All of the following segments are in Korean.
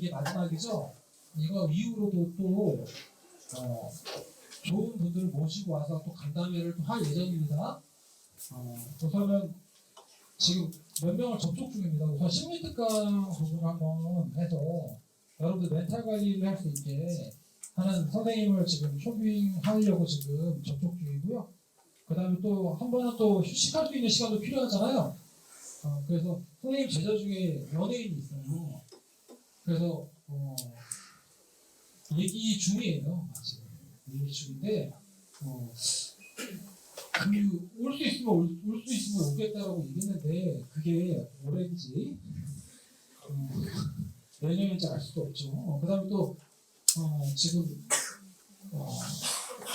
이게 마지막이죠. 이거 이후로도 또 좋은 분들 모시고 와서 또 간담회를 또 할 예정입니다. 우선은 지금 몇 명을 접촉 중입니다. 우선 심리특강 부분을 한번 해서 여러분들 멘탈 관리를 할 수 있게 하는 선생님을 지금 초빙하려고 지금 접촉 중이고요. 그 다음에 또 한 번은 또 휴식할 수 있는 시간도 필요하잖아요. 그래서 선생님 제자 중에 연예인이 있어요. 그래서 얘기 중이에요. 아직 얘기 중인데 올 수 있으면 올 수 있으면 오겠다라고 얘기했는데 그게 올해인지 내년인지 알 수도 없죠. 그 다음에 또 지금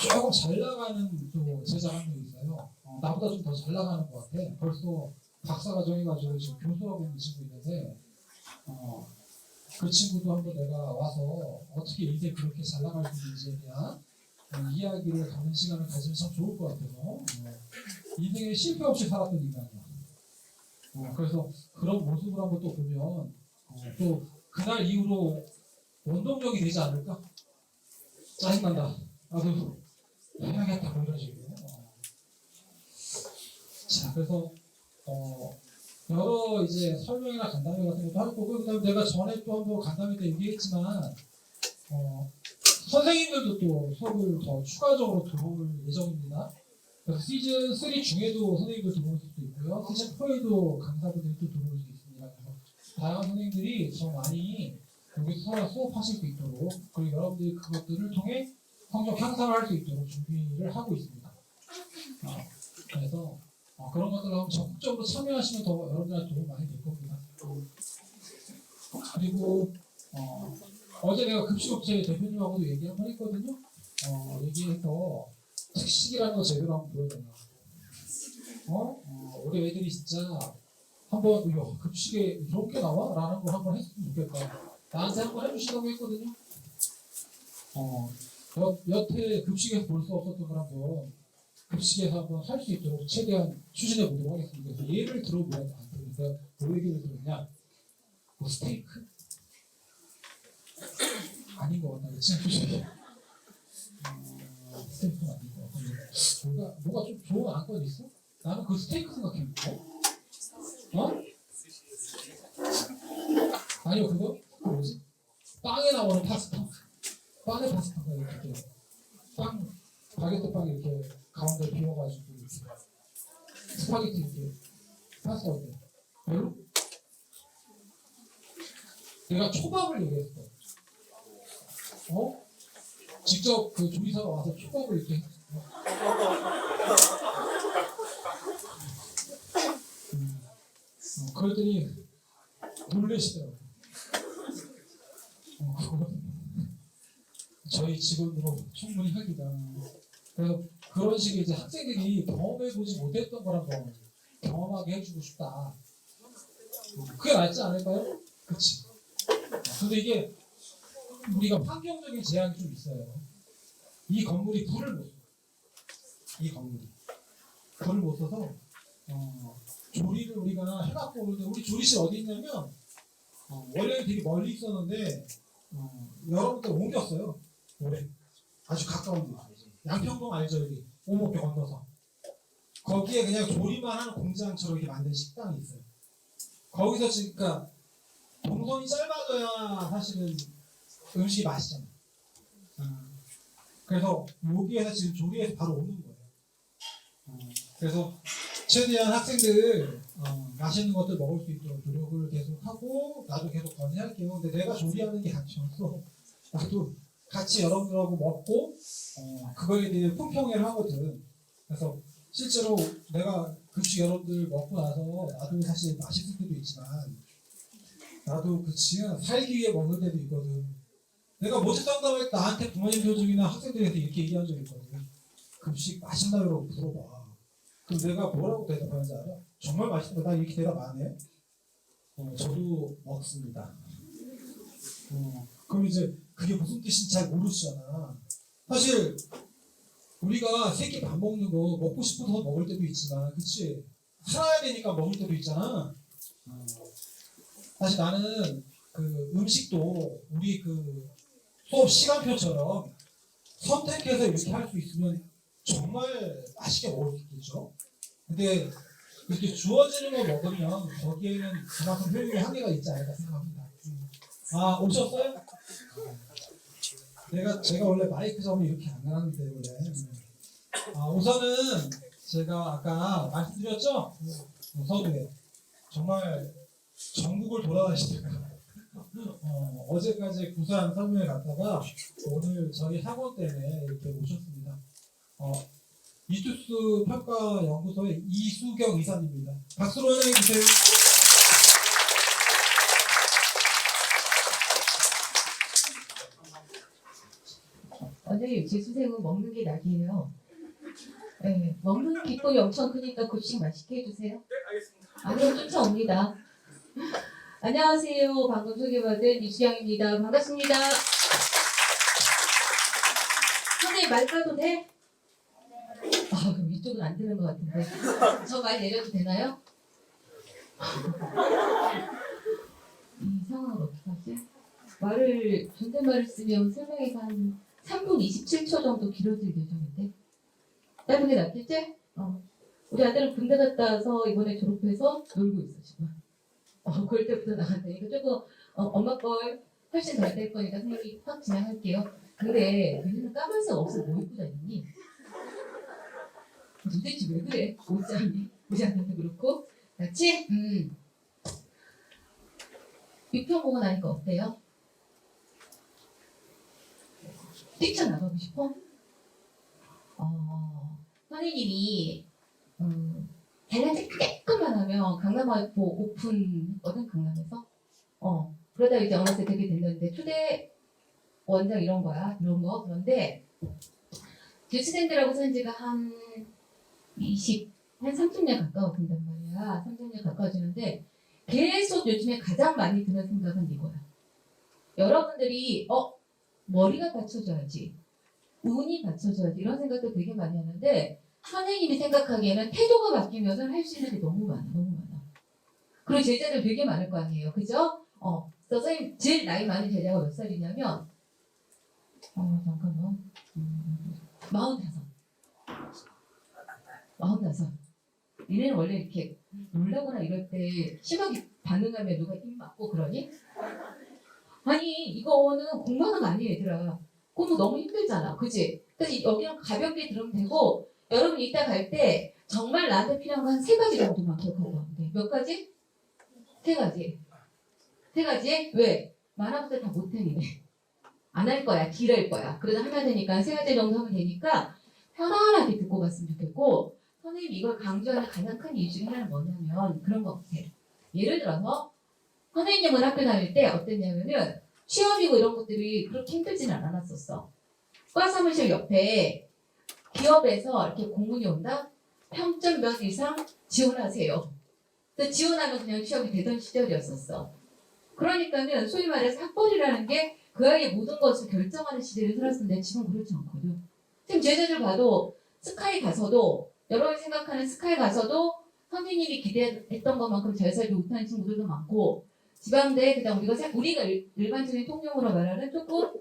조금 잘 나가는 또 제자 한 명 있어요. 나보다 좀 더 잘 나가는 것 같아. 벌써 박사과정 해가지고 지금 교수하고 있는 친구 있는데 그 친구도 한번 내가 와서 어떻게 인생 그렇게 잘 나갈 수 있는지에 대한 이야기를 갖는 시간을 가지면 참 좋을 것 같아서 인생에 실패 없이 살았던 인간이야. 그래서 그런 모습을 한번 또 보면 또 그날 이후로 원동력이 되지 않을까? 짜증난다. 나도 해야겠다. 뭐 이런 식으로. 자, 그래서 여러 이제 설명이나 간담회 같은 것도 할 거고, 그다음에 내가 전에 또 한번 간담회 때 얘기했지만 선생님들도 또 수업을 더 추가적으로 들어올 예정입니다. 그래서 시즌 3 중에도 선생님들 들어올 수도 있고요. 시즌 4에도 강사분들이 또 들어올 수 있습니다. 그래서 다양한 선생님들이 더 많이 여기서 수업하실 수 있도록, 그리고 여러분들이 그것들을 통해 성적 향상을 할 수 있도록 준비를 하고 있습니다. 그래서 그런 것들을 한번 적극적으로 참여하시면 더 여러분들한테 도움이 많이 될 겁니다. 그리고 어제 내가 급식업체 대표님하고도 얘기 한번 했거든요. 얘기해서 특식이라는 거 제대로 한번 보여달라. 우리 애들이 진짜 한번 이거 급식에 이렇게 나와? 라는 걸 한번 했으면 좋겠다. 나한테 한번 해주시라고 했거든요. 여태 급식에서 볼 수 없었던 걸 한번 급식에서 한번 할 수 있도록 최대한 추진해 보도록 하겠습니다. 그래서 예를 들어보면 안 되니까 뭐 얘기를 들었냐? 뭐 스테이크? 아닌 것 같다. 그치? 스테이크는 아닌 것 같아. 뭐가 좀 좋은 안건 있어? 나는 그 스테이크 생각했는데. 아니요, 그거 뭐지? 빵에 나오는 파스타. 빵에 파스타가 이렇게 바게트 빵 이렇게 가운데 비워가지고 스파게티 이렇게 파스타 어때? 별로? 내가 초밥을 얘기했어. 직접 그 조리사가 와서 초밥을 이렇게 그랬더니 놀라시더라고요. 저희 직원으로 충분히 하기가. 그래서 그런 식의 이제 학생들이 경험해보지 못했던 걸 한번 경험하게 해주고 싶다. 그게 낫지 않을까요? 그치? 근데 이게 우리가 환경적인 제약이 좀 있어요. 이 건물이 불을 못 써. 이 건물이 불을 못 써서 조리를 우리가 해갖고 오는데, 우리 조리실 어디 있냐면 원래는 되게 멀리 있었는데 여러분들 옮겼어요. 올해 아주 가까운 데 있어요. 양평동 알죠? 여기 오목교 건너서 거기에 그냥 조리만 하는 공장처럼 이렇게 만든 식당이 있어요. 거기서 지금 그러니까 동선이 짧아져야 사실은 음식이 맛있잖아. 그래서 여기에서 지금 조리해서 바로 오는 거예요. 그래서 최대한 학생들 맛있는 것들 먹을 수 있도록 노력을 계속 하고, 나도 계속 건의할게요. 근데 내가 조리하는 게 아니어서 나도 같이 여러분들하고 먹고 그거에 대해 품평회를 하거든. 그래서 실제로 내가 급식 여러분들 먹고 나서 나도 사실 맛있을 때도 있지만 나도 그치만 살기 위해 먹는 때도 있거든. 내가 모집 상담할 때 나한테 부모님 교중이나 학생들한테 이렇게 얘기한 적이 있거든. 급식 맛있나요? 물어봐. 그럼 내가 뭐라고 대답하는지 알아? 정말 맛있다. 나 이렇게 대답 안 해. 저도 먹습니다. 그럼 이제 그게 무슨 뜻인지 잘 모르시잖아. 사실 우리가 새끼 밥 먹는 거 먹고 싶어서 먹을 때도 있지만, 그치? 살아야 되니까 먹을 때도 있잖아. 사실 나는 그 음식도 우리 그 수업 시간표처럼 선택해서 이렇게 할 수 있으면 정말 맛있게 먹을 수 있겠죠. 근데 이렇게 주어지는 거 먹으면 거기에는 그만큼 효율의 한계가 있지 않을까 생각합니다. 아, 오셨어요? 제가 원래 마이크 잡으면 이렇게 안 나가는데 원래. 아, 우선은 제가 아까 말씀드렸죠? 서두에 정말 전국을 돌아다니시다가 어제까지 부산 서울에 갔다가 오늘 저희 학원 때문에 이렇게 오셨습니다. 이투스 평가연구소의 이수경 이사님입니다. 박수로 환영해 주세요. 원장님, 제 수생은 먹는 게 낙이에요. 네, 먹는 기쁨이 엄청 크니까 급식 맛있게 해주세요. 네, 알겠습니다. 아니면 쫓아옵니다. 안녕하세요. 방금 소개받은 이수영입니다. 반갑습니다. 선생님, 말 까도 돼? 그럼 이쪽은 안 되는 것 같은데. 저 말 내려도 되나요? 이 상황을 어떻게 하지? 존댓말을 쓰면 설명회가 한 3분 27초 정도 길어질 예정인데 짧은 게 낫겠지? 우리 아들은 군대 갔다 와서 이번에 졸업해서 놀고 있어 지금. 그럴 때부터 나간다니까 조금 엄마 걸 훨씬 잘 될 거니까 선생님이 확 진행할게요. 근데 너희는 까만색 없어 뭐 입고 다니니? 도대체 왜 그래? 옷장이 우리 아들도 그렇고 그렇지? 비평 보고 나니까 어때요? 뛰쳐나가고 싶어? 선생님이 잘난체 조금만 하면 강남아포 오픈했거든 강남에서. 그러다 이제 어느새 되게 됐는데 초대 원장 이런 거야 이런 거. 그런데 교수생들하고 산 지가 한 30년 가까워진단 말이야. 30년 가까워지는데 계속 요즘에 가장 많이 드는 생각은 이거야. 여러분들이 머리가 받쳐줘야지, 운이 받쳐줘야지 이런 생각도 되게 많이 하는데 선생님이 생각하기에는 태도가 바뀌면서 할 수 있는 게 너무 많아. 그리고 제자들 되게 많을 거 아니에요. 그죠? 선생님 제일 나이 많은 제자가 몇 살이냐면 잠깐만 45. 얘네는 원래 이렇게 놀라거나 이럴 때 심하게 반응하면 누가 입 맞고 그러니? 아니 이거는 공부하는 거 아니에요 얘들아. 공부 너무 힘들잖아 그치? 그래서 여기랑 가볍게 들으면 되고 여러분 이따 갈 때 정말 나한테 필요한 거 한 3가지 정도만 기억하고 가면 돼. 몇 가지? 3가지. 3가지? 왜? 많아보다 다 못해 니네. 안 할 거야. 딜할 거야. 그래도 하면 되니까 3가지 정도 하면 되니까 편안하게 듣고 갔으면 좋겠고 선생님이 이걸 강조하는 가장 큰 이유 중에 하나는 뭐냐면 그런 거 같아. 예를 들어서 선생님은 학교 다닐 때 어땠냐면은 취업이고 이런 것들이 그렇게 힘들지는 않았었어. 과 사무실 옆에 기업에서 이렇게 공문이 온다? 평점 몇 이상 지원하세요. 근데 지원하면 그냥 취업이 되던 시절이었었어. 그러니까는 소위 말해서 학벌이라는 게 그 아이의 모든 것을 결정하는 시대를 살았는데 지금 그렇지 않거든. 지금 제자들 봐도 스카이 가서도 여러분이 생각하는 스카이 가서도 선생님이 기대했던 것만큼 잘 살지 못하는 친구들도 많고 지방대 그다음 우리가 일반적인 통용으로 말하는 조금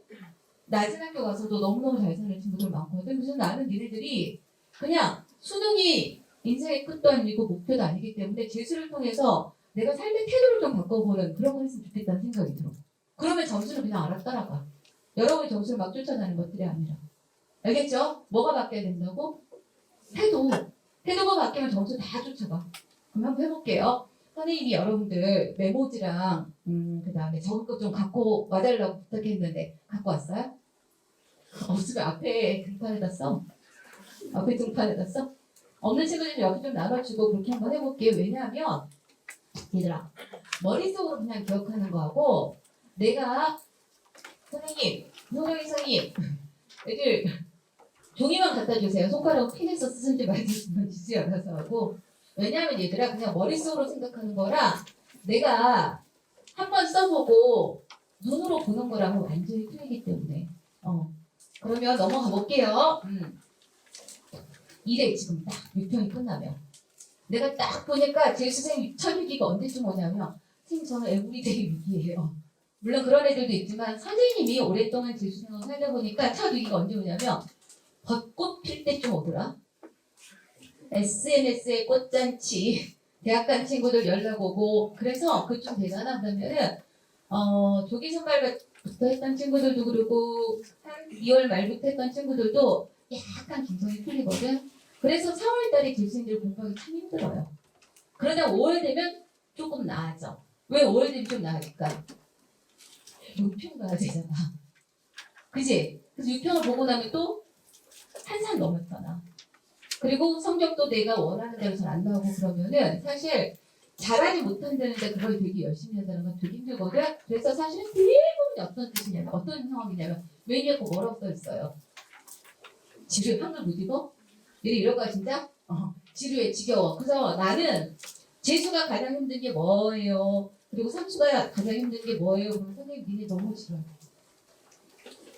낮은 학교 가서도 너무너무 잘 사는 친구들 많거든. 그래서 나는 니네들이 그냥 수능이 인생의 끝도 아니고 목표도 아니기 때문에 재수를 통해서 내가 삶의 태도를 좀 바꿔보는 그런 걸 했으면 좋겠다는 생각이 들어. 그러면 점수는 그냥 알아 따라가. 여러분이 점수를 막 쫓아가는 것들이 아니라. 알겠죠? 뭐가 바뀌어야 된다고? 태도가 바뀌면 점수 다 쫓아가. 그럼 한번 해볼게요. 선생님이 여러분들 메모지랑 그 다음에 적응법 좀 갖고 와달라고 부탁했는데 갖고 왔어요? 없으면 앞에 등판에다 써. 앞에 등판에다 써. 없는 친구들은 여기 좀 나눠주고 그렇게 한번 해볼게요. 왜냐하면 얘들아 머릿속으로 그냥 기억하는 거하고 내가 선생님, 노경희 선생님 애들 종이만 갖다 주세요. 손가락 펜에서 쓰는지 말든지 주지 않아서 하고. 왜냐하면 얘들아 그냥 머릿속으로 생각하는 거랑 내가 한번 써보고 눈으로 보는 거랑은 완전히 틀리기 때문에 그러면 넘어가 볼게요. 이래 지금 딱 유평이 끝나면 내가 딱 보니까 제 선생님 첫 위기가 언제쯤 오냐면 선생님 저는 에브리데이 위기예요. 물론 그런 애들도 있지만 선생님이 오랫동안 재수생활 살다 보니까 첫 위기가 언제 오냐면 벚꽃 필 때쯤 오더라. SNS의 꽃잔치, 대학 간 친구들 연락 오고 그래서 그좀 되잖아. 그러면은 조기 선발부터 했던 친구들도 그러고 한 2월 말부터 했던 친구들도 약간 긴장이 풀리거든. 그래서 4월 달에 재수생들 공부하기 참 힘들어요. 그러다 5월 되면 조금 나아져. 왜 5월 되면 좀 나아질까? 6평 가야 되잖아. 그지? 그래서 6평을 보고 나면 또 한 살 넘었잖아. 그리고 성적도 내가 원하는 대로 잘 안 나오고 그러면은 사실 잘하지 못한다는데 그걸 되게 열심히 한다는 건 되게 힘들거든. 그래서 사실은 대부분이 어떤 뜻이냐면 어떤 상황이냐면 매니아고 뭐라고 써 있어요. 지루해. 한글 못 읽어? 이런 거야 진짜? 지루해 지겨워. 그래서 나는 재수가 가장 힘든 게 뭐예요? 그리고 삼수가 가장 힘든 게 뭐예요? 그럼 선생님 니네 너무 지루해.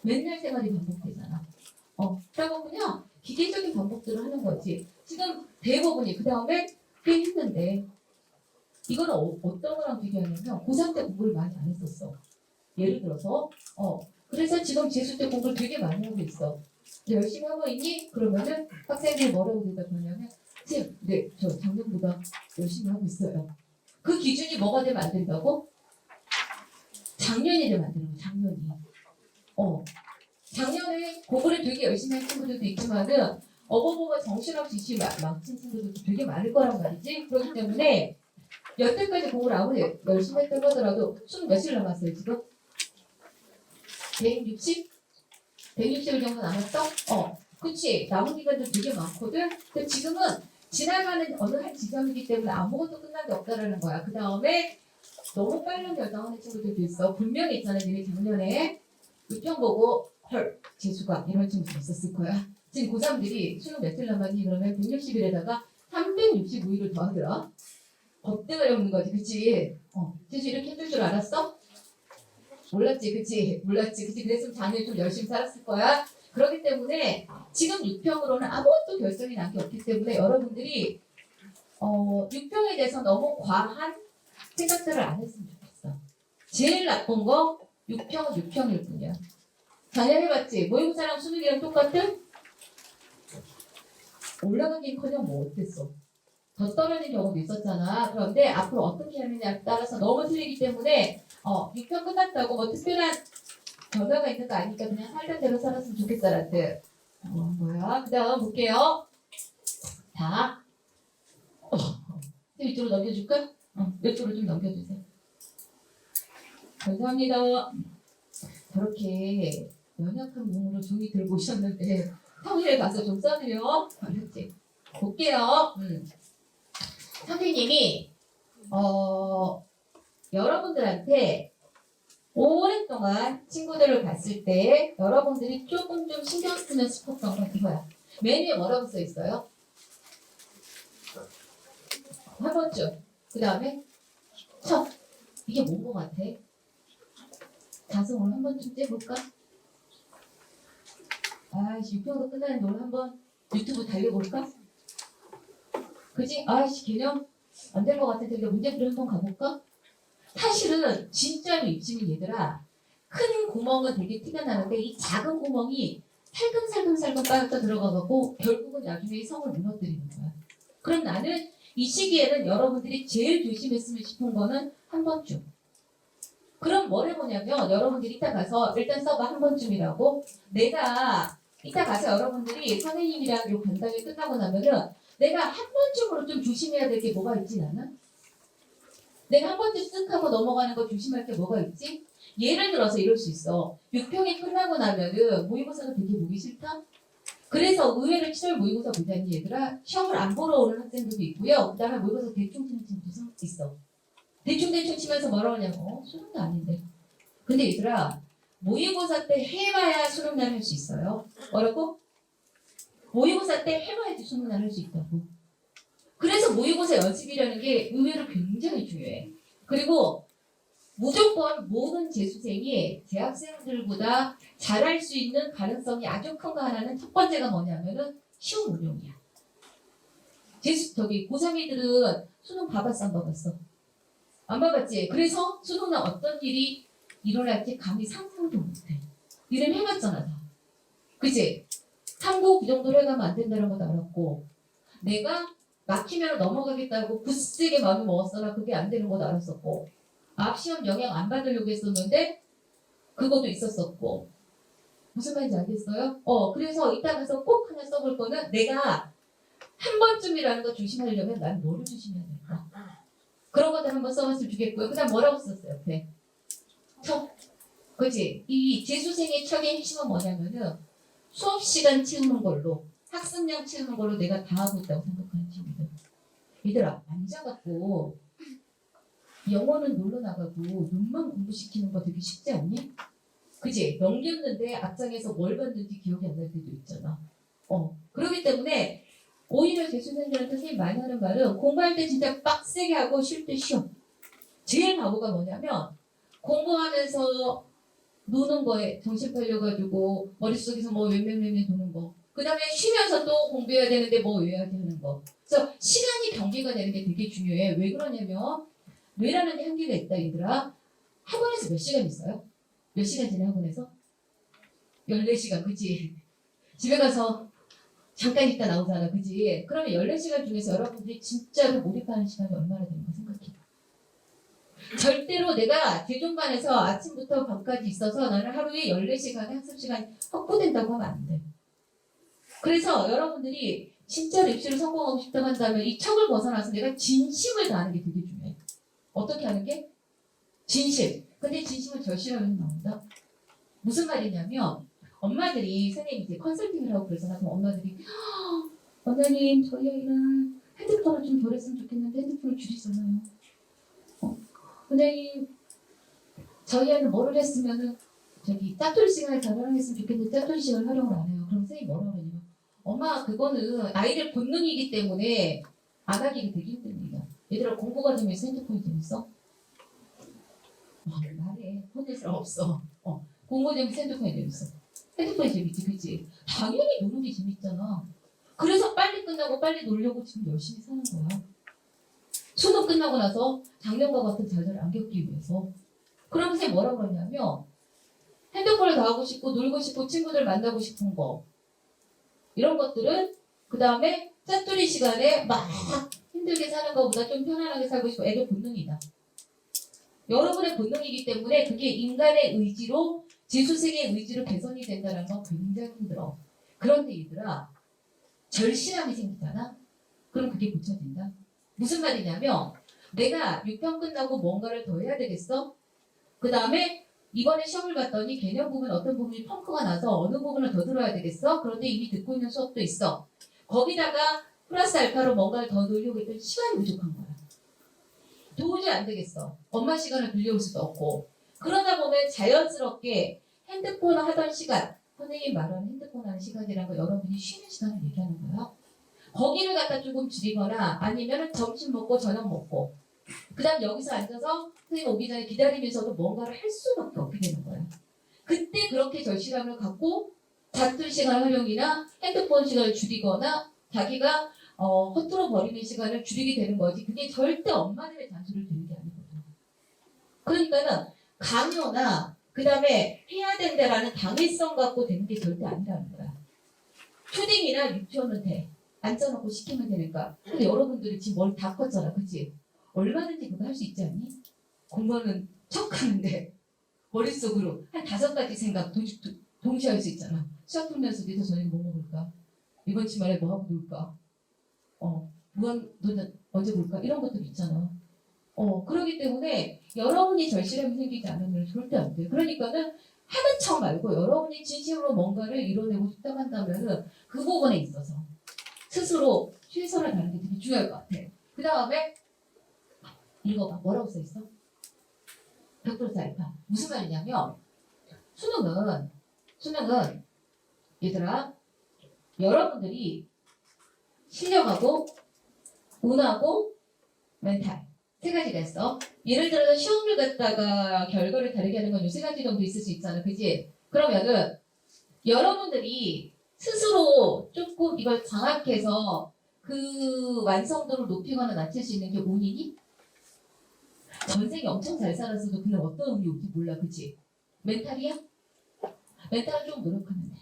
맨날 생활이 반복되잖아. 그러고 그냥 기계적인 반복들을 하는 거지. 지금 대부분이 그 다음에 꽤 힘든데 이거는 어떤 거랑 비교하냐면 고3 때 공부를 많이 안 했었어. 예를 들어서 그래서 지금 재수 때 공부를 되게 많이 하고 있어. 열심히 하고 있니? 그러면은 학생들이 뭐라고 대답하냐면 쌤, 네, 저 작년보다 열심히 하고 있어요. 그 기준이 뭐가 되면 안 된다고? 작년이 되면 안 되는 거야. 작년에 공부를 되게 열심히 한 친구들도 있지만은 어버버가 정신없이 지시 망친 친구들도 되게 많을 거란 말이지. 그렇기 때문에 여태까지 공부를 아무리 열심히 했다고 하더라도 수능 며칠 남았어요 지금? 160? 160일 정도 남았어? 그치. 남은 기간도 되게 많거든. 근데 지금은 지나가는 어느 한 지점이기 때문에 아무것도 끝난 게 없다라는 거야. 그 다음에 너무 빨리 결정하는 친구들도 있어. 분명히 있잖아. 니네 작년에 유평 보고 헐 재수가 이런 친구도 있었을 거야. 지금 고3들이 수능 며칠 남았니? 그러면 160일에다가 365일을 더하더라. 법대가 없는 거지. 그치? 재수 이렇게 힘들 줄 알았어? 몰랐지. 그치? 몰랐지. 그치? 그랬으면 작년에 좀 열심히 살았을 거야. 그렇기 때문에 지금 6평으로는 아무것도 결정이 난 게 없기 때문에 여러분들이 6평에 대해서 너무 과한 생각들을 안 했으면 좋겠어. 제일 나쁜 거 6평은 6평일 뿐이야. 작년 해봤지? 모의고사랑 수능이랑 똑같은? 올라가긴커녕 뭐 어땠어? 더 떨어진 경우도 있었잖아. 그런데 앞으로 어떻게 하느냐에 따라서 너무 틀리기 때문에 6평 끝났다고 뭐 특별한 변화가 있는 거 아니니까 그냥 살던 대로 살았으면 좋겠다라는 뭐야? 그 다음 볼게요. 자, 이쪽으로 넘겨줄까? 이쪽으로 좀 넘겨주세요. 감사합니다. 저렇게 연약한 몸으로 종이 들고 오셨는데 평일에 가서 좀 써드려. 알았지? 볼게요. 선생님이 여러분들한테 오랫동안 친구들을 봤을 때 여러분들이 조금 좀 신경 쓰면 싶었던 건 이거야. 메뉴에 뭐라고 써 있어요? 한 번쯤. 그 다음에 첫. 이게 뭔 거 같아? 자승 오늘 한 번쯤 째볼까? 아이씨 6평도 끝나는데 오늘 한번 유튜브 달려볼까? 그지? 아이씨 개념 안 될 것 같은데 우리가 문제풀이 한번 가볼까? 사실은 진짜로 입시는 얘들아 큰 구멍은 되게 티가 나는데 이 작은 구멍이 살금살금 빠져 들어가고 결국은 나중에 성을 무너뜨리는 거야. 그럼 나는 이 시기에는 여러분들이 제일 조심했으면 싶은 거는 한 번쯤. 그럼 뭘 해보냐면 여러분들이 이따 가서 일단 써봐 한 번쯤이라고. 내가 이따 가서 여러분들이 선생님이랑 요 간단히 끝나고 나면은 내가 한 번쯤으로 좀 조심해야 될 게 뭐가 있지 나는? 내가 한 번쯤 쓱 하고 넘어가는 거 조심할 게 뭐가 있지? 예를 들어서 이럴 수 있어. 6평이 끝나고 나면은 모의고사가 되게 보기 싫다? 그래서 의외로 7월 모의고사 보자니 얘들아 시험을 안 보러 오는 학생들도 있고요. 그 다음에 모의고사 대충 치는 친구도 있어. 대충 치면서 뭐라고 하냐고 수능도 아닌데. 근데 얘들아 모의고사 때 해봐야 수능날 할 수 있어요. 뭐라고? 모의고사 때 해봐야지 수능날 할 수 있다고. 그래서 모의고사 연습이라는 게 의외로 굉장히 중요해. 그리고 무조건 모든 재수생이 재학생들보다 잘할 수 있는 가능성이 아주 큰 거 하나는 첫 번째가 뭐냐면은 시험 운용이야. 고3이들은 수능 봐봤어 안 봐봤어? 안 봐봤지? 그래서 수능날 어떤 일이 일어날지 감히 상상도 못해. 이름 해봤잖아 다. 그치? 탐구 그 정도로 해가면 안 된다는 것도 알았고 내가 막히면 넘어가겠다고 굳세게 마음을 먹었으나 그게 안 되는 것도 알았었고 앞시험 영향 안 받으려고 했었는데 그것도 있었었고 무슨 말인지 알겠어요? 그래서 이따 가서 꼭 하나 써볼 거는 내가 한 번쯤이라는 거 조심하려면 난 뭐를 조심해야 될까? 그런 것들 한번 써봤으면 좋겠고요. 그 다음 뭐라고 썼어요? 옆에 그치? 이 재수생의 척의 핵심은 뭐냐면은 수업 시간 채우는 걸로 학습량 채우는 걸로 내가 다 하고 있다고 생각하는 친구들. 얘들아 앉아갖고 영어는 놀러 나가고 눈만 공부시키는 거 되게 쉽지 않니? 그치? 넘겼는데 앞장에서 뭘 봤는지 기억이 안 날 때도 있잖아. 그렇기 때문에 오히려 재수생들한테 선생님 많이 하는 말은 공부할 때 진짜 빡세게 하고 쉴 때 쉬어. 제일 바보가 뭐냐면 공부하면서 노는 거에 정신 팔려가지고 머릿속에서 뭐 맴맴맴맴 도는 거. 그 다음에 쉬면서 또 공부해야 되는데 뭐 외워야지 하는 거. 그래서 시간이 경계가 되는 게 되게 중요해. 왜 그러냐면 뇌라는 게 한계가 있다 얘들아. 학원에서 몇 시간 있어요? 몇 시간 지내 학원에서? 14시간 그치? 집에 가서 잠깐 있다 나오잖아 그치? 그러면 14시간 중에서 여러분들이 진짜로 몰입하는 시간이 얼마나 되는가 생각해. 절대로 내가 대종반에서 아침부터 밤까지 있어서 나는 하루에 14시간의 학습시간이 확보된다고 하면 안 돼. 그래서 여러분들이 진짜로 입시를 성공하고 싶다고 한다면 이 척을 벗어나서 내가 진심을 다하는 게 되게 중요해. 어떻게 하는 게? 진심. 근데 진심을 절실하게 나온다. 무슨 말이냐면 엄마들이 선생님이 이제 컨설팅을 하고 그러잖아. 그럼 엄마들이 원장님 저희 아이는 핸드폰을 좀 덜 했으면 좋겠는데 핸드폰을 줄이잖아요. 원장님 저희 아이는 뭐를 했으면은 저기 짜투리 시간을 잘 활용했으면 좋겠는데 짜투리 시간을 활용을 안 해요. 그럼 선생님 뭐라고 그러냐면 엄마 그거는 아이들 본능이기 때문에 안 하기가 되게 힘듭니다. 얘들아 공부가 되면서 핸드폰이 재밌어? 말해. 혼낼 사람 없어. 공부 재밌어 핸드폰이 재밌어. 핸드폰이 재밌지 그치? 당연히 노는 게 재밌잖아. 그래서 빨리 끝나고 빨리 놀려고 지금 열심히 사는 거야. 수능 끝나고 나서 작년과 같은 좌절을 안 겪기 위해서. 그럼 선생님 뭐라고 그러냐면 핸드폰을 다 하고 싶고 놀고 싶고 친구들 만나고 싶은 거 이런 것들은 그 다음에 짜투리 시간에 막 힘들게 사는 것보다 좀 편안하게 살고 싶어. 애들 본능이다. 여러분의 본능이기 때문에 그게 인간의 의지로 재수생의 의지로 개선이 된다는 건 굉장히 힘들어. 그런데 얘들아 절실함이 생기잖아? 그럼 그게 고쳐진다. 무슨 말이냐면 내가 6편 끝나고 뭔가를 더 해야 되겠어? 그 다음에 이번에 시험을 봤더니 개념 부분 어떤 부분이 펑크가 나서 어느 부분을 더 들어야 되겠어? 그런데 이미 듣고 있는 수업도 있어. 거기다가 플러스 알파로 뭔가를 더 넣으려고 했더니 시간이 부족한 거야. 도저히 안 되겠어. 엄마 시간을 빌려올 수도 없고. 그러다 보면 자연스럽게 핸드폰 하던 시간, 선생님 말하는 핸드폰 하는 시간이란 거 여러분이 쉬는 시간을 얘기하는 거야. 거기를 갖다 조금 줄이거나 아니면 점심 먹고 저녁 먹고 그 다음 여기서 앉아서 선생님 오기 전에 기다리면서도 뭔가를 할 수밖에 없게 되는 거야. 그때 그렇게 절실함을 갖고 자투리 시간 활용이나 핸드폰 시간을 줄이거나 자기가 허투루 버리는 시간을 줄이게 되는 거지. 그게 절대 엄마들의 잔소리를 듣는 게 아니거든. 그러니까는 강요나 그 다음에 해야 된다라는 당위성 갖고 되는 게 절대 아니라는 거야. 초딩이나 유치원은 돼. 앉혀놓고 시키면 되니까. 근데 여러분들이 지금 머리 다 컸잖아. 그치? 얼마든지 그거 할 수 있지 않니? 공부하는 척 하는데 머릿속으로 한 5가지 생각 동시에 할 수 있잖아. 수학 풀면서 내서 저녁에 뭐 먹을까? 이번 주말에 뭐 하고 놀까? 무한도전 언제 볼까? 이런 것들 있잖아. 그러기 때문에 여러분이 절실함이 생기지 않으면 절대 안 돼. 그러니까는 하는 척 말고 여러분이 진심으로 뭔가를 이뤄내고 싶다고 한다면은 그 부분에 있어서 스스로 최선을 다하는 게 되게 중요할 것 같아. 그 다음에 읽어봐. 뭐라고 써있어? 100% 알파. 무슨 말이냐면 수능은 얘들아 여러분들이 실력하고 운하고 멘탈 3가지가 있어. 예를 들어서 시험을 갖다가 결과를 다르게 하는 건 이 3가지 정도 있을 수 있잖아. 그치? 그러면은 여러분들이 스스로 조금 이걸 장악해서 그 완성도를 높이거나 낮출 수 있는 게 운이니? 전생에 엄청 잘 살았어도 그날 어떤 운이 올지 몰라, 그치? 멘탈이야? 멘탈은 좀 노력하면 돼.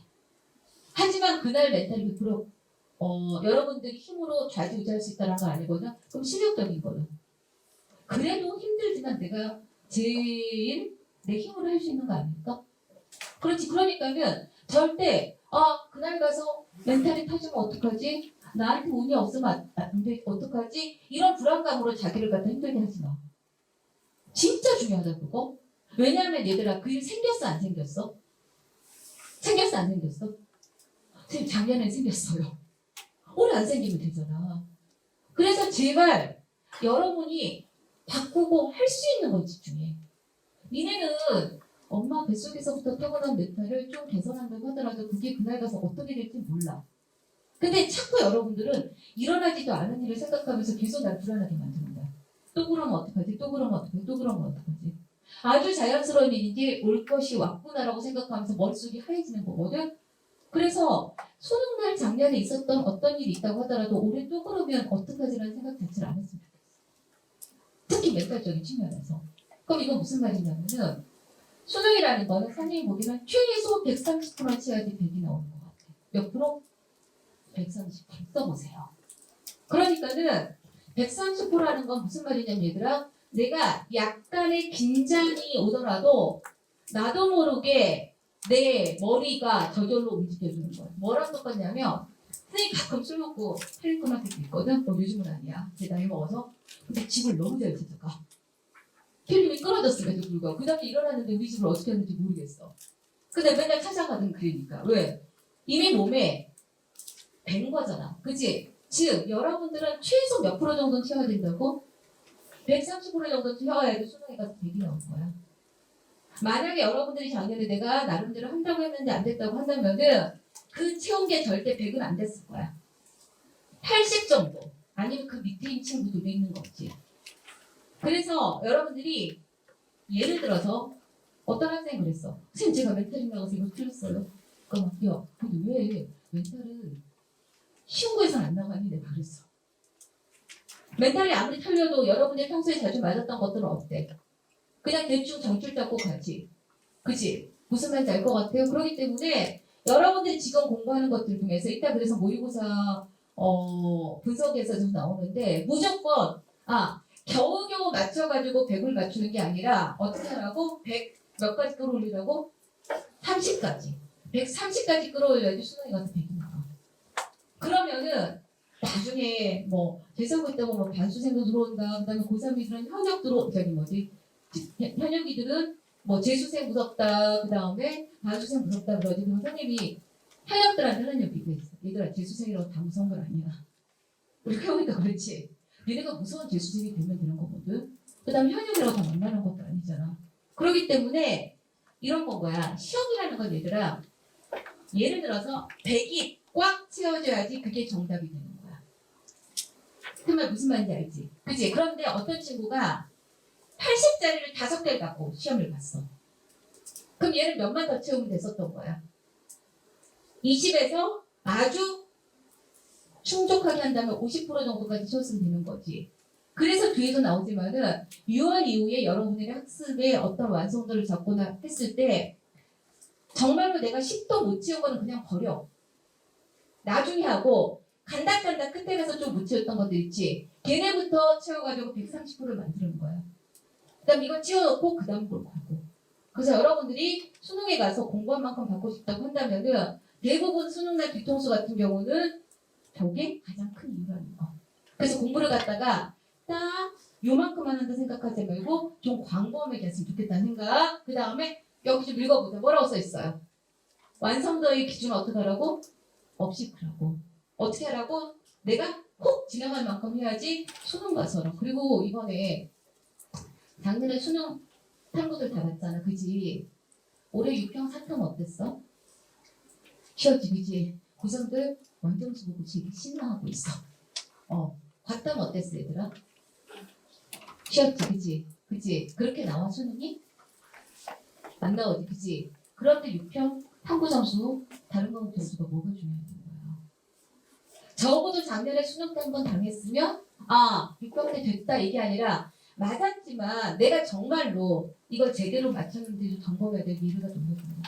하지만 그날 멘탈이 100% 여러분들이 힘으로 좌지우지할 수 있다는 건 아니거든. 그럼 실력적인 거는. 그래도 힘들지만 내가 제일 내 힘으로 할 수 있는 거 아닐까? 그렇지. 그러니까는 절대 그날 가서 멘탈이 터지면 어떡하지? 나한테 운이 없으면 안 돼. 어떡하지? 이런 불안감으로 자기를 갖다 힘들게 하지 마. 진짜 중요하다 그거. 왜냐하면 얘들아 그 일 생겼어 안 생겼어? 생겼어 안 생겼어? 선생님 작년에 생겼어요. 올해 안 생기면 되잖아. 그래서 제발 여러분이 바꾸고 할 수 있는 거 집중해. 니네는 엄마 뱃속에서부터 타고난 멘탈을 좀 개선한다고 하더라도 그게 그날 가서 어떻게 될지 몰라. 근데 자꾸 여러분들은 일어나지도 않은 일을 생각하면서 계속 날 불안하게 만든다. 또 그러면 어떡하지? 또 그러면 어떡하지? 또 그러면 어떡하지? 아주 자연스러운 일인지 올 것이 왔구나라고 생각하면서 머릿속이 하얘지는 거거든. 그래서 수능날 작년에 있었던 어떤 일이 있다고 하더라도 올해 또 그러면 어떡하지라는 생각 자체를 안 했으면 좋겠어. 특히 멘탈적인 측면에서. 그럼 이건 무슨 말이냐면은 수능이라는 거는 선생님 보기에는 최소 130%는 치야지 100이 나오는 것 같아. 몇 프로? 130% 써보세요. 그러니까는 130%라는 건 무슨 말이냐면 얘들아 내가 약간의 긴장이 오더라도 나도 모르게 내 머리가 저절로 움직여주는 거야. 뭐랑 똑같냐면 선생님 가끔 술 먹고 틀릴 뻔할 때도 있거든. 요즘은 아니야. 제 나이 먹어서. 근데 집을 너무 잘 찾아가. 필름이 끊어졌음에도 불구하고 그 다음에 일어났는데 우리 집을 어떻게 했는지 모르겠어. 근데 맨날 찾아가던 그러니까. 왜? 이미 몸에 밴 거잖아. 그치? 즉 여러분들은 최소 몇 프로 정도는 채워야 된다고? 130% 정도 채워야지 수능에 가서 100이 나올 거야. 만약에 여러분들이 작년에 내가 나름대로 한다고 했는데 안 됐다고 한다면은 그 채운 게 절대 100은 안 됐을 거야. 80 정도. 아니면 그 밑에인 친구들도 있는 거지. 그래서 여러분들이 예를 들어서 어떤 학생이 그랬어. 선생님 제가 멘탈이 나가서 이거 틀렸어요. 그러니까 막 야 근데 왜 멘탈은 쉬운 거에선 안 나가니? 내가 그랬어. 멘탈이 아무리 틀려도 여러분들이 평소에 자주 맞았던 것들은 어때? 그냥 대충 정줄 잡고 가지. 그치? 무슨 말인지 알 것 같아요? 그렇기 때문에 여러분들이 지금 공부하는 것들 중에서 이따 그래서 모의고사 분석에서 좀 나오는데 무조건 겨우겨우 맞춰가지고 100을 맞추는 게 아니라 어떻게 하라고? 100 몇 가지 끌어올리라고? 30까지. 130까지 끌어올려야지 수능에 가서 100이 나와. 그러면은 나중에 뭐 재수하고 있다 보면 반수생도 들어온다. 그다음에 고3이들은 현역 현역이들은 뭐 재수생 무섭다. 그다음에 반수생 무섭다 그러지. 그럼 선생님이 현역들한테 하는 얘기가 있어. 얘들아 재수생이라고 다 무서운 건 아니야. 우리 해보니까 그렇지. 얘네가 무서운 재수생이 되면 되는 거거든. 그다음에 현역이라고 다 만나는 것도 아니잖아. 그렇기 때문에 이런 건 거야. 시험이라는 건 얘들아 예를 들어서 100이 꽉 채워져야지 그게 정답이 되는 거야. 그 말 무슨 말인지 알지? 그치? 그런데 어떤 친구가 80짜리를 5개를 갖고 시험을 봤어. 그럼 얘는 몇만 더 채우면 됐었던 거야. 20에서 아주 충족하게 한다면 50% 정도까지 채웠으면 되는 거지. 그래서 뒤에서 나오지만은 6월 이후에 여러분들의 학습의 어떤 완성도를 잡거나 했을 때 정말로 내가 10도 못 채운 거는 그냥 버려. 나중에 하고 간닥간닥 끝에 가서 좀 못 채웠던 것들 있지. 걔네부터 채워가지고 130%를 만드는 거야. 그 다음 이거 채워놓고 그 다음 걸 하고. 그래서 여러분들이 수능에 가서 공부한 만큼 받고 싶다고 한다면은 대부분 수능날 뒤통수 같은 경우는 저게 가장 큰 이유라는 거. 그래서 공부를 갖다가 딱 요만큼 한다 생각하지 말고 좀 광범위하게 했으면 좋겠다는 생각. 그 다음에 여기 좀 읽어보자. 뭐라고 써있어요? 완성도의 기준은 어떻게 하라고? 없이 하라고. 어떻게 하라고? 내가 콕 지나갈 만큼 해야지 수능 가서라. 그리고 이번에 작년에 수능 탐구들 다 봤잖아. 그지? 올해 6평 4평 어땠어? 쉬었지 그지? 고3들 원점수 보고 되게 신나하고 있어. 과탐 어땠어 얘들아? 쉬었지 그지? 그지? 그렇게 나와 수능이? 안 나오지 그지? 그런데 6평 탐구 점수 다른 과목 점수가 뭐가 중요한 거야? 적어도 작년에 수능 때 한 번 당했으면 6평 때 됐다 이게 아니라 맞았지만 내가 정말로 이걸 제대로 맞췄는지도 점검해야 될 미래가 너무 중요해요.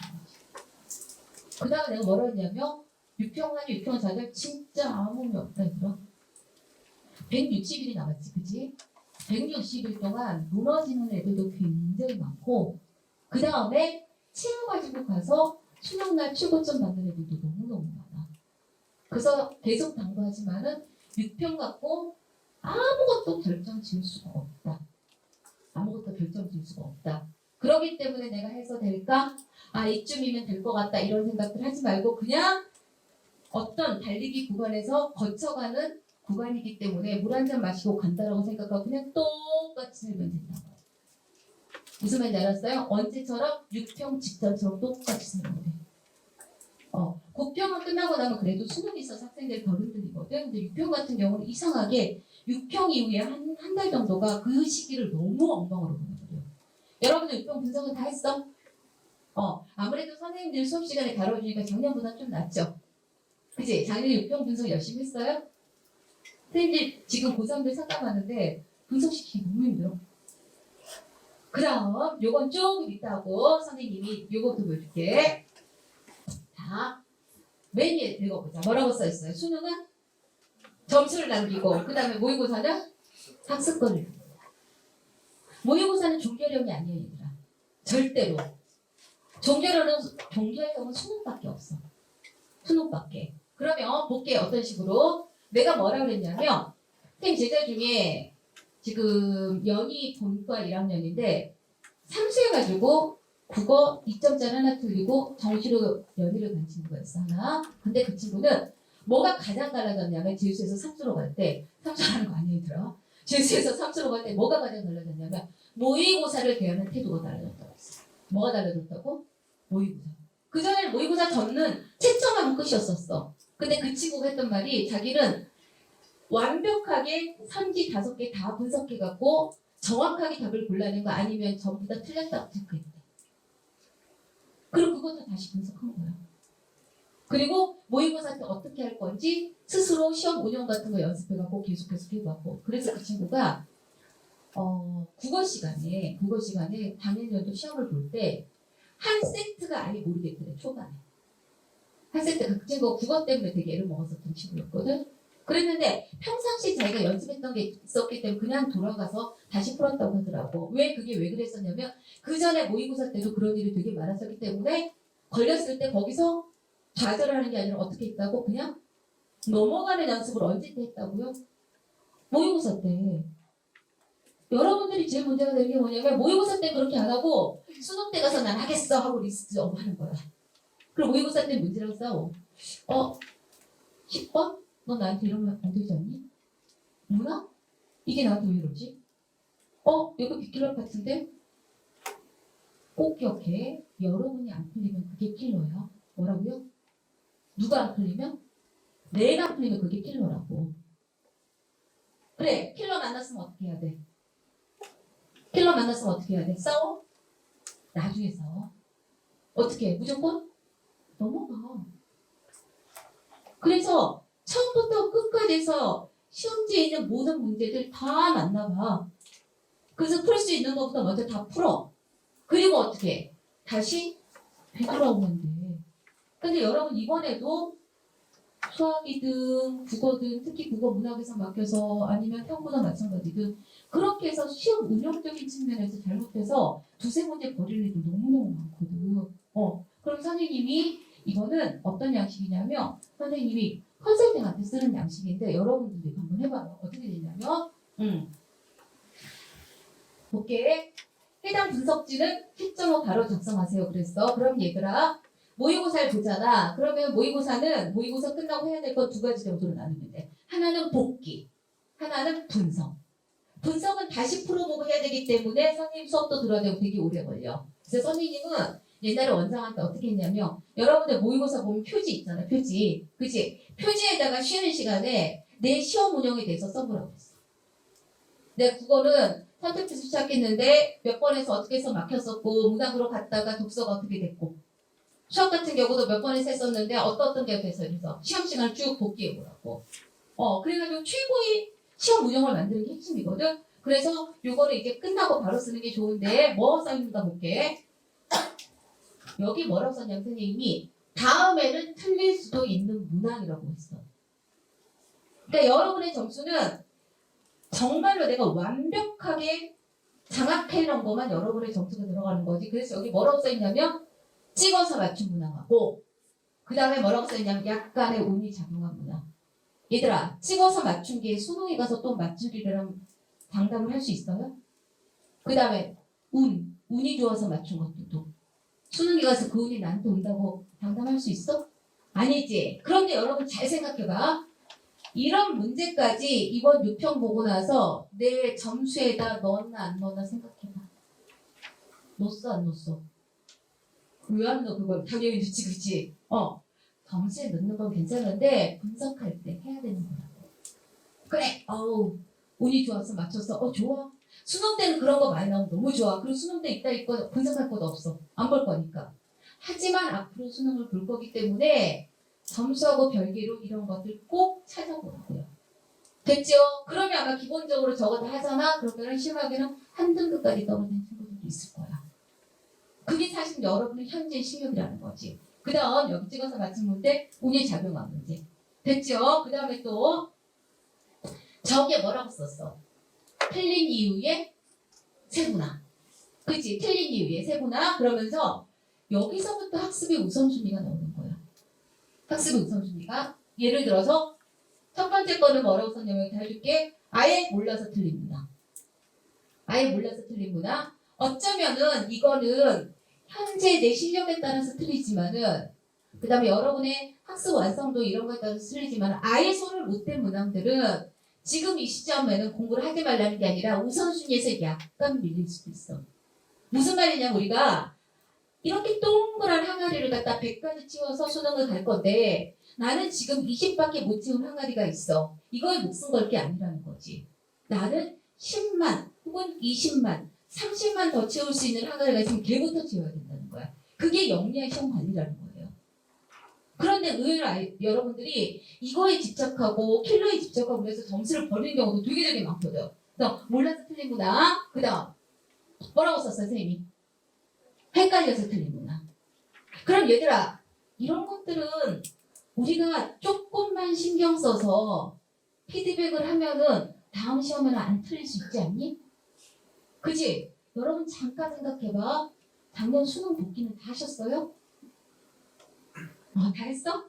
그 다음에 내가 뭐라 했냐면 유평한 유평자들 진짜 아무 의미 없다 얘들아. 160일이 남았지 그지? 160일 동안 무너지는 애들도 굉장히 많고 그 다음에 채워가지고 가서 수능날 최고점 받는 애들도 너무너무 많아. 그래서 계속 당부하지만은 6평 갖고 아무것도 결정 지을 수가 없다. 아무것도 결정 지을 수가 없다. 그렇기 때문에 내가 해서 될까? 아 이쯤이면 될 것 같다 이런 생각들 하지 말고 그냥 어떤 달리기 구간에서 거쳐가는 구간이기 때문에 물 한 잔 마시고 간다라고 생각하고 그냥 똑같이 살면 된다고. 무슨 말인지 알았어요? 언제처럼 6평 직전처럼 똑같이 살면 돼. 9평은 끝나고 나면 그래도 수능이 있어서 학생들이 덜 흔들리거든. 근데 6평 같은 경우는 이상하게 6평 이후에 한 달 정도가 그 시기를 너무 엉망으로 보는 거예요. 여러분들 6평 분석은 다 했어? 아무래도 선생님들 수업 시간에 다뤄주니까 작년보다 좀 낫죠? 그치? 작년 6평 분석 열심히 했어요? 선생님들 지금 고3들 상담하는데 분석시키기 너무 힘들어. 그럼 요건 조금 있다고 선생님이 요것도 보여줄게. 자, 맨 위에 읽어보자. 뭐라고 써있어요? 수능은 점수를 남기고 그 다음에 모의고사는 학습권을 남깁니다. 모의고사는 종결형이 아니에요 얘들아. 절대로. 종결형은 수능밖에 없어. 수능밖에. 그러면 볼게요. 어떤 식으로. 내가 뭐라 그랬냐면 선생님 제자 중에 지금 연희 본과 1학년인데 삼수해가지고 국어 2점짜리 하나 틀리고 정시로 연희를 간 친구가 있어 하나. 근데 그 친구는 뭐가 가장 달라졌냐면 재수에서 삼수로 갈 때 삼수하는 거 아니에요 들어. 재수에서 삼수로 갈 때 뭐가 가장 달라졌냐면 모의고사를 대하는 태도가 달라졌다고 했어. 뭐가 달라졌다고? 모의고사. 그전에 모의고사 전는 채점하면 끝이었었어. 근데 그 친구가 했던 말이 자기는 완벽하게 선지 5개 다 분석해갖고 정확하게 답을 골라낸 거 아니면 전부 다 틀렸다고 체크했대. 그리고 그것도 다시 분석한 거야. 그리고 모의고사 때 어떻게 할 건지 스스로 시험 운영 같은 거 연습해갖고 계속 해갖고. 그래서 그 친구가 국어 시간에 당일연도 시험을 볼 때 한 세트가 아예 모르겠더래 초반에. 한 세트 그 친구가 국어 때문에 되게 애를 먹었었던 친구였거든. 그랬는데 평상시 자기가 연습했던 게 있었기 때문에 그냥 돌아가서 다시 풀었다고 하더라고. 그게 왜 그랬었냐면 그 전에 모의고사 때도 그런 일이 되게 많았었기 때문에 걸렸을 때 거기서 좌절을 하는 게 아니라 어떻게 했다고? 그냥 넘어가는 연습을 언제 때 했다고요? 모의고사 때. 여러분들이 제일 문제가 되는 게 뭐냐면 모의고사 때 그렇게 안 하고 수능 때 가서 난 하겠어 하고 리스트 하는 거야. 그리고 모의고사 때 문제랑 싸워. 10번? 너 나한테 이러면 안 되지 않니? 뭐야? 이게 나한테 왜 이러지? 이거 비킬러 같은데? 꼭 기억해. 여러분이 안 풀리면 그게 킬러야. 뭐라고요? 누가 안 풀리면? 내가 안 풀리면 그게 킬러라고. 그래, 킬러 만났으면 어떻게 해야 돼? 킬러 만났으면 어떻게 해야 돼? 싸워? 나중에 싸워. 어떻게 해? 무조건? 넘어가. 그래서 처음부터 끝까지 해서 시험지에 있는 모든 문제들 다 만나봐. 그래서 풀 수 있는 것부터 먼저 다 풀어. 그리고 어떻게 해? 다시 되돌아오면 돼. 근데 여러분 이번에도 수학이든 국어든 특히 국어 문학에서 막혀서 아니면 평문화 마찬가지든 그렇게 해서 시험 운영적인 측면에서 잘못해서 두세 문제 버릴 일도 너무너무 많거든. 그럼 선생님이 이거는 어떤 양식이냐면 선생님이 컨설팅한테 쓰는 양식인데 여러분들도 이거 한번 해봐요. 어떻게 되냐면 볼게. 해당 분석지는 핏점어 바로 작성하세요. 그랬어. 그럼 얘들아 모의고사를 보잖아. 그러면 모의고사 끝나고 해야 될 건 2가지 정도로 나누면 돼. 하나는 복기, 하나는 분석. 분석은 다시 풀어보고 해야 되기 때문에 선생님 수업도 들어야 되고 되게 오래 걸려. 그래서 선생님은 옛날에 원장한테 어떻게 했냐면 여러분들 모의고사 보면 표지 있잖아. 표지. 그치? 표지에다가 쉬는 시간에 내 시험 운영에 대해서 써보라고 했어. 내가 국어는 선택지수 시작했는데 몇 번에서 어떻게 해서 막혔었고 문학으로 갔다가 독서가 어떻게 됐고 수학 같은 경우도 몇 번에서 했었는데 어떤 게 돼서 그래서 시험 시간을 쭉 복귀해보라고. 그래가지고 최고의 시험 운영을 만드는 게 핵심이거든. 그래서 요거를 이제 끝나고 바로 쓰는 게 좋은데 뭐 써있는가 볼게. 여기 뭐라고 썼냐면 선생님이 다음에는 틀릴 수도 있는 문항이라고 했어. 그러니까 여러분의 점수는 정말로 내가 완벽하게 장악해 놓은 것만 여러분의 점수가 들어가는 거지. 그래서 여기 뭐라고 써있냐면 찍어서 맞춘 문항하고 그 다음에 뭐라고 써있냐면 약간의 운이 작용한 문항. 얘들아 찍어서 맞춘 게 수능에 가서 또 맞추리라는 장담을 할 수 있어요? 그 다음에 운이 좋아서 맞춘 것들도 수능에 가서 그 운이 나한테 온다고 장담할 수 있어? 아니지. 그런데 여러분 잘 생각해봐. 이런 문제까지 이번 6편 보고 나서 내 점수에다 넣었나 안 넣었나 생각해봐. 넣었어 안 넣었어? 왜 안 넣어 그걸? 당연히 넣지 그치? 점수에 넣는 건 괜찮은데 분석할 때 해야 되는 거라고. 그래 운이 좋아서 맞췄어. 좋아. 수능 때는 그런 거 많이 나오면 너무 좋아. 그리고 수능 때 이따 있고 분석할 것도 없어. 안 볼 거니까. 하지만 앞으로 수능을 볼 거기 때문에 점수하고 별개로 이런 것들 꼭 찾아보라고요. 됐죠? 그러면 아마 기본적으로 저거 다 하잖아. 그러면 시험하기는 한 등급까지 떨어진 친구들도 있을 거야. 그게 사실 여러분의 현재 실력이라는 거지. 그 다음 여기 찍어서 맞춘 문제 운이 작용한 문제. 됐죠? 그 다음에 또 저게 뭐라고 썼어? 틀린 이유의 세분화. 그치? 틀린 이유의 세분화. 그러면서 여기서부터 학습의 우선순위가 나오는 거야. 학습의 우선순위가 예를 들어서 첫 번째 거는 뭐라고 썼냐면 이렇게 해줄게. 아예 몰라서 틀린 문항. 아예 몰라서 틀린 문항. 어쩌면은 이거는 현재 내 실력에 따라서 틀리지만은 그 다음에 여러분의 학습 완성도 이런 거에 따라서 틀리지만 아예 손을 못 댄 문항들은 지금 이 시점에는 공부를 하지 말라는 게 아니라 우선순위에서 약간 밀릴 수도 있어. 무슨 말이냐 우리가 이렇게 동그란 항아리를 갖다 100가지 채워서 수능을 갈 건데 나는 지금 20밖에 못 채운 항아리가 있어. 이거에 목숨 걸 게 아니라는 거지. 나는 10만 혹은 20만 30만 더 채울 수 있는 항아리가 있으면 걔부터 채워야 된다는 거야. 그게 영리한 시험 관리라는 거예요. 그런데 의외로 여러분들이 이거에 집착하고 킬러에 집착하고 그래서 점수를 버리는 경우도 되게 많거든. 그래서 몰라서 틀린구나. 그 다음 뭐라고 썼어 선생님이? 헷갈려서 틀린구나. 그럼 얘들아 이런 것들은 우리가 조금만 신경 써서 피드백을 하면은 다음 시험에는 안 틀릴 수 있지 않니? 그치? 여러분 잠깐 생각해봐. 작년 수능 복귀는 다 하셨어요? 다 했어?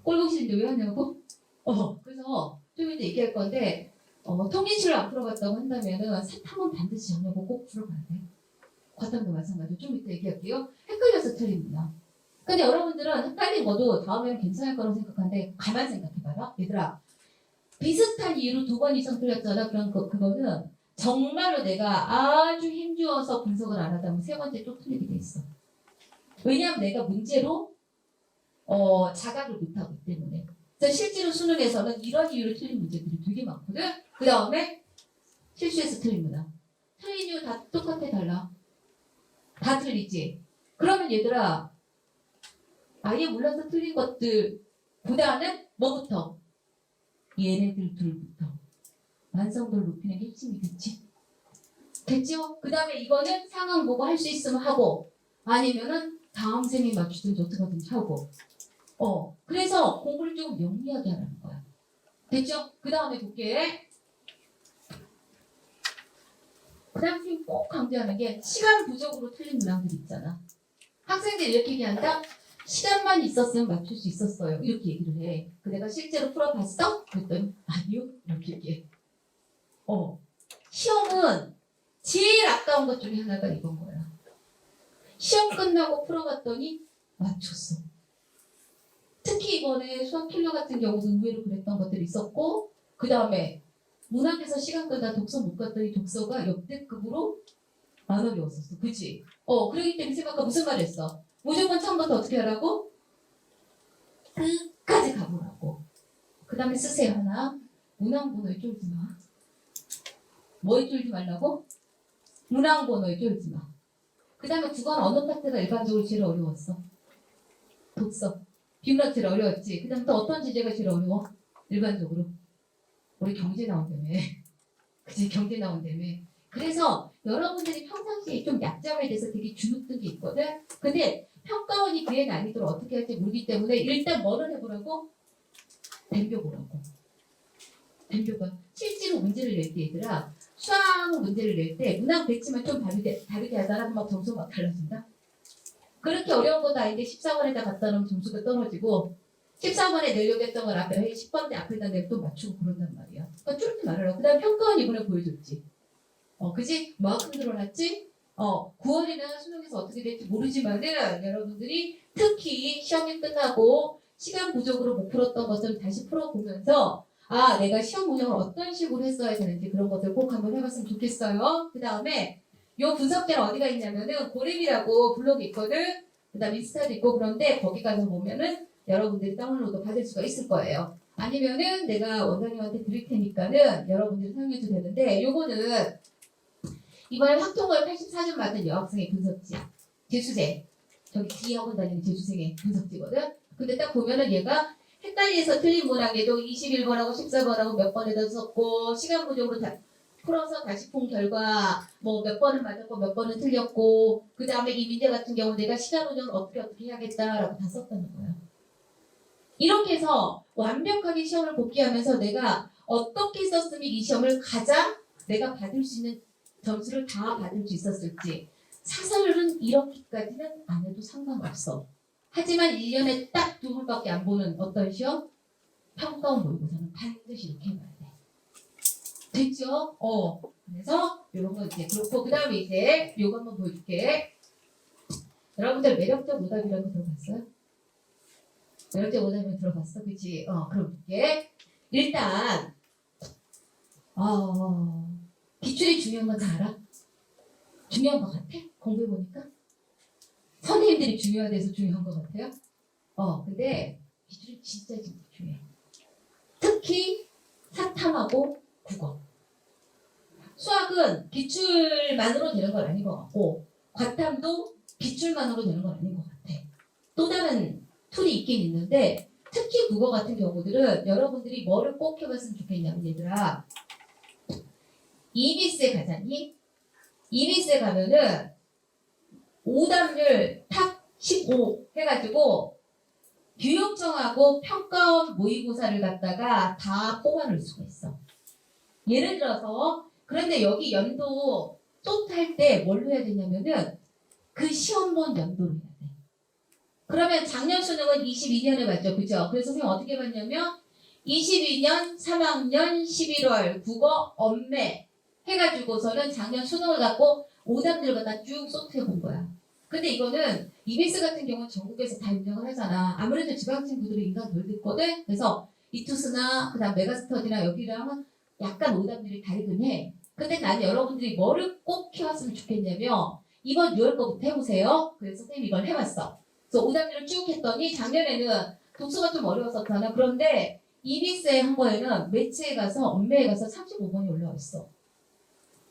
꼴보기 싫은데 왜 하냐고? 그래서 좀 이따 얘기할 건데 통계치를 안 풀어봤다고 한다면은 사탐은 반드시 하냐고 꼭 풀어봐야 돼. 과탐도 마찬가지로 좀 이따 얘기할게요. 헷갈려서 틀립니다. 근데 여러분들은 헷갈린 것도 다음에는 괜찮을 거라고 생각하는데 가만 생각해봐라. 얘들아 비슷한 이유로 2번 이상 틀렸잖아. 그럼 그거는 정말로 내가 아주 힘주어서 분석을 안 하다 보면 3번째 또 틀리게 돼 있어. 왜냐하면 내가 문제로 자각을 못하기 때문에. 그래서 실제로 수능에서는 이런 이유로 틀린 문제들이 되게 많거든. 그 다음에 실수해서 틀린 문항. 틀린 이유 다 똑같아 달라. 다 틀리지. 그러면 얘들아 아예 몰라서 틀린 것들보다는 뭐부터? 얘네들 둘부터 완성도를 높이는 게 핵심이겠지. 됐죠? 그 다음에 이거는 상황 보고 할 수 있으면 하고 아니면은 다음 생에 맞추든지 어떻게든지 하고 그래서 공부를 좀 영리하게 하라는 거야. 됐죠? 그 다음에 볼게. 그 다음 선생님 꼭 강조하는 게 시간 부족으로 틀린 문항들 있잖아. 학생들이 이렇게 얘기한다. 시간만 있었으면 맞출 수 있었어요. 이렇게 얘기를 해. 그 내가 실제로 풀어봤어? 그랬더니 아니요. 이렇게 얘기해. 시험은 제일 아까운 것 중에 하나가 이건 거야. 시험 끝나고 풀어봤더니 맞췄어. 특히 이번에 수학 킬러 같은 경우도 의외로 그랬던 것들이 있었고 그 다음에 문학에서 시간 끌다 독서 못 갔더니 독서가 역대급으로 안 어려웠었어. 그치? 그러기 때문에 생각가 무슨 말 했어? 무조건 처음부터 어떻게 하라고? 끝까지 가보라고. 그 다음에 쓰세요. 하나. 문항번호에 쫄지 마. 뭐에 쫄지 말라고? 문항번호에 쫄지 마. 그 다음에 국어는 어느 파트가 일반적으로 제일 어려웠어? 독서. 비문학 제일 어려웠지. 그 다음에 또 어떤 주제가 제일 어려워? 일반적으로. 우리 경제 나온다며. 그치, 경제 나온다며. 그래서 여러분들이 평상시에 좀 약점에 대해서 되게 주눅든 게 있거든. 근데 평가원이 그의 난이도를 어떻게 할지 모르기 때문에 일단 뭐를 해보라고? 덤벼보라고. 덤벼봐. 실제로 문제를 낼 때 얘들아, 수학 문제를 낼 때 문항 배치만 좀 다르게 하다가 막 점수가 막 달라진다. 그렇게 어려운 것도 아닌데 14번에다 갖다 놓으면 점수가 떨어지고 14번에 내려고 했던 걸 앞에 10번대 앞에다 내면 또 맞추고 그런단 말이야. 그러니까 쫄지 말아라. 그 다음 평가원 이번에 보여줬지. 그지? 뭐만큼 늘어났지? 9월이나 수능에서 어떻게 될지 모르지만은 여러분들이 특히 시험이 끝나고 시간 부족으로 못 풀었던 것을 다시 풀어보면서 내가 시험 운영을 어떤 식으로 했어야 되는지 그런 것들 꼭 한번 해봤으면 좋겠어요. 그 다음에 요 분석자는 어디가 있냐면은 고림이라고 블로그 있거든. 그 다음에 인스타도 있고 그런데 거기 가서 보면은 여러분들이 다운로드 받을 수가 있을 거예요. 아니면은 내가 원장님한테 드릴 테니까는 여러분들이 사용해도 되는데 요거는 이번에 확통을 84점 받은 여학생의 분석지야. 재수생. 저기 뒤에 학원 다니는 재수생의 분석지거든. 근데 딱 보면은 얘가 헷갈려서 틀린 문항에도 21번하고 14번하고 몇 번에다 썼고 시간 부족으로 다 풀어서 다시 본 결과 뭐 몇 번은 맞았고 몇 번은 틀렸고 그 다음에 이 문제 같은 경우 내가 시간 운영을 어떻게 해야겠다라고 다 썼다는 거야. 이렇게 해서 완벽하게 시험을 복귀하면서 내가 어떻게 썼으면 이 시험을 가장 내가 받을 수 있는 점수를 다 받을 수 있었을지 사설은 이렇게까지는 안 해도 상관없어. 하지만 1년에 딱 2번밖에 안 보는 어떤 시험? 평가원 모의고사는 반드시 이렇게 해봐야 돼. 됐죠? 그래서 이런 거 이제 그렇고 그 다음에 이제 요거 한번 보여줄게. 여러분들 매력적 오답이라는 거 들어봤어요? 매력적 오답을 들어봤어? 그치? 그럼 볼게. 일단 기출이 중요한 건 다 알아? 중요한 것 같아? 공부해보니까? 선생님들이 중요하대서 중요한 것 같아요? 근데 기출이 진짜 중요해. 특히 사탐하고 국어. 수학은 기출만으로 되는 건 아닌 것 같고 과탐도 기출만으로 되는 건 아닌 것 같아. 또 다른 툴이 있긴 있는데 특히 국어 같은 경우들은 여러분들이 뭐를 꼭 해봤으면 좋겠냐면 얘들아 EBS에 가자니? EBS에 가면은 오답률 탑 15 해가지고 교육청하고 평가원 모의고사를 갖다가 다 뽑아놓을 수가 있어. 예를 들어서 그런데 여기 연도 또 탈 때 뭘로 해야 되냐면은 그 시험 본 연도로 해야 돼. 그러면 작년 수능은 22년에 봤죠. 그죠? 그래서 선생님 어떻게 봤냐면 22년 3학년 11월 국어 엄매 해가지고서는 작년 수능을 갖고 오답률 갖다 쭉 소트해 본 거야. 근데 이거는 EBS 같은 경우는 전국에서 다 인정을 하잖아. 아무래도 지방 친구들이 인간 덜 듣거든. 그래서 이투스나 그다음 메가스터디나 여기랑은 약간 오답률이 다르긴 해. 근데 난 여러분들이 뭐를 꼭 해왔으면 좋겠냐면 이번 6월 거부터 해보세요. 그래서 선생님이 이걸 해봤어. 그래서 오답률을 쭉 했더니 작년에는 독서가 좀 어려웠었잖아. 그런데 EBS에 한 거에는 매치에 가서 엄매에 가서 35번이 올라와 있어.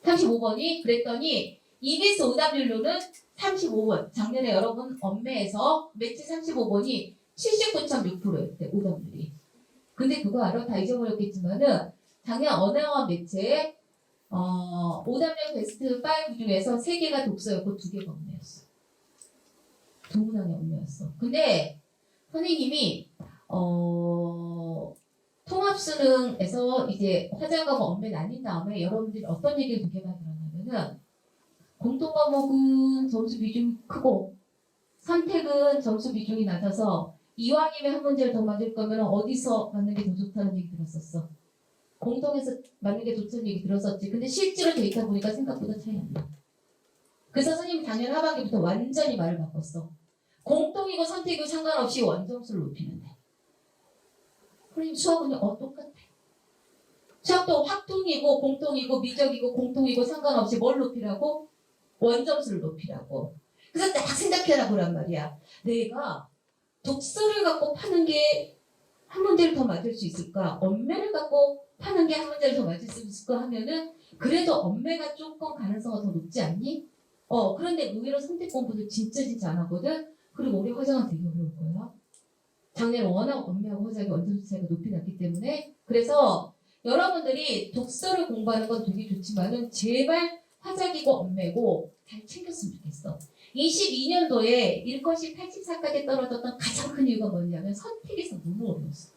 35번이 그랬더니 EBS 오답률로는 35번. 작년에 여러분 엄매에서 매치 35번이 79.6%였대 오답률이. 근데 그거 알아? 다 잊어버렸겠지만은 작년 언어와 매체에 오답률 베스트 5 중에서 3개가 독서였고 2개가 엄매였어. 동문항이 엄매였어. 근데 선생님이 통합수능에서 이제 화자과목 엄매 나뉜 다음에 여러분들이 어떤 얘기를 되게 많이 들었냐면은 공통과목은 점수 비중이 크고 선택은 점수 비중이 낮아서 이왕이면 한 문제를 더 맞을 거면 어디서 맞는 게 더 좋다는 얘기 들었었어. 공통에서 맞는 게 좋다는 얘기 들었었지. 근데 실제로 데이터 보니까 생각보다 차이 안 나. 그래서 선생님이 작년 하반기부터 완전히 말을 바꿨어. 공통이고 선택이고 상관없이 원점수를 높이면 돼. 선생님 수학은 똑같아. 수학도 확통이고 공통이고 미적이고 공통이고 상관없이 뭘 높이라고? 원점수를 높이라고. 그래서 딱 생각해라 보란 말이야. 내가 독서를 갖고 파는 게 한 문제를 더 맞을 수 있을까? 엄매를 갖고 파는 게 한 문제를 더 맞을 수 있을까 하면은 그래도 엄매가 조금 가능성이 더 높지 않니? 그런데 의외로 선택 공부도 진짜 안 하거든? 그리고 올해 화장은 되게 어려울 거야. 작년에 워낙 엄매하고 화장이 원점수 차이가 높이 났기 때문에 그래서 여러분들이 독서를 공부하는 건 되게 좋지만은 제발 화작이고 엄매고 잘 챙겼으면 좋겠어. 22년도에 일컷이 84까지 떨어졌던 가장 큰 이유가 뭐냐면 선택에서 너무 어려웠어.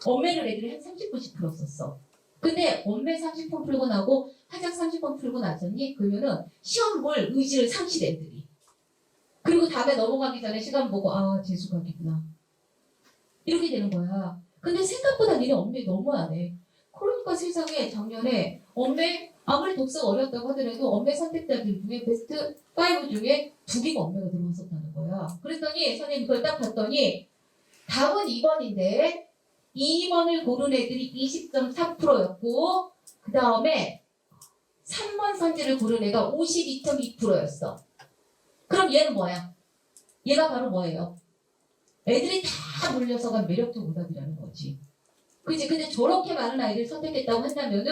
엄매를 애들이 한 30분씩 풀었었어. 근데 엄매 30분 풀고 나고 화작 30분 풀고 나더니 그러면은 시험 볼 의지를 상실해 애들이. 그리고 다음에 넘어가기 전에 시간 보고 아 재수강이구나. 이렇게 되는 거야. 근데 생각보다 니네 엄매 너무 안 해. 그러니까 세상에 작년에 엄매 아무리 독서가 어렵다고 하더라도 엄매 선택자들 중에 베스트 5 중에 2개가 엄매가 들어왔었다는 거야. 그랬더니 선생님 그걸 딱 봤더니 답은 2번인데 2번을 고른 애들이 20.4%였고 그 다음에 3번 선지를 고른 애가 52.2%였어. 그럼 얘는 뭐야? 얘가 바로 뭐예요? 애들이 다 몰려서가 매력적 오답이라는 거지. 그치? 근데 저렇게 많은 아이들을 선택했다고 한다면은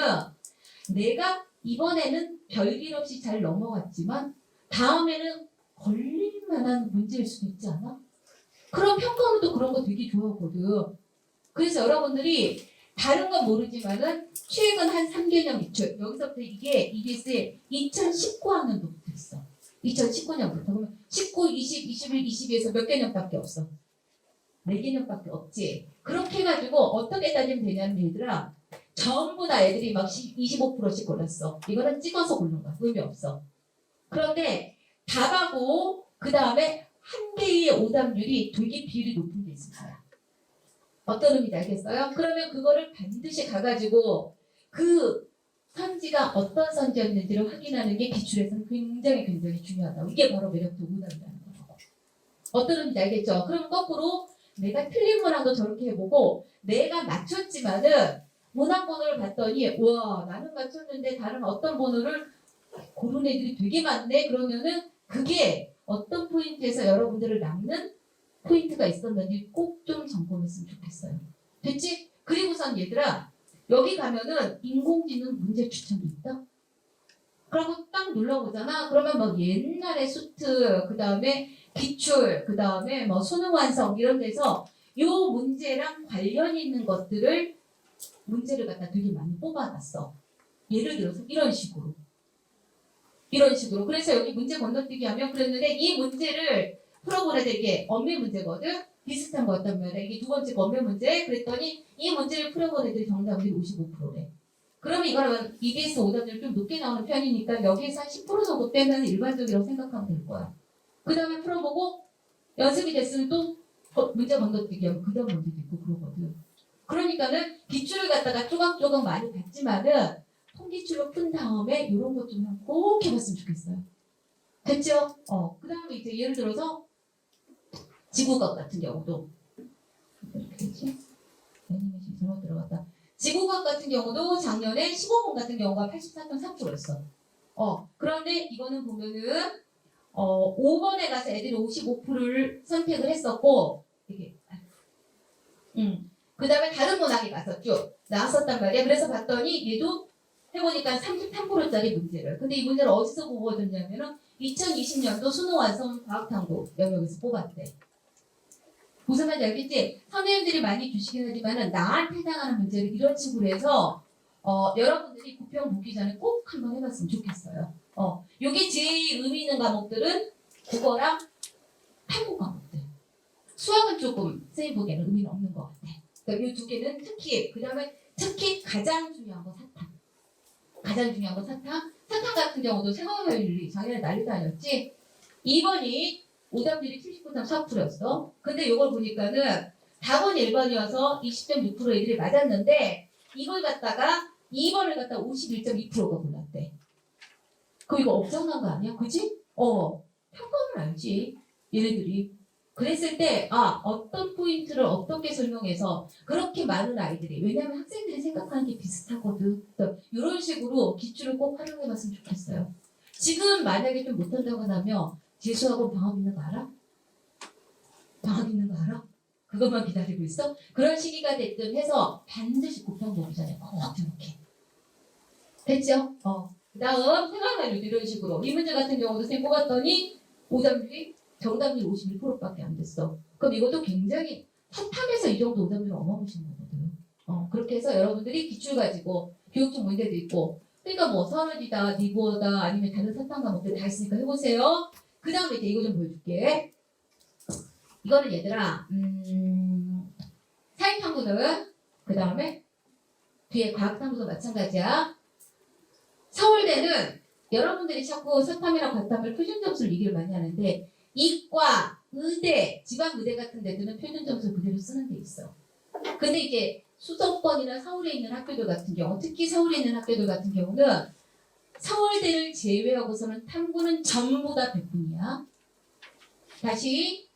내가 이번에는 별길 없이 잘 넘어갔지만 다음에는 걸릴 만한 문제일 수도 있지 않아? 그럼 평가원도 그런 거 되게 좋아하거든. 그래서 여러분들이 다른 건 모르지만은 최근 한 3개년 기출 여기서부터 이게 EBS에 2019학년도부터 있어. 2019년부터 그러면 19, 20, 21, 22에서 몇 개년밖에 없어. 4개년밖에 없지. 그렇게 해가지고 어떻게 따지면 되냐면 얘들아 전부 다 애들이 막 25%씩 골랐어. 이거는 찍어서 고른 거야. 의미 없어. 그런데 답하고 그 다음에 한 개의 오답률이 되게 비율이 높은 게 있을 거야. 어떤 의미인지 알겠어요? 그러면 그거를 반드시 가가지고 그 선지가 어떤 선지였는지를 확인하는 게 기출에서는 굉장히 중요하다. 이게 바로 매력적 오답이라는 거고. 어떤 의미인지 알겠죠? 그럼 거꾸로 내가 틀린 문항도 저렇게 해보고 내가 맞췄지만은 문항 번호를 봤더니 와 나는 맞췄는데 다른 어떤 번호를 고른 애들이 되게 많네. 그러면은 그게 어떤 포인트에서 여러분들을 낚는 포인트가 있었는지 꼭 좀 점검했으면 좋겠어요. 됐지? 그리고선 얘들아 여기 가면은 인공지능 문제 추천도 있다. 그러고 딱 눌러보잖아. 그러면 뭐 옛날에 수트, 그 다음에 기출, 그 다음에 뭐 수능 완성 이런 데서 요 문제랑 관련 있는 것들을 문제를 갖다 되게 많이 뽑아놨어. 예를 들어서 이런 식으로. 그래서 여기 문제 건너뛰기 하면 그랬는데 이 문제를 풀어보라 되게 엄매 문제거든. 비슷한 거였단 말이야. 이게 두 번째 엄매 문제. 그랬더니 이 문제를 풀어본 애들이 정답률이 55%래. 그러면 이거는 EBS 오답률이 좀 높게 나오는 편이니까 여기에서 한 10% 정도 빼면 일반적이라고 생각하면 될 거야. 그 다음에 풀어보고 연습이 됐으면 또 문제 건너뛰기 하면 그 다음 문제도 있고 그러거든. 그러니까는 기출을 갖다가 조각조각 많이 봤지만은 통기출로 푼 다음에 이런 것 좀 꼭 해봤으면 좋겠어요. 됐죠? 그 다음에 이제 예를 들어서 지구과학 같은 경우도 이렇게 되지? 애니메이션 잘못 들어갔다. 지구과학 같은 경우도 작년에 15분 같은 경우가 84.3%였어. 그런데 이거는 보면은 5번에 가서 애들이 55%를 선택을 했었고 이게 그 다음에 다른 문항에 가서 쭉 나왔었단 말이야. 그래서 봤더니 얘도 해보니까 33%짜리 문제를. 근데 이 문제를 어디서 보고 얻었냐면은 2020년도 수능 완성 과학탐구 영역에서 뽑았대. 무슨 말인지 알겠지? 선생님들이 많이 주시긴 하지만은 나한테 해당하는 문제를 이런 식으로 해서 여러분들이 구평 보기 전에 꼭 한번 해봤으면 좋겠어요. 요게 제일 의미 있는 과목들은 국어랑 한국 과목들. 수학은 조금 선생님 보기에는 의미는 없는 것 같아. 그러니까 이 두 개는 특히 특히 가장 중요한 건 사탕. 사탕 같은 경우도 생활윤리 작년에 난리도 아니었지. 2번이 오답률이 79.4%였어. 근데 이걸 보니까는 답은 1번이어서 20.6% 애들이 맞았는데 이걸 갖다가 2번을 갖다 51.2%가 골랐대. 그럼 이거 엄청난 거 아니야? 그치? 평가는 알지. 얘네들이. 그랬을 때 어떤 포인트를 어떻게 설명해서 그렇게 많은 아이들이 왜냐하면 학생들이 생각하는 게 비슷하거든. 이런 식으로 기출을 꼭 활용해봤으면 좋겠어요. 지금 만약에 좀 못한다고 하면 재수학원 방학 있는 거 알아? 그것만 기다리고 있어? 그런 시기가 됐든 해서 반드시 구평 보기 전에 꼭 이렇게. 됐죠? 그 다음 생활관리도 이런 식으로 이 문제 같은 경우도 쌤 뽑았더니 오답률이 정답률 51%밖에 안 됐어. 그럼 이것도 굉장히 사탐에서 이 정도 오답률은 어마무시한 거거든. 그렇게 해서 여러분들이 기출 가지고 교육적 문제도 있고 그러니까 뭐 선언이다, 니보다 아니면 다른 사탕 과목들 다 있으니까 해보세요. 그 다음에 이제 이거 좀 보여줄게. 이거는 얘들아 사회탐구는 그 다음에 뒤에 과학탐구도 마찬가지야. 서울대는 여러분들이 자꾸 사탐이랑 과탐을 표준 점수를 얘기를 많이 하는데 이과, 의대, 지방의대 같은 데들은 표준 점수를 그대로 쓰는 데 있어. 근데 이제 수도권이나 서울에 있는 학교들 같은 경우, 특히 서울에 있는 학교들 같은 경우는 서울대를 제외하고서는 탐구는 전부 다 100분이야. 다시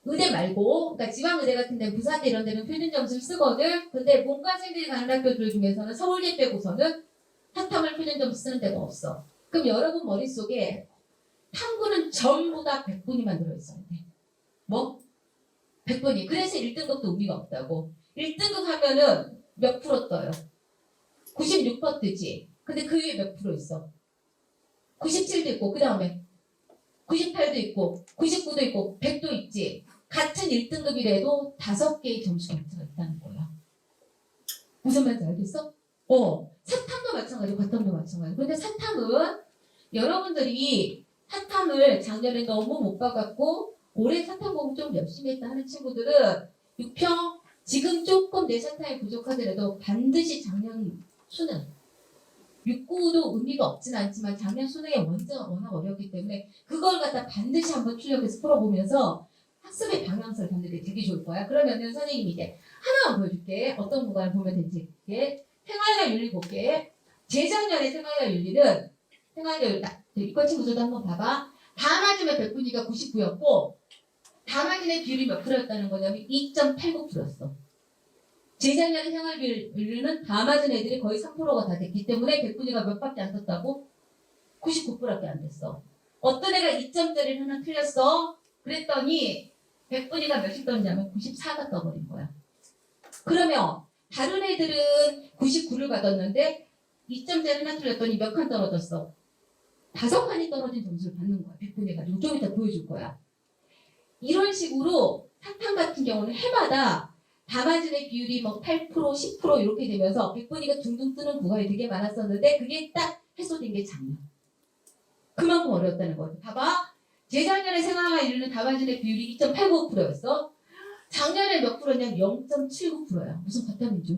의대 말고, 그러니까 지방의대 같은 데, 부산대 이런 데는 표준 점수를 쓰거든. 근데 문과생들이 가는 학교들 중에서는 서울대 빼고서는 사탐을 표준 점수 쓰는 데가 없어. 그럼 여러분 머릿속에 탐구는 전부 다 100분이만 들어있어야 돼. 뭐? 100분이. 그래서 1등급도 의미가 없다고. 1등급 하면은 몇 프로 떠요? 96% 뜨지. 근데 그 위에 몇 프로 있어? 97도 있고, 그 다음에 98도 있고, 99도 있고, 100도 있지. 같은 1등급이라도 5개의 점수 격차가 있다는 거야. 무슨 말인지 알겠어? 사탐도 마찬가지고, 과탐도 마찬가지고. 근데 사탐은 여러분들이 사탐을 작년에 너무 못 봐갖고, 올해 사탐 공부 좀 열심히 했다 하는 친구들은 6평, 지금 조금 내 사탐이 부족하더라도 반드시 작년 수능 6구도 의미가 없진 않지만 작년 수능에 워낙 어렵기 때문에 그걸 갖다 반드시 한번 출력해서 풀어보면서 학습의 방향성을 잡는 데 되게 좋을 거야. 그러면은 선생님이 이제 하나만 보여줄게. 어떤 구간을 보면 될지. 생활과 윤리 볼게. 재작년에 생활과 윤리는 이과 친구들도 한번 봐봐. 다 맞으면 100분위가 99였고 다 맞은 비율이 몇 프로였다는 거냐면 2.89%였어. 재작년에 생활비율은 다 맞은 애들이 거의 3%가 다 됐기 때문에 100분위가 몇 밖에 안 떴다고? 99%밖에 안 됐어. 어떤 애가 2점짜리를 하나 틀렸어? 그랬더니 100분위가 몇이 떴냐면 94가 떠버린 거야. 그러면 다른 애들은 99를 받았는데 2점짜리 하나 틀렸더니 몇 칸 떨어졌어? 5칸이 떨어진 점수를 받는 거야. 100분위가. 이거 좀 이따 보여줄 거야. 이런 식으로 사탐 같은 경우는 해마다 다 맞은 애 비율이 뭐 8%, 10% 이렇게 되면서 100분위가 둥둥 뜨는 구간이 되게 많았었는데 그게 딱 해소된 게 작년. 그만큼 어려웠다는 거죠. 봐봐. 재작년에 생활과 윤리는 다 맞은 애 비율이 2.89%였어. 작년에 몇 프로냐면 0.79%야. 무슨 과탐이죠?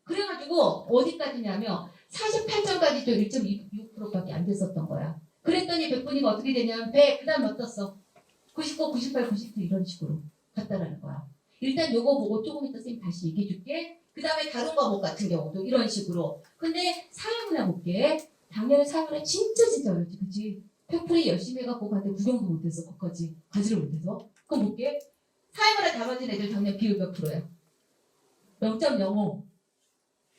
그래가지고 어디까지냐면 48점까지 또 1.26%밖에 안 됐었던 거야. 그랬더니 100분위가 어떻게 되냐면 100, 그 다음 몇 떴어? 99, 98, 99 이런 식으로 갔다라는 거야. 일단 요거 보고 조금 이따 선생님 다시 얘기해 줄게. 그 다음에 다른 과목 같은 경우도 이런 식으로. 근데 사회문화 볼게. 작년에 사회문화 진짜 어렵지, 그치? 팩풀이 열심히 해갖고 갔는데 구경도 못했어, 거기까지. 가지를 못해서. 그럼 볼게. 사회문화 다 맞은 애들 작년 비율 몇 프로야? 0.05.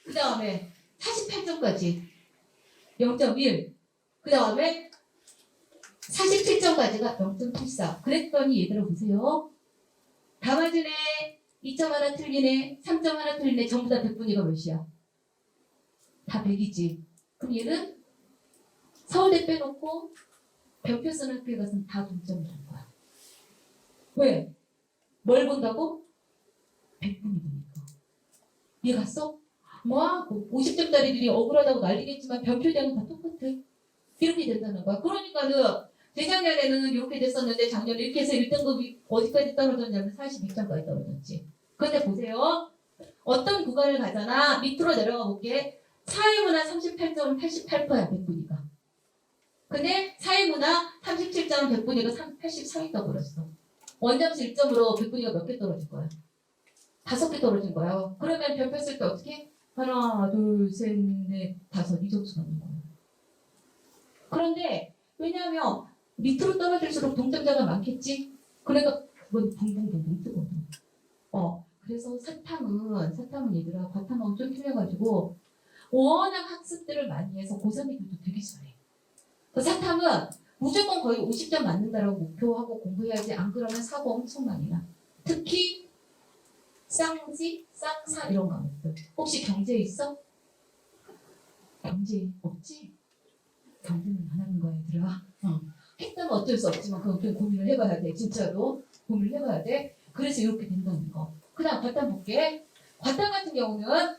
그 다음에 48점까지 0.1. 그 다음에 47점까지가 0.84. 그랬더니 얘들아 보세요. 다 맞은 애 2점 하나 틀리네, 3점 하나 틀리네, 전부 다 100분위가 몇이야? 다 100이지. 그럼 얘는 서울대 빼놓고 별표 쓰는 학교에 가서는 다 동점이라는 거야. 왜? 뭘 본다고? 100분위 보니까. 얘 갔어? 뭐 50점짜리들이 억울하다고 난리겠지만 변표되는 다 똑같아. 이렇게 된다는 거야. 그러니까는 재작년에는 이렇게 됐었는데 작년에 이렇게 해서 1등급이 어디까지 떨어졌냐면 42점까지 떨어졌지. 근데 보세요. 어떤 구간을 가잖아. 밑으로 내려가 볼게. 사회문화 38점은 88%야 100분위가. 근데 사회문화 37점은 100분위가 83이 떠버렸어. 원점수 1점으로 100분위가 몇 개 떨어질 거야? 5개 떨어진 거야. 그러면 별표 쓸 때 어떻게? 하나, 둘, 셋, 넷, 5 이 점수 받는 거야. 그런데 왜냐하면 밑으로 떨어질수록 동점자가 많겠지? 그러니까 그건 붕붕붕붕 뜨거든. 그래서 사탐은 얘들아 과탐하고 좀 틀려가지고 워낙 학습들을 많이 해서 고3애들도 되게 잘해. 그 사탐은 무조건 거의 50점 맞는다라고 목표하고 공부해야지 안 그러면 사고 엄청 많이 나. 특히 쌍지, 쌍사 이런 과목들. 혹시 경제 있어? 경제 없지? 경제는 안 하는 거야 얘들아. 했다면 어쩔 수 없지만 그건 좀 고민을 해봐야 돼. 진짜로 고민을 해봐야 돼. 그래서 이렇게 된다는 거. 그 다음 과탐 볼게. 과탐 같은 경우는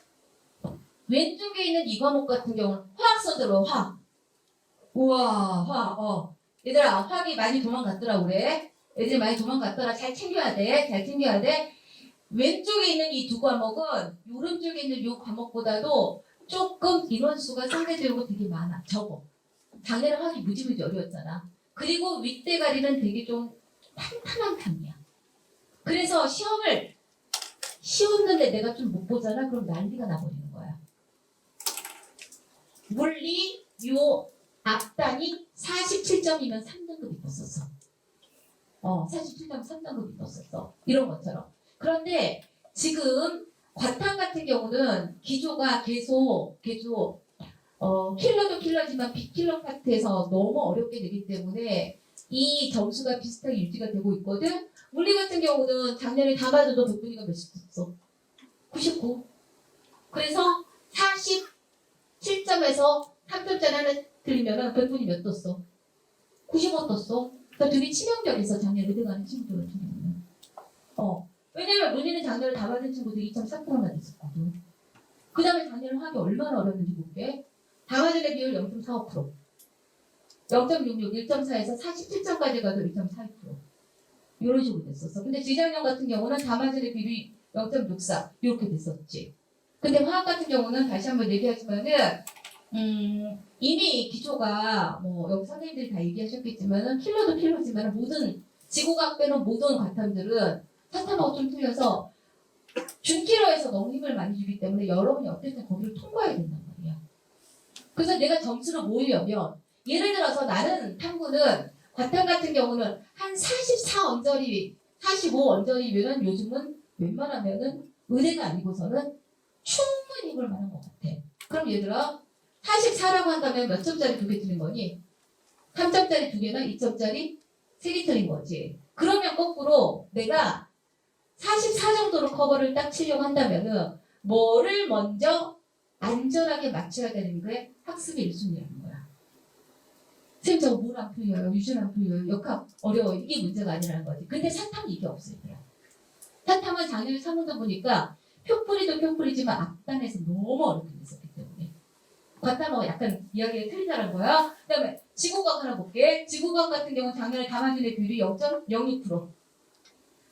왼쪽에 있는 이 과목 같은 경우는 화학 써들어 화학. 우와 화학. 얘들아 화학이 많이 도망갔더라 그래. 애들이 많이 도망갔더라. 잘 챙겨야 돼. 잘 챙겨야 돼. 왼쪽에 있는 이 두 과목은 오른쪽에 있는 이 과목보다도 조금 인원수가 상대적으로 되게 많아. 적어. 작년에 화학이 무지무지 어려웠잖아. 그리고 윗대가리는 되게 좀 탄탄한 편이야. 그래서 시험을 쉬웠는데 내가 좀 못 보잖아. 그럼 난리가 나버리는 거야. 물리 요 앞단이 47점이면 3등급이 떴었어. 47점 3등급이 떴었어. 이런 것처럼. 그런데 지금 과탐 같은 경우는 기조가 계속 킬러도 킬러지만 비킬러 파트에서 너무 어렵게 되기 때문에 이 점수가 비슷하게 유지가 되고 있거든. 물리 같은 경우는 작년에 다 맞아도 백분위가 몇십 떴어? 99. 그래서 47점에서 3점짜리 하나 틀리면은 백분위 몇 떴어? 95 떴어. 그러니까 되게 치명적이었어 작년에 들어가는 친구들 같은 경우는. 왜냐면 문제는 작년에 다 받은 친구들이 2.4%만 됐었거든. 그 다음에 작년에 화학이 얼마나 어려웠는지 볼게. 다 맞은 애 비율 0.45%. 0.66, 1.4에서 47점까지 가도 1.42%. 이런 식으로 됐었어. 근데 재작년 같은 경우는 다 맞은 애 비율이 0.64 이렇게 됐었지. 근데 화학 같은 경우는 다시 한번 얘기하지만은 이미 기초가 뭐 여기 선생님들이 다 얘기하셨겠지만은 킬러도 킬러지만 모든 지구과학 빼는 모든 과탐들은 사탐하고 좀 틀려서 준킬러에서 너무 힘을 많이 주기 때문에 여러분이 어쨌든 거기를 통과해야 된단 말이야. 그래서 내가 점수를 모으려면 예를 들어서 나는 탐구는 과탐 같은 경우는 한 44 언저리, 45 언저리면은 요즘은 웬만하면은 의대가 아니고서는 충분히 입을 만한 것 같아. 그럼 얘들아 44라고 한다면 몇 점짜리 두 개 틀린 거니? 3점짜리 두 개나 2점짜리 3개 틀린 거지. 그러면 거꾸로 내가 44 정도로 커버를 딱 치려고 한다면은 뭐를 먼저 안전하게 맞춰야 되는 게 학습의 1순위라는 거야. 선생님 저거 뭘 안 풀려요? 유준 안 풀려요? 역학 어려워요. 이게 문제가 아니라는 거지. 근데 사탐은 이게 없어요. 사탐은 작년에 3문제 보니까 표풀이도 표풀이지만 앞단에서 너무 어렵게 됐었기 때문에 과탐하고 약간 이야기가 틀리다는 거야. 그 다음에 지구과학 하나 볼게. 지구과학 같은 경우는 작년에 다 맞은 애 비율이 0.06%.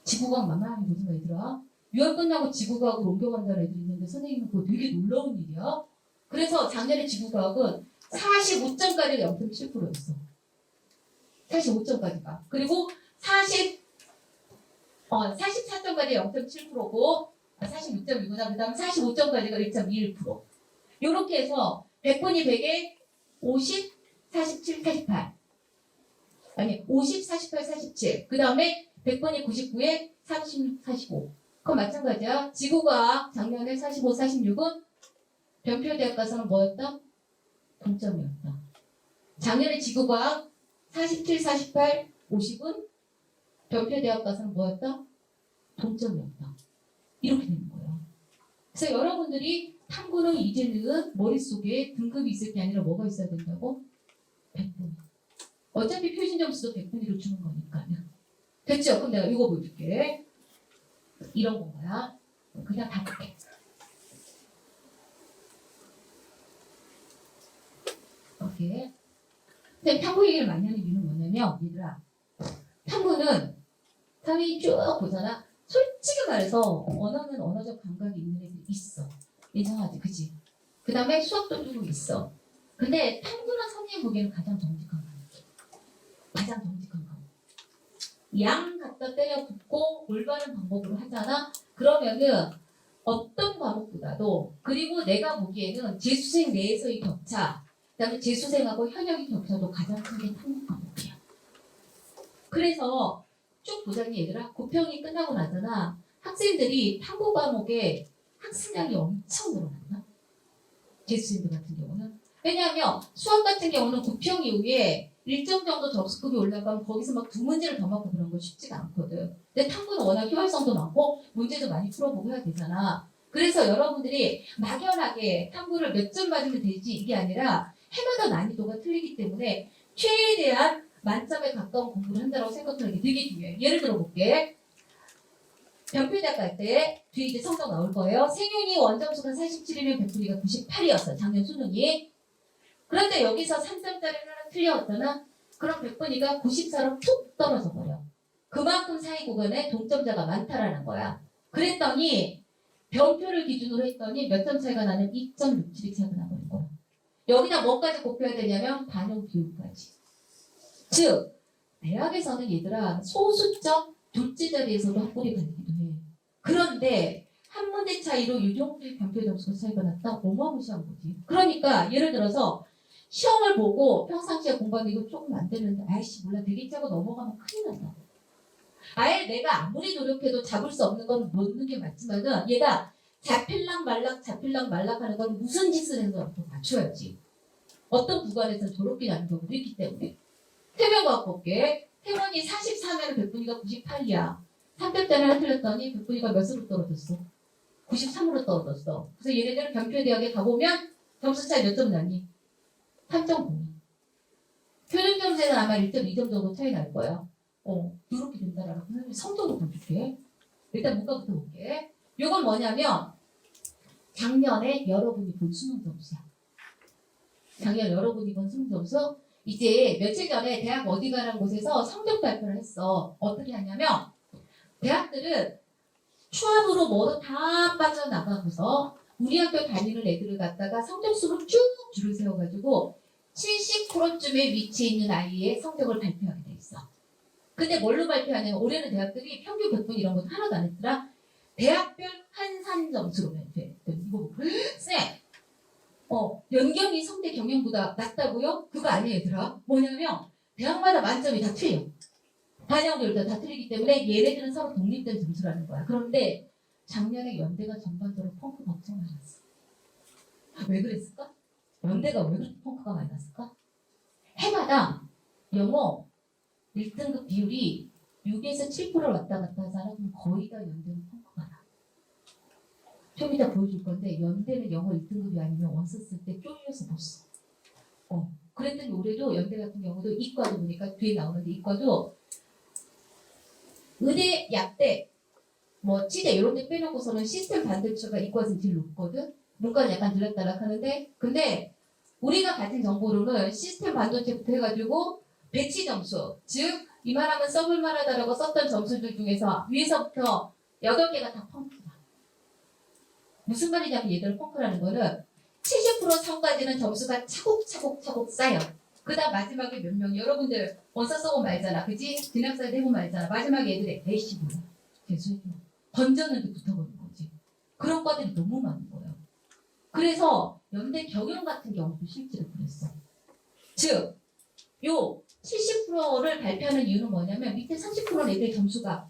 지구과학 만만하게 보지 마 얘들아. 6월 끝나고 지구과학으로 옮겨간다는 애들이 있는데 선생님은 그거 되게 놀라운 일이야. 그래서 작년에 지구과학은 45점까지가 0.7%였어. 45점까지가. 그리고 44점까지 0.7%고 46점이구나. 그 다음 45점까지가 1.21%. 요렇게 해서 100분이 100에 50, 47, 48. 아니 50, 48, 47. 그 다음에 100번이 99에 36, 45. 그건 마찬가지야. 지구과학 작년에 45, 46은 변표대학 가서는 뭐였다? 동점이었다. 작년에 지구과학 47, 48, 50은 변표대학 가서는 뭐였다? 동점이었다. 이렇게 되는 거예요. 그래서 여러분들이 탐구는 이제는 머릿속에 등급이 있을 게 아니라 뭐가 있어야 된다고? 100분. 어차피 표준 점수도 100분위로 주는 거니까요. 됐죠? 그럼 내가 이거 보여줄게. 이런 건가요? 그냥 다 볼게. 오케이. 근데 탐구 얘기를 많이 하는 이유는 뭐냐면, 얘들아, 탐구는 사람이 쭉 보잖아. 솔직히 말해서 언어는 언어적 감각이 있는 애들이 있어. 인정하지, 그치? 그 다음에 수학도 좀 있어. 근데 탐구는 선생님 보기에는 가장 정직한 과목. 가장 정직한 과목. 양 갖다 때려 붓고 올바른 방법으로 하잖아. 그러면은 어떤 과목보다도 그리고 내가 보기에는 재수생 내에서의 격차, 그다음에 재수생하고 현역의 격차도 가장 큰 게 탐구 과목이야. 그래서 쭉 보자니 얘들아, 고평이 끝나고 나잖아. 학생들이 탐구 과목에 학습량이 엄청 늘어난다. 재수생들 같은 경우는. 왜냐하면 수학 같은 경우는 9평 이후에 일정 정도 접수급이 올라가면 거기서 막 두 문제를 더 맞고 그런 거 쉽지가 않거든. 근데 탐구는 워낙 효율성도 많고 문제도 많이 풀어보고 해야 되잖아. 그래서 여러분들이 막연하게 탐구를 몇 점 맞으면 되지 이게 아니라 해마다 난이도가 틀리기 때문에 최대한 만점에 가까운 공부를 한다고 생각하는 게 되게 중요해. 예를 들어 볼게. 변표대학 갈 때 뒤에 이제 성적 나올 거예요. 생윤이 원점수가 47이면 백분위가 98이었어. 작년 수능이. 그런데 여기서 3점짜리 하나 틀렸잖아. 그럼 백분위가 94로 툭 떨어져 버려. 그만큼 사이 구간에 동점자가 많다라는 거야. 그랬더니 변표를 기준으로 했더니 몇 점 차이가 나는 2.67이 차이가 나버린 거야. 여기다 뭐까지 곱해야 되냐면 반영 비율까지. 즉 대학에서는 얘들아 소수점 둘째 자리에서도 학벌이 갈리기도 해. 그런데 한 문제 차이로 이 정도의 변표 점수가 차이가 났다? 어마무시한 거지. 그러니까 예를 들어서 시험을 보고 평상시에 공부하는 이거 조금 안 되는데 아이씨 몰라 되겠지 하고 넘어가면 큰일 난다. 아예 내가 아무리 노력해도 잡을 수 없는 건 놓는 게 맞지만은 얘가 잡힐랑 말락 하는 건 무슨 짓을 해서 또 맞춰야지. 어떤 구간에서는 저렇게 나는 경우도 있기 때문에. 태명 갖고 올게. 태원이 44면 백분위가 98이야. 3점짜리 하나 틀렸더니 백분위가 몇으로 떨어졌어? 93으로 떨어졌어. 그래서 얘네들 변표대학에 가보면 점수 차이 몇 점 나니? 3.0. 표준점수에는 아마 1.2점 정도 차이 날 거야. 이렇게 된다라고 선생님이 성적으로 볼게. 일단 문과부터 볼게. 이건 뭐냐면 작년에 여러분이 본 수능 점수야. 작년 여러분이 본 수능 점수. 이제 며칠 전에 대학 어디 가라는 곳에서 성적 발표를 했어. 어떻게 하냐면 대학들은 추합으로 뭐로 다 빠져나가고서 우리 학교 다니는 애들을 갖다가 성적수로 쭉 줄을 세워가지고 70%쯤에 위치해 있는 아이의 성적을 발표하게 돼 있어. 근데 뭘로 발표하냐면 올해는 대학들이 평균 100분 이런 것도 하나도 안 했더라. 대학별 한산 점수로 발표해. 이거 쎄! 연경이 성대 경영보다 낮다고요? 그거 아니에요 얘들아. 뭐냐면 대학마다 만점이 다 틀려. 반영률도 다 틀리기 때문에 얘네들은 서로 독립된 점수라는 거야. 그런데 작년에 연대가 전반적으로 펑크가 엄청 많이 났어. 왜 그랬을까? 연대가 왜 그렇게 펑크가 많이 났을까? 해마다 영어 1등급 비율이 6에서 7%를 왔다 갔다 하잖아. 그럼 거의 다 연대는 펑크가 나. 좀 이따 보여줄 건데 연대는 영어 1등급이 아니면 원서 쓸 때 쫄려서 못 써. 그랬더니 올해도 연대 같은 경우도 이과도 보니까 뒤에 나오는데 이과도 의대, 약대, 치대 이런 데 빼놓고서는 시스템 반대초가 이과는 제일 높거든. 문과는 약간 들락달락 하는데 근데 우리가 가진 정보로는 시스템 반도체부터 해가지고 배치 점수, 즉 이만하면 써볼 만하다라고 썼던 점수들 중에서 위에서부터 8개가 다 펑크다. 무슨 말이냐면 얘들 펑크라는 거는 70% 선까지는 점수가 차곡차곡 쌓여. 그 다음 마지막에 몇 명, 여러분들 원서 써고 말잖아. 그지? 진학사에 대고 말잖아. 마지막에 애들이 에이씨 뭐야. 계속 던졌는데 붙어버린 거지. 그런 과들이 너무 많은 거예요. 그래서 연대 경영 같은 경우도 실제로 그랬어. 즉, 요 70%를 발표하는 이유는 뭐냐면 밑에 30%는 애들 점수가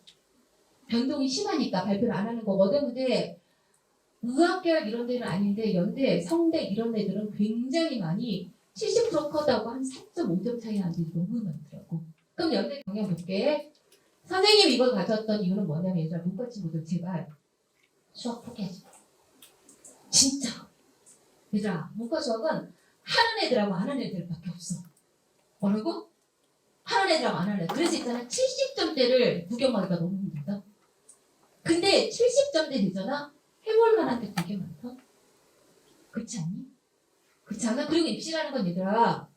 변동이 심하니까 발표를 안 하는 거거든. 근데 의학계열 이런 데는 아닌데 연대, 성대 이런 애들은 굉장히 많이 70% 컷하고 한 4.5점 차이 나는 데도 너무 많더라고. 그럼 연대 경영 볼게. 선생님이 이걸 가졌던 이유는 뭐냐면 얘들아 문과 친구들 제발 수학 포기하지 마. 진짜. 얘들아 문과 수학은 하는 애들하고 안 하는 애들밖에 없어. 뭐라고? 하는 애들하고 안 하는 애들. 그래서 있잖아 70점대를 구경하기가 너무 힘들다. 근데 70점대 되잖아. 해볼 만한 데 되게 많다. 그렇지 않니? 그렇지 않아? 그리고 입시라는 건 얘들아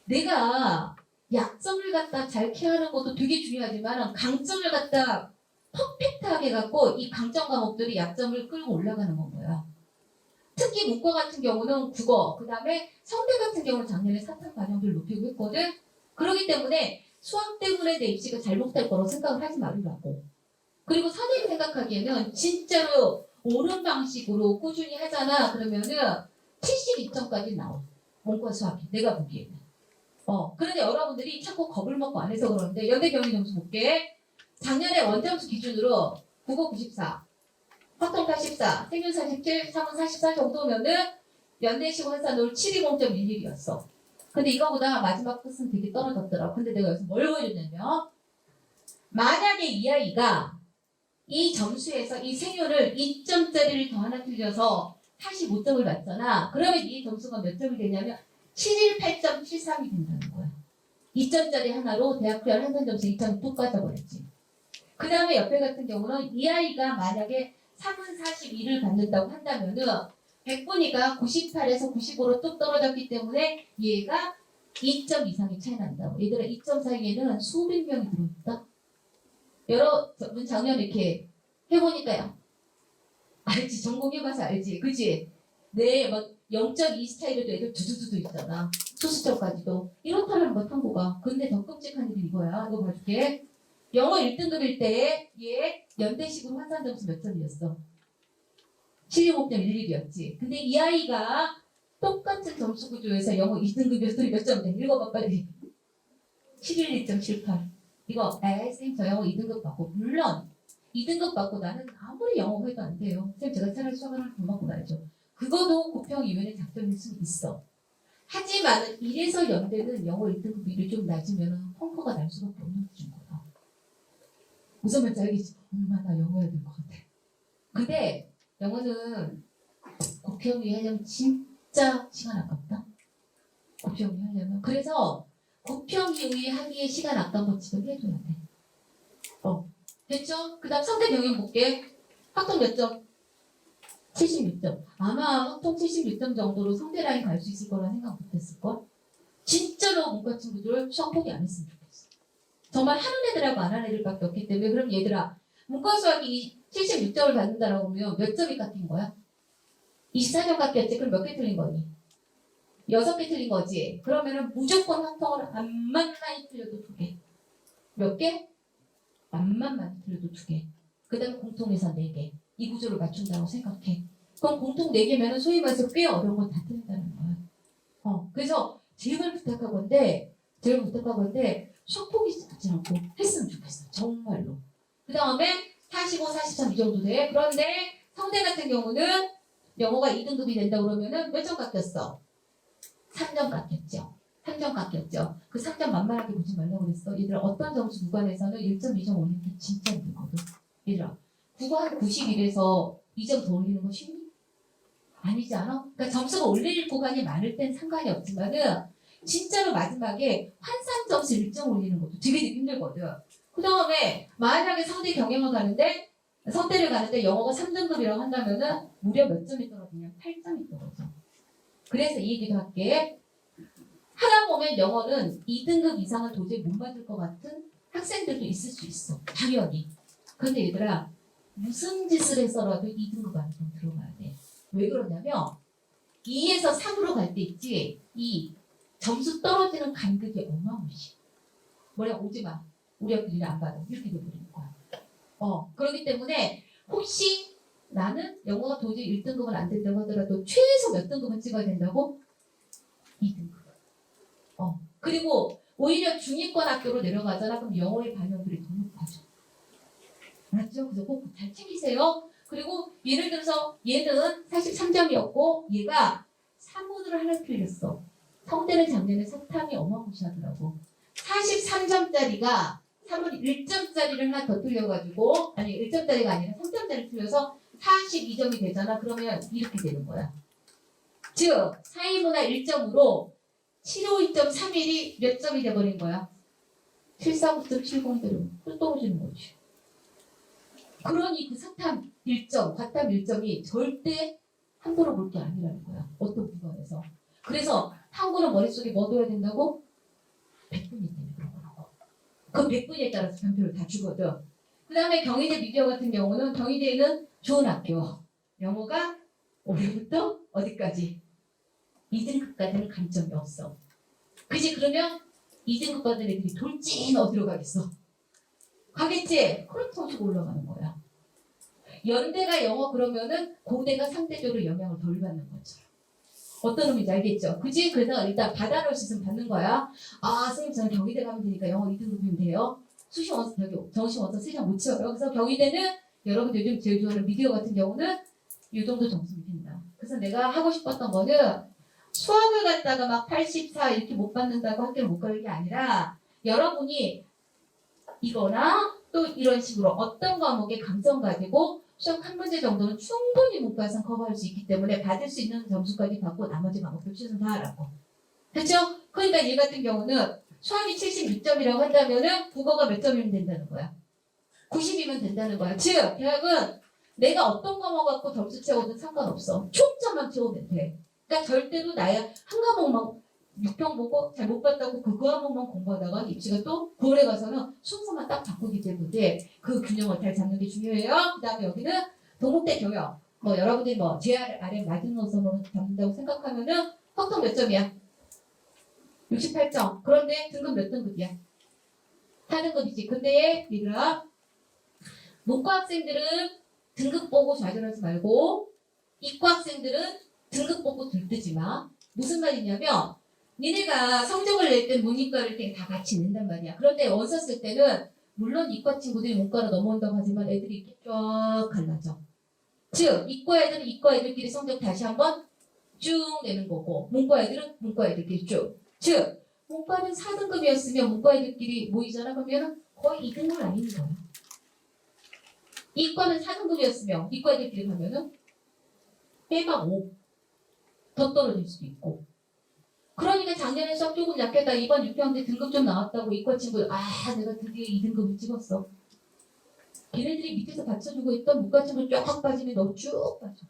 내가 약점을 갖다 잘 케어하는 것도 되게 중요하지만 강점을 갖다 퍼펙트하게 갖고 이 강점 과목들이 약점을 끌고 올라가는 건 거야. 특히 문과 같은 경우는 국어, 그 다음에 성대 같은 경우는 작년에 사탐 반영도를 높이고 했거든. 그렇기 때문에 수학 때문에 내 입시가 잘못될 거라고 생각을 하지 말으라고. 그리고 선생님 생각하기에는 진짜로 옳은 방식으로 꾸준히 하잖아. 그러면은 72점까지 나와. 문과 수학이. 내가 보기에는. 그런데 여러분들이 자꾸 겁을 먹고 안 해서 그러는데 연대 경영 점수 볼게. 작년에 원점수 기준으로 국어 94, 확통 84, 생률 47, 사문 44 정도면은 연대식 환산율 720.11이었어. 근데 이거보다 마지막 끝은 되게 떨어졌더라. 근데 내가 여기서 뭘 보여줬냐면 만약에 이 아이가 이 점수에서 이 생률을 2점짜리를 더 하나 틀려서 85점을 맞잖아. 그러면 이 점수가 몇 점이 되냐면 718.73이 된다는 거야. 2점짜리 하나로 대학별 한산 점수 2점이 뚝 빠져버렸지. 그 다음에 옆에 같은 경우는 이 아이가 만약에 3은 42를 받는다고 한다면은 100분위가 98에서 95로 뚝 떨어졌기 때문에 얘가 2점 이상의 차이 난다고. 얘들아 2점 사이에는 수백 명이 들어있다. 여러분 작년 이렇게 해보니까요. 알지? 전공해봐서 알지? 그치? 네, 막 0.2 스타일에도 애들 두두두두 있잖아. 소수점까지도. 이렇다는 거 탐구가. 근데 더 끔찍한 일이 이거야. 이거 봐줄게. 영어 1등급일 때 얘 연대식으로 환산 점수 몇 점이었어? 76.11이었지. 근데 이 아이가 똑같은 점수 구조에서 영어 2등급이었더니 몇 점 돼? 읽어봐 빨리. 11.78. 이거 쌤 저 영어 2등급 받고 물론 2등급 받고 나는 아무리 영어 해도 안 돼요. 쌤 제가 차라리 수학 하나를 더 받고 나야죠. 그거도 고평 이면의 장점일 수 있어. 하지만 이래서 연대는 영어 1등급 일이 좀 낮으면 펑커가 날 수밖에 없는 수준 거야. 무슨 말인지 알겠지? 엄마 나 영어 해야 될 것 같아. 근데 영어는 고평이 하려면 진짜 시간 아깝다. 고평이 하려면. 그래서 고평 이후에 하기에 시간 아까운 거 지금 해줘야 돼. 됐죠? 그 다음 상대 병행 볼게. 학점 몇 점? 76점. 아마 학점 76점 정도로 상대 라인 갈 수 있을 거라 생각 못했을걸? 진짜로 문과 친구들 수학 포기 안 했으면 좋겠어. 정말 하는 애들하고 안 하는 애들밖에 없기 때문에 그럼 얘들아 문과 수학이 76점을 받는다라고 하면 몇 점이 깎인 거야? 24점 깎였지? 그럼 몇 개 틀린 거니? 6개 틀린 거지? 그러면은 무조건 학점을 암만 많이 틀려도 2개. 몇 개? 암만 많이 틀려도 2개. 그 다음에 공통에서 4개. 이 구조를 맞춘다고 생각해. 그럼 공통 4개면은 소위 말해서 꽤 어려운 건 다 틀린다는 거야. 그래서 제발 부탁하건데 수학 포기하지 않고 했으면 좋겠어. 정말로. 그 다음에 45, 43 이 정도 돼. 그런데 성대 같은 경우는 영어가 2등급이 된다 그러면은 몇 점 깎였어? 3점 깎였죠. 3점 깎였죠. 그 3점 만만하게 보지 말라고 그랬어. 얘들아 어떤 점수 구간에서는 1.2점 올리는 게 진짜 힘들거든. 얘들아 국어 한 91에서 2점 더 올리는 거 쉽니? 아니지 않아? 그러니까 점수가 올릴 구간이 많을 땐 상관이 없지만은 진짜로 마지막에 환산 점수 1점 올리는 것도 되게 힘들거든. 그 다음에 만약에 성대 경영을 가는데 성대를 가는데 영어가 3등급이라고 한다면은 무려 몇 점이 떨어지냐? 8점이 떨어져. 그래서 이 얘기도 할게. 하다 보면 영어는 2등급 이상은 도저히 못 맞을 것 같은 학생들도 있을 수 있어. 당연히. 근데 얘들아 무슨 짓을 해서라도 2등급 안에 들어가야 돼. 왜 그러냐면 2에서 3으로 갈 때 있지. 이 점수 떨어지는 간극이 어마무시. 뭐냐 오지 마. 우리 학교는 안 받아. 이렇게 돼버리는 거야. 그렇기 때문에 혹시 나는 영어가 도저히 1등급은 안 된다고 하더라도 최소 몇 등급은 찍어야 된다고? 2등급. 그리고 오히려 중위권 학교로 내려가잖아. 그럼 영어의 반영률이 더 높아져. 맞죠? 그래서 꼭 잘 챙기세요. 그리고 예를 들어서 얘는 43점이었고 얘가 3문으로 하나 틀렸어. 성대는 작년에 사탐이 어마무시하더라고. 43점짜리가 3문 1점짜리를 하나 더 틀려가지고 아니 1점짜리가 아니라 3점짜리 틀려서 42점이 되잖아. 그러면 이렇게 되는 거야. 즉 4인문화 1점으로 752.31이 몇 점이 돼버린 거야? 749.70대로 또 떨어지는 거지. 그러니 그 사탐 1점, 과탐 1점이 절대 함부로 볼 게 아니라는 거야. 어떤 구간에서. 그래서 탐구는 머릿속에 뭐 둬야 된다고? 100분이 때문에 그런 거라고. 그 100분에 따라서 변표를 다 주거든. 그 다음에 경희대 미디어 같은 경우는 경희대는 좋은 학교. 영어가 올해부터 어디까지? 2등급까지는 감점이 없어. 그치? 그러면 2등급 받은 애들이 돌진 어디로 가겠어? 가겠지? 그렇다고 올라가는 거야. 연대가 영어 그러면은 고대가 상대적으로 영향을 덜 받는 것처럼. 어떤 의미인지 알겠죠? 그치? 그래서 일단 받아놓을 수 있으면 받는 거야. 아, 선생님 저는 경희대 가면 되니까 영어 2등급이면 돼요. 수시 원서, 정시 원서 3장 못 치워요. 그래서 경희대는 여러분들 요즘 제일 좋아하는 미디어 같은 경우는 이 정도 점수면 된다. 그래서 내가 하고 싶었던 거는 수학을 갖다가 막 84 이렇게 못 받는다고 학교를 못 가는 게 아니라 여러분이 이거나 또 이런 식으로 어떤 과목에 감점 가지고 수학 한 문제 정도는 충분히 문과에서 커버할 수 있기 때문에 받을 수 있는 점수까지 받고 나머지 과목들 최선 다하라고. 그렇죠? 그러니까 얘 같은 경우는 수학이 76점이라고 한다면은 국어가 몇 점이면 된다는 거야? 90이면 된다는 거야. 즉 대학은 내가 어떤 과목 갖고 점수 채워도 상관없어. 초점만 채우면 돼. 그러니까 절대로 나야 한 과목만 6평 보고 잘 못 봤다고 그 과목만 공부하다가 입시가 또 9월에 가서는 순서만 딱 바꾸기 때문에 그 균형을 잘 잡는 게 중요해요. 그 다음에 여기는 동국대 경영. 뭐 여러분들이 뭐 JRRM 마지노선으로 잡는다고 생각하면은 확통 몇 점이야? 68점. 그런데 등급 몇 등급이야? 4등급이지. 근데 얘들아 문과 학생들은 등급 보고 좌절하지 말고 이과 학생들은 등급 보고 들뜨지 마. 무슨 말이냐면 니네가 성적을 낼 때 문이과를 때 다 같이 낸단 말이야. 그런데 원서 쓸 때는 물론 이과 친구들이 문과로 넘어온다고 하지만 애들이 이렇게 쫙 갈라져. 즉 이과 애들은 이과 애들끼리 성적 다시 한번 쭉 내는 거고 문과 애들은 문과 애들끼리 쭉. 즉 문과는 4등급이었으면 문과 애들끼리 모이잖아. 그러면 거의 2등급 아닌 거야. 이과는 4등급이었으면 이과 애들끼리 가면은 빼박 5. 더 떨어질 수도 있고. 그러니까 작년에 수학 조금 약했다. 이번 6학년 때 등급 좀 나왔다고 이과 친구들 내가 드디어 2등급을 찍었어. 걔네들이 밑에서 받쳐주고 있던 문과 친구 쫙 빠지면 너 쭉 빠져.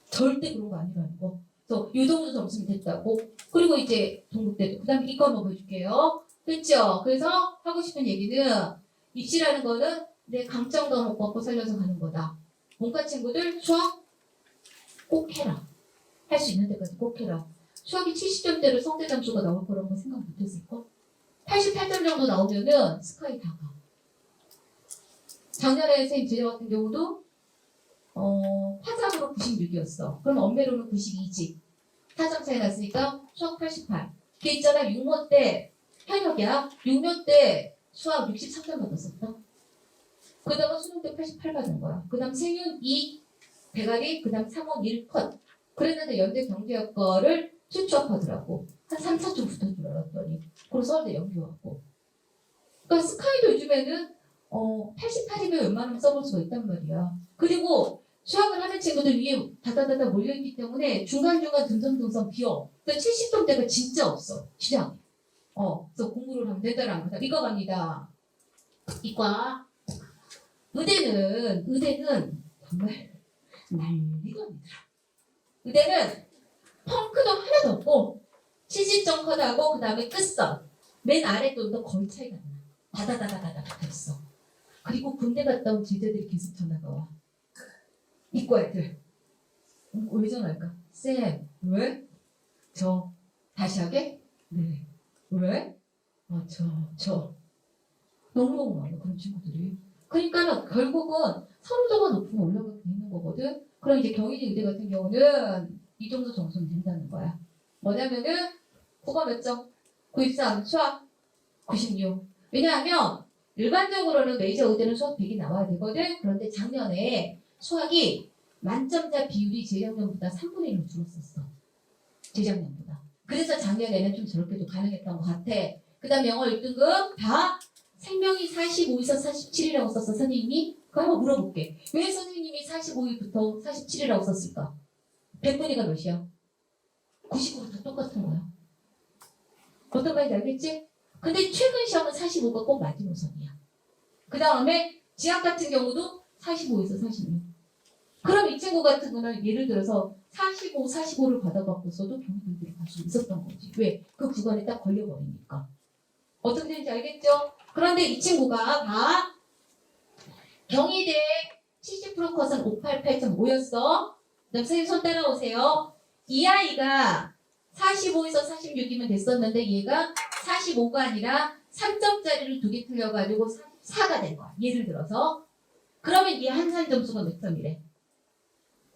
절대 그런 거 아니라는 거. 그래서 요 정도 점수면 됐다고. 그리고 이제 동국대도. 그 다음에 이과 한번 보여줄게요. 됐죠? 그래서 하고 싶은 얘기는 입시라는 거는 내 강점 과목 갖고 살려서 가는 거다. 문과 친구들 수학 꼭 해라. 할 수 있는 데까지 꼭 해라. 수학이 70점대로 성대 점수가 나올 거라고 생각 못했을까? 88점 정도 나오면은 스카이 다 가. 작년에 선생님 제자 같은 경우도 화작으로 96이었어. 그럼 엄매로는 92지. 4점 차이 났으니까 수학 88. 걔 있잖아 6모 때 현역이야. 6모 때 수학 63점 받았었다. 그러다가 수능 때 88 받은 거야. 그 다음 생윤 2 대가리, 그 다음 3원 1 컷. 그랬는데 연대 경제학과를 추천하더라고. 한 3, 4점 붙을 줄 알았더니. 그리고 서울대 연기 왔고. 그러니까 스카이도 요즘에는 88이면 웬만하면 써볼 수가 있단 말이야. 그리고 수학을 하는 친구들 위에 다다다다 몰려있기 때문에 중간중간 듬성듬성 비어. 그러니까 70점대가 진짜 없어. 시장에. 그래서 공부를 하면 되더라. 그다음 이거 갑니다. 이과. 의대는 정말 난리가 아니더라. 의대는 펑크도 하나도 없고 70점 컷하고 그 다음에 끝선 맨 아랫돈도 거의 차이가 안 나. 다다다다다다 있어. 그리고 군대 갔다 온 제자들이 계속 전화가 와. 이과 애들 왜 전화할까? 쌤 왜? 저 다시 하게? 네. 왜? 저 너무너무 많아 그런 친구들이. 그러니까 결국은 선호도가 높으면 올라가게 되는 거거든. 그럼 이제 경희대 의대 같은 경우는 이 정도 점수는 된다는 거야. 뭐냐면은 국어 몇 점? 93, 수학 96. 왜냐하면 일반적으로는 메이저 의대는 수학 100이 나와야 되거든. 그런데 작년에 수학이 만점자 비율이 재작년보다 3분의 1로 줄었었어. 재작년보다. 그래서 작년에는 좀 저렇게도 가능했던 것 같아. 그 다음 영어 1등급 다 생명이 45에서 47이라고 썼어 선생님이? 그거 한번 물어볼게. 왜 선생님이 45위부터 47이라고 썼을까? 100분위가 몇이야? 99도 똑같은 거야. 어떤 말인지 알겠지? 근데 최근 시험은 45가 꼭 마지노선이야. 그 다음에 지학 같은 경우도 45에서 46. 그럼 이 친구 같은 거는 예를 들어서 45, 45를 받아갖고서도 경희대를 갈 수 있었던 거지. 왜? 그 구간에 딱 걸려버리니까. 어떻게 되는지 알겠죠? 그런데 이 친구가 다 경희대 70% 컷은 588.5였어. 그다음 선생님 손 따라오세요. 이 아이가 45에서 46이면 됐었는데 얘가 45가 아니라 3점짜리를 2개 틀려가지고 4가 된 거야. 예를 들어서. 그러면 얘 한산 점수가 몇 점이래?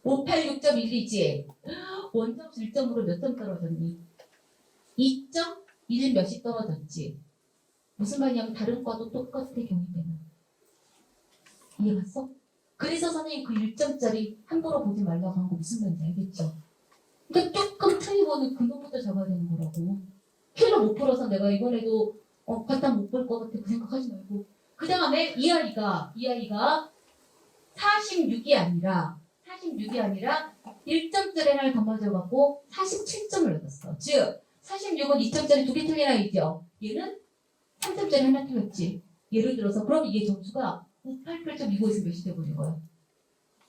586.12지. 원점수 1점으로 몇 점 떨어졌니? 2.1 몇이 떨어졌지. 무슨 말이냐면 다른 과도 똑같아 경희대는. 이해갔어? 그래서 선생님 그 1점짜리 함부로 보지 말라고 한 거 무슨 말인지 알겠죠? 그러니까 조금 틀리고는 근본부터 잡아야 되는 거라고. 킬로 못 풀어서 내가 이번에도 갖다 못 볼 것 같아 그 생각하지 말고. 그 다음에 이 아이가 46이 아니라 1점짜리 하나를 더 맞아갖고 47점을 얻었어. 즉 46은 2점짜리 2개 틀린 아이죠. 얘는 3점짜리 하나 틀렸지. 예를 들어서 그럼 이게 점수가 588.25에서 몇이 돼버린 거야?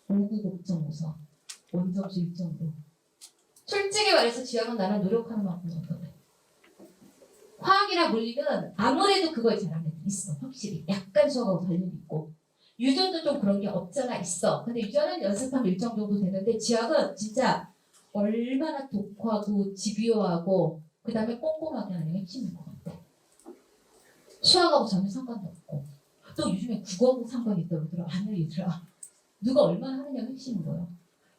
590.54. 원점수 1.5. 솔직히 말해서 지학은 나는 노력하는 만큼 얻거든. 화학이나 물리는 아무래도 그걸 잘하는 애들 있어. 확실히. 약간 수학하고 관련이 있고. 유전도 좀 그런 게 없잖아 있어. 근데 유전은 연습하면 일정 정도 되는데 지학은 진짜 얼마나 독하고 집요하고 그 다음에 꼼꼼하게 하는 게 핵심인 것 같아. 수학하고 전혀 상관도 없고. 또 요즘에 국어하고 상관이 있다고 그러더라. 아니야 얘들아. 누가 얼마나 하느냐가 핵심인 거야.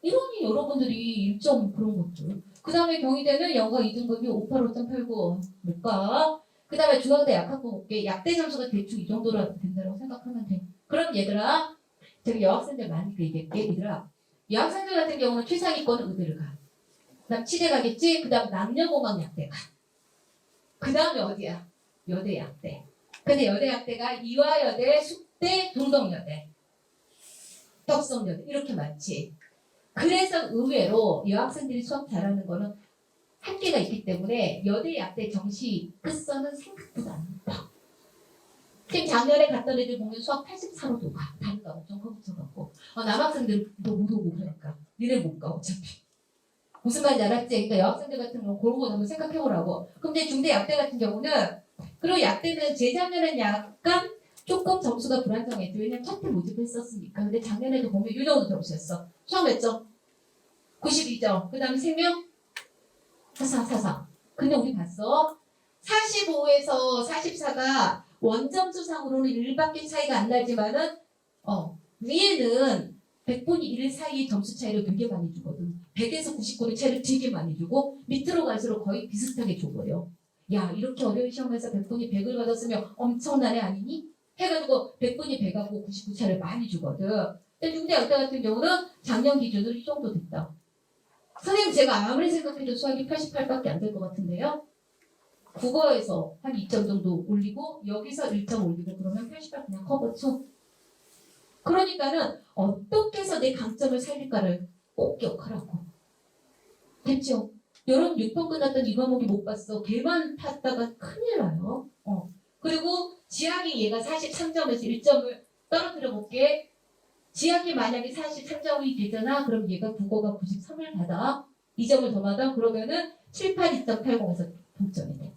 이러니 여러분들이 일정 그런 것들. 그 다음에 경희대는 영어 2등급이 585.89 뭘까? 그 다음에 중앙대 약학부 볼게. 약대 점수가 대충 이 정도로 된다고 생각하면 돼. 그럼 얘들아, 제가 여학생들 많이 얘기할게. 얘들아, 여학생들 같은 경우는 최상위권은 의대를 가. 그 다음 치대 가겠지? 그 다음 남녀공학 약대 가. 그 다음에 어디야? 여대 약대. 근데 여대 약대가 이화여대, 숙대, 동덕여대, 덕성여대 이렇게 많지. 그래서 의외로 여학생들이 수학 잘하는 거는 한계가 있기 때문에 여대 약대 정시 끝선은 생각보다 안 높아. 지금 작년에 갔던 애들 보면 수학 84로도 가. 단가 엄청 커붙여갖고. 남학생들도 못 오고 그러니까. 니네 못 가 어차피. 무슨 말인지 알았지? 그러니까 여학생들 같은 경우는 그런 거 한번 생각해보라고. 근데 중대 약대 같은 경우는 그리고 약대는 재작년엔 약간 조금 점수가 불안정했죠. 왜냐면 첫해 모집했었으니까. 근데 작년에도 보면 이 정도 점수였어. 수학 몇 점? 92점. 그 다음에 생명? 44. 근데 우리 봤어? 45에서 44가 원점수상으로는 1밖에 차이가 안 나지만은 위에는 100분의 1 사이의 점수 차이를 되게 많이 주거든. 100에서 99의 차이를 되게 많이 주고 밑으로 갈수록 거의 비슷하게 줘버려. 야 이렇게 어려운 시험에서 100분이 100을 받았으면 엄청난 애 아니니? 해가지고 100분이 100하고 99 차이를 많이 주거든. 근데 중대 약대 같은 경우는 작년 기준으로 이 정도 됐다. 선생님 제가 아무리 생각해도 수학이 88밖에 안 될 것 같은데요. 국어에서 한 2점 정도 올리고 여기서 1점 올리고 그러면 88 그냥 커버 투. 그러니까는 어떻게 해서 내 강점을 살릴까를 꼭 기억하라고. 됐죠? 여러분 6번 끝났던 이 과목이 못 봤어. 걔만 탔다가 큰일 나요. 그리고 지학이 얘가 43점에서 1점을 떨어뜨려 볼게. 지학이 만약에 43점이 되잖아. 그럼 얘가 국어가 93을 받아. 2점을 더 받아. 그러면은 782.80에서 동점이 돼.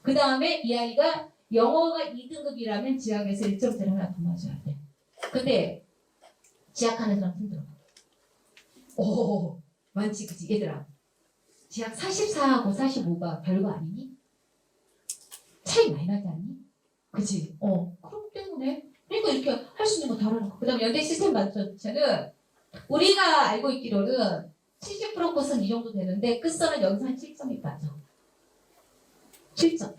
그 다음에 이 아이가 영어가 2등급이라면 지학에서 1점짜리 하나 더 맞아야 돼. 근데 지학하는 사람 힘들어. 오, 많지 그치 얘들아. 지학 44하고 45가 별거 아니니? 차이 많이 나지 않니? 그치? 그렇기 때문에 그러니까 이렇게 할 수 있는 거 다르는 거. 그 다음에 연대 시스템 만점자는 우리가 알고 있기로는 70% 끝은 이 정도 되는데 끝선은 여기서 한 7점이 빠져. 7점.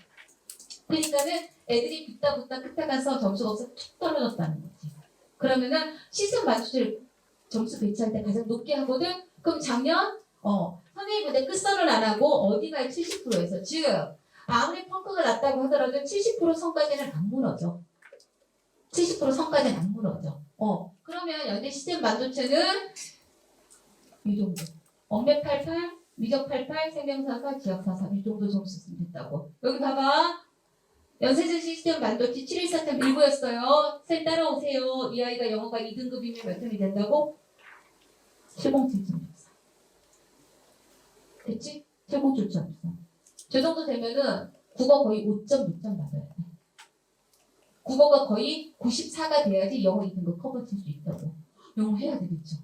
그러니까는 애들이 붙다 끝에 가서 점수가 없어 툭 떨어졌다는 거지. 그러면은 시스템 만점을 점수 배치할 때 가장 높게 하거든. 그럼 작년 선생님보다 끝선을 안 하고 어디가 70%에서 즉 아무리 펑크가 낮다고 하더라도 70% 선까지는 안 무너져. 70% 선까지는 안 무너져. 그러면 연대 시스템 만점체는 이 정도. 엄매 88, 미적 88, 생명사사, 지역사사 이 정도 점수 쓰면 됐다고. 여기 봐봐. 연세대 시스템 만점치 714.19였어요. 쌤 따라오세요. 이 아이가 영어가 2등급이면 몇 점이 된다고? 707.64. 됐지? 707.64. 저 정도 되면은 국어 거의 5점, 6점 맞아야 돼. 국어가 거의 94가 돼야지 영어 2등급 커버 칠 수 있다고. 영어 해야 되겠죠.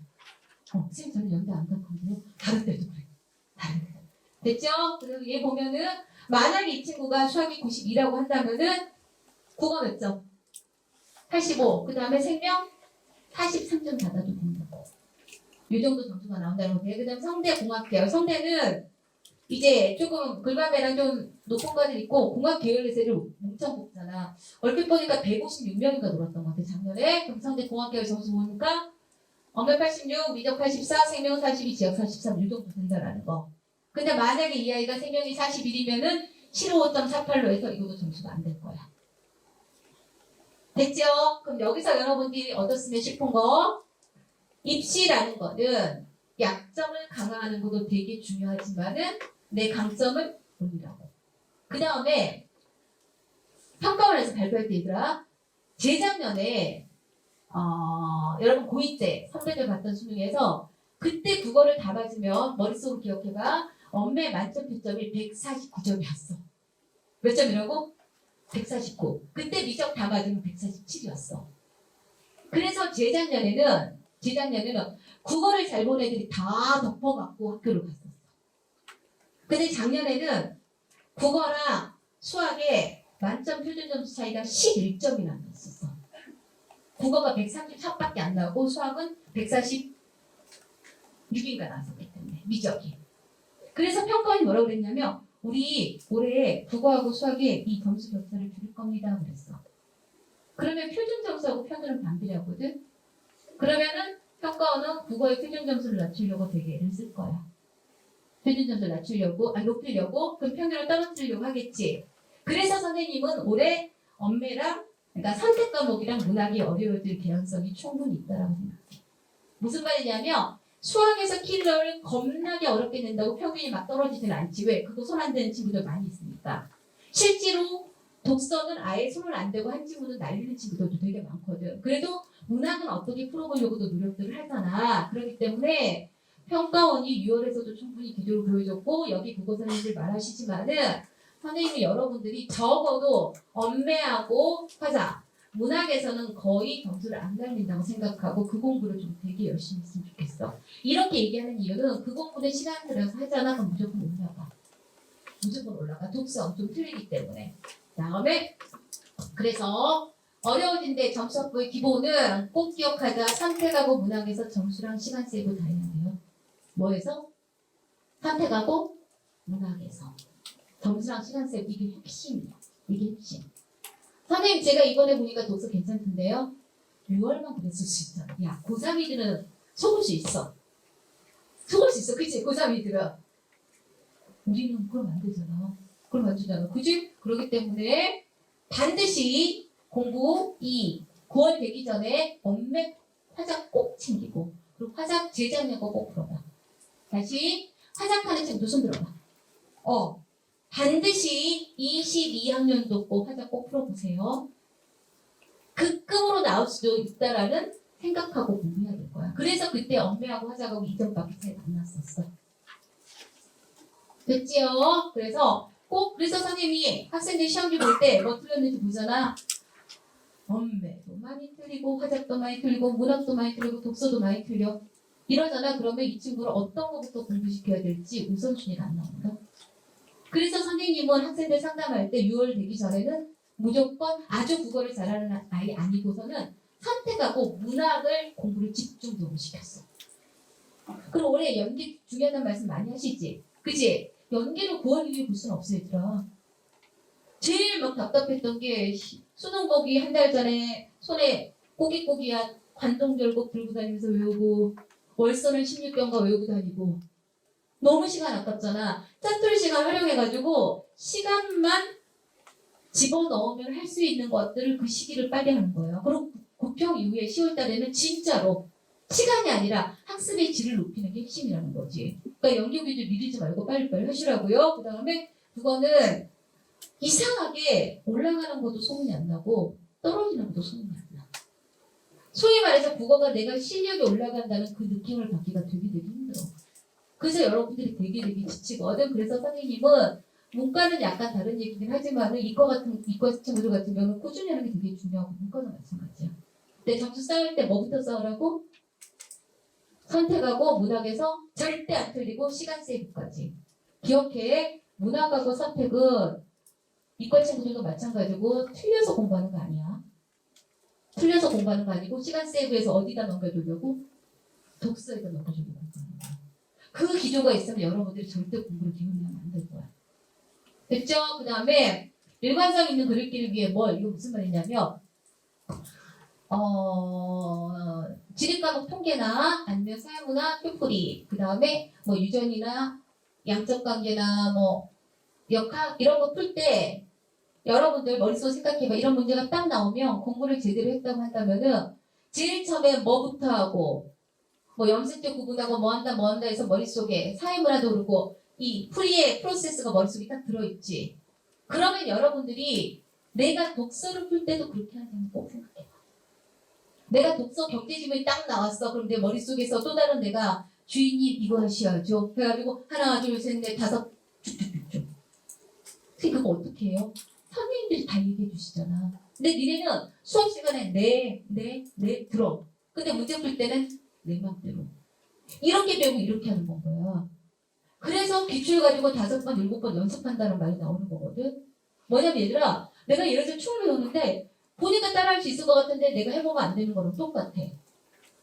선생님 저는 연대 안 갈 건데요. 다른 데도 그래. 다른 데도. 됐죠? 그래서 얘 보면은 만약에 이 친구가 수학이 92라고 한다면은 국어 몇 점? 85. 그 다음에 생명 43점 받아도 된다고. 이 정도 점수가 나온다는 거예요. 그 다음 성대 공학계열. 성대는 이제 조금 글과배랑 좀 높은 과들 있고 공학 계열에서를 엄청 뽑잖아. 얼핏 보니까 156명인가 놀았던 것 같아 작년에. 그럼 상대 공학 계열 점수 보니까 엄매 86, 미적 84, 생명 42, 지역 43 이 정도 된다라는 거. 근데 만약에 이 아이가 생명이 41이면은 755.48로 해서 이것도 점수가 안 될 거야. 됐죠? 그럼 여기서 여러분들이 얻었으면 싶은 거 입시라는 거는 약점을 강화하는 것도 되게 중요하지만은 내 강점을 올리라고. 그 다음에 평가원에서 발표할 때 얘들아 재작년에 여러분 고2 때 선배들 봤던 수능에서 그때 국어를 다 맞으면 머릿속으로 기억해봐. 엄매 만점 표점이 149점이었어. 몇 점이라고? 149. 그때 미적 다 맞으면 147이었어. 그래서 재작년에는 국어를 잘 본 애들이 다 덮어갖고 학교를 갔었어. 근데 작년에는 국어랑 수학에 만점 표준 점수 차이가 11점이나 났었어. 국어가 133밖에 안 나오고 수학은 146인가 나왔었기 때문에 미적이. 그래서 평가원이 뭐라고 그랬냐면 우리 올해 국어하고 수학에 이 점수 격차를 줄일 겁니다 그랬어. 그러면 표준 점수하고 평균은 반비례하거든. 그러면은 평가원은 국어의 표준 점수를 낮추려고 되게 애를 쓸 거야. 표준 점수를 높이려고 그럼 평균을 떨어뜨리려고 하겠지. 그래서 선생님은 올해 엄매랑 그러니까 선택 과목이랑 문학이 어려워질 개연성이 충분히 있다라고 생각해. 무슨 말이냐면 수학에서 킬러를 겁나게 어렵게 낸다고 평균이 막 떨어지지는 않지. 왜? 그거 손 안 대는 친구들 많이 있으니까. 실제로 독서는 아예 손을 안 대고 한 친구는 날리는 친구들도 되게 많거든. 그래도 문학은 어떻게 풀어보려고도 노력들을 하잖아. 그렇기 때문에 평가원이 6월에서도 충분히 기조를 보여줬고 여기 국어 선생님들 말하시지만은 선생님이 여러분들이 적어도 엄매하고 화자 문학에서는 거의 점수를 안 날린다고 생각하고 그 공부를 좀 되게 열심히 했으면 좋겠어. 이렇게 얘기하는 이유는 그 공부는 시간 들여서 하잖아. 그럼 무조건 올라가. 무조건 올라가. 독서 좀 틀리기 때문에. 다음에 그래서 어려워진데 점수 확보의 기본은 꼭 기억하자. 선택하고 문학에서 점수랑 시간 세이브 다 해야 돼요. 뭐에서? 선택하고 문학에서 점수랑 시간 세이브 이게 핵심이야. 이게 핵심. 선생님 제가 이번에 보니까 독서 괜찮던데요. 6월만 그랬을 수 있잖아. 야 고3이들은 속을 수 있어. 속을 수 있어. 그치? 고3이들은. 우리는 그럼 안 되잖아. 그럼 안 되잖아. 그치? 그렇기 때문에 반드시 공부 9월 되기 전에 엄매 화작 꼭 챙기고 그리고 화작 재작년 거 꼭 풀어봐. 다시 화작하는 친구도 손 들어봐. 반드시 22학년도 꼭 화작 꼭 풀어보세요. 극급으로 나올 수도 있다라는 생각하고 공부해야 될 거야. 그래서 그때 엄매하고 화작하고 2점밖에 차이 안 났었어. 됐지요? 그래서 선생님이 학생들 시험지 볼 때 뭐 틀렸는지 보잖아. 엄매도 많이 틀리고 화작도 많이 틀리고 문학도 많이 틀리고 독서도 많이 틀려. 이러잖아. 그러면 이 친구를 어떤 것부터 공부시켜야 될지 우선순위가 안 나온다. 그래서 선생님은 학생들 상담할 때 6월 되기 전에는 무조건 아주 국어를 잘하는 아이 아니고서는 선택하고 문학을 공부를 집중적으로 시켰어. 그럼 올해 연기 중요하다는 말씀 많이 하시지? 그치? 연기를 9월 이후에 볼 수는 없어 얘들아. 제일 막 답답했던 게 수능 보기 한 달 전에 손에 꼬깃꼬깃한 관동절곡 들고 다니면서 외우고 월서는 16경과 외우고 다니고 너무 시간 아깝잖아. 짜투리 시간 활용해가지고 시간만 집어넣으면 할 수 있는 것들을 그 시기를 빨리 하는 거예요. 그리고 고평 이후에 10월 달에는 진짜로 시간이 아니라 학습의 질을 높이는 게 핵심이라는 거지. 그러니까 연기 위주 미리지 말고 빨리빨리 하시라고요. 그 다음에 그거는 이상하게 올라가는 것도 소문이 안 나고 떨어지는 것도 소문이 안 나. 소위 말해서 국어가 내가 실력이 올라간다는 그 느낌을 받기가 되게 힘들어. 그래서 여러분들이 되게 지치거든. 그래서 선생님은 문과는 약간 다른 얘기긴 하지만 이과 친구들 같은 경우는 꾸준히 하는 게 되게 중요하고 문과도 마찬가지야. 근데 점수 쌓을 때 뭐부터 쌓으라고? 선택하고 문학에서 절대 안 틀리고 시간 세이브까지. 기억해. 문학하고 선택은 이과 친구들도 마찬가지고 틀려서 공부하는 거 아니야. 틀려서 공부하는 거 아니고 시간 세이브에서 어디다 넘겨주려고? 독서에다 넘겨주려고 하는 거야. 그 기조가 있으면 여러분들이 절대 공부를 기울이면 안 될 거야. 됐죠? 그 다음에 일관성 있는 글읽기를 위해 이거 무슨 말이냐면 지리과목 통계나 아니면 사회문화 표풀이 그 다음에 유전이나 양적관계나 역학 이런 거 풀 때 여러분들 머릿속 생각해봐. 이런 문제가 딱 나오면 공부를 제대로 했다고 한다면은 제일 처음에 뭐부터 하고 염색도 구분하고 뭐 한다 해서 머릿속에 사회문화도 그렇고 이 풀이의 프로세스가 머릿속에 딱 들어있지. 그러면 여러분들이 내가 독서를 풀 때도 그렇게 하는 꼭 생각해봐. 내가 독서 경제지문이 딱 나왔어. 그럼 내 머릿속에서 또 다른 내가 주인님 이거 하셔야죠. 그래가지고 하나 둘 셋 넷 다섯 쭉쭉쭉쭉. 근데 그거 어떻게 해요? 선생님들이 다 얘기해 주시잖아. 근데 니네는 수업 시간에 네 들어. 근데 문제 풀 때는 내 맘대로. 이렇게 배우고 이렇게 하는 건 거야. 그래서 기출 가지고 5번, 7번 연습한다는 말이 나오는 거거든. 뭐냐면 얘들아, 내가 예를 들어 춤을 배우는데 보니까 따라할 수 있을 것 같은데 내가 해보면 안 되는 거랑 똑같아.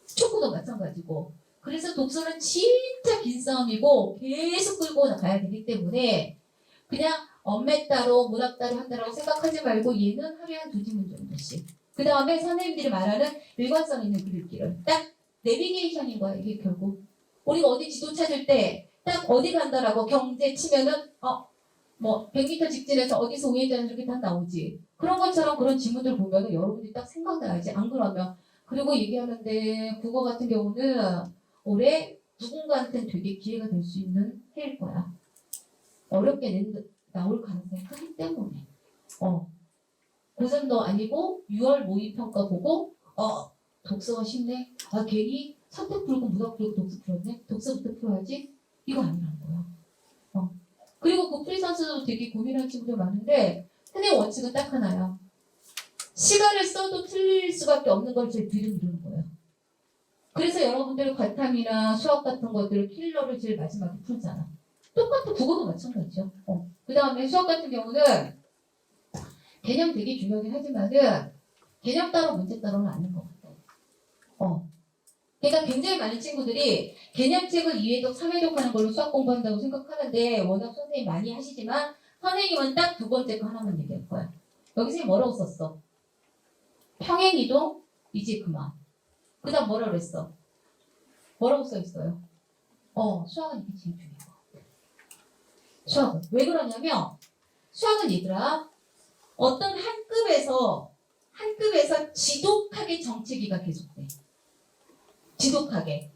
축구도 마찬가지고. 그래서 독서는 진짜 긴 싸움이고 계속 끌고 가야 되기 때문에 그냥 엄매 따로 문학 따로 한다라고 생각하지 말고 얘는 하루에 한 2지문 정도씩. 그 다음에 선생님들이 말하는 일관성 있는 글읽기를 딱 내비게이션인 거야. 이게 결국 우리가 어디 지도 찾을 때 딱 어디 간다라고 경제 치면은 뭐 100m 직진에서 어디서 우회전 이렇게 다 나오지. 그런 것처럼 그런 지문들 보면은 여러분들이 딱 생각나야지. 안 그러면 그리고 얘기하는데 국어 같은 경우는 올해 누군가한테는 되게 기회가 될 수 있는 해일 거야. 어렵게 나올 가능성이 크기 때문에. 고3도 아니고 6월 모의평가 보고 독서가 쉽네. 괜히 선택 풀고 문학 풀고 독서 풀었네. 독서부터 풀어야지. 이거 아니라는 거야. 그리고 그 프리선수도 되게 고민하는 친구들 많은데 선생님 원칙은 딱 하나야. 시간을 써도 틀릴 수밖에 없는 걸 제일 뒤로 미루는 거예요. 그래서 여러분들 과탐이나 수학 같은 것들을 킬러를 제일 마지막에 풀잖아. 똑같은 국어도 마찬가지죠. 그 다음에 수학 같은 경우는 개념 되게 중요하긴 하지만은 개념 따로 문제 따로는 아닌 것 같아. 그러니까 굉장히 많은 친구들이 개념책을 2회독, 3회독 하는 걸로 수학 공부한다고 생각하는데 워낙 선생님 많이 하시지만 선생님은 딱 2번째 거 하나만 얘기할 거야. 여기 선생님 뭐라고 썼어? 평행이동 이제 그만. 그 다음 뭐라고 그랬어? 뭐라고 써있어요? 수학은 이게 제일 중요한 거 같아. 수학은. 왜 그러냐면 수학은 얘들아 어떤 한 급에서 지독하게 정체기가 계속돼. 지독하게.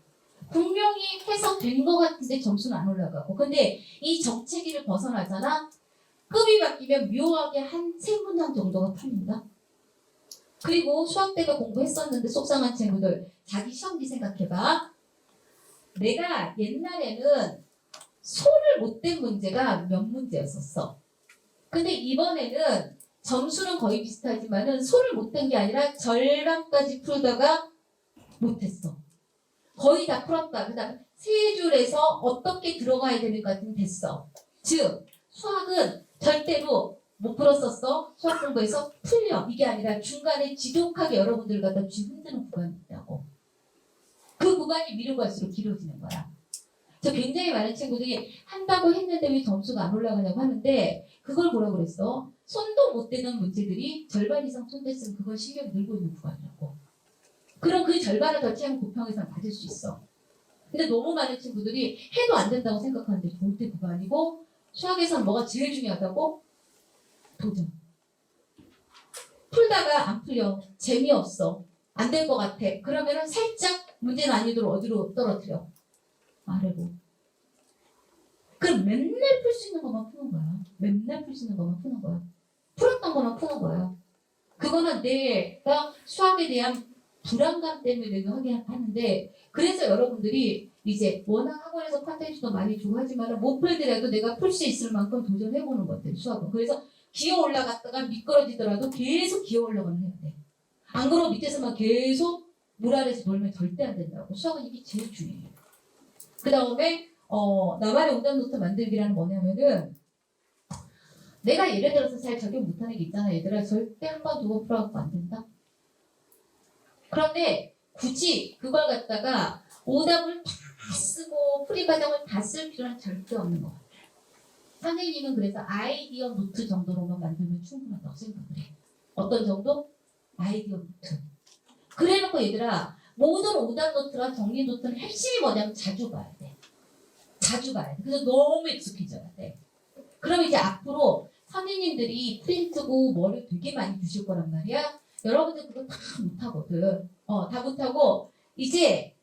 분명히 해석된 것 같은데 점수는 안 올라가고. 근데 이 정체기를 벗어나잖아. 급이 바뀌면 묘하게 한 3문항 정도가 풀린다. 그리고 수학 때가 공부했었는데 속상한 친구들 자기 시험지 생각해봐. 내가 옛날에는 소를 못 댄 문제가 몇 문제였었어. 근데 이번에는 점수는 거의 비슷하지만은 소를 못 댄 게 아니라 절반까지 풀다가 못했어. 거의 다 풀었다. 그다음 세 줄에서 어떻게 들어가야 되는까지는 됐어. 즉 수학은 절대로 못 풀었었어. 수학 공부에서 풀려. 이게 아니라 중간에 지독하게 여러분들 갖다 쥐흔드는 구간이 있다고. 그 구간이 미루고 갈수록 길어지는 거야. 저 굉장히 많은 친구들이 한다고 했는데 왜 점수가 안 올라가냐고 하는데 그걸 뭐라고 그랬어? 손도 못 대는 문제들이 절반 이상 손 댔으면 그걸 실력이 늘고 있는 구간이라고. 그럼 그 절반을 더 채우면 고평에서 받을 수 있어. 근데 너무 많은 친구들이 해도 안 된다고 생각하는데 절대 그거 아니고 수학에서는 뭐가 제일 중요하다고? 도전. 풀다가 안 풀려. 재미없어. 안 될 것 같아. 그러면은 살짝 문제 난이도를 어디로 떨어뜨려? 아래로. 그럼 맨날 풀 수 있는 것만 푸는 거야. 맨날 풀 수 있는 것만 푸는 거야. 풀었던 것만 푸는 거야. 그거는 내가 수학에 대한 불안감 때문에 내가 하긴 하는데 그래서 여러분들이 이제 워낙 학원에서 컨텐츠도 많이 주고 하지만 못 풀더라도 내가 풀 수 있을 만큼 도전해보는 것들 수학은. 그래서 기어 올라갔다가 미끄러지더라도 계속 기어 올라가는 해야 돼. 안 그러면 밑에서만 계속 물 아래에서 놀면 절대 안 된다고. 수학은 이게 제일 중요해요. 그 다음에 나만의 오답 노트 만들기라는 뭐냐면은 내가 예를 들어서 잘 적용 못하는 게 있잖아. 얘들아 절대 한 번, 2번 풀어갖고 안 된다. 그런데 굳이 그걸 갖다가 오답을 다 쓰고 풀이 과정을 다 쓸 필요는 절대 없는 것 같아요. 선생님은 그래서 아이디어 노트 정도로만 만들면 충분하다고 생각을 해. 어떤 정도? 아이디어 노트. 그래놓고 얘들아 모든 오답 노트랑 정리 노트는 핵심이 뭐냐면 자주 봐야 돼. 자주 봐야 돼. 그래서 너무 익숙해져야 돼. 그럼 이제 앞으로 선생님들이 프린트고 뭐를 되게 많이 주실 거란 말이야. 여러분들 그거 다 못하거든. 다 못하고 이제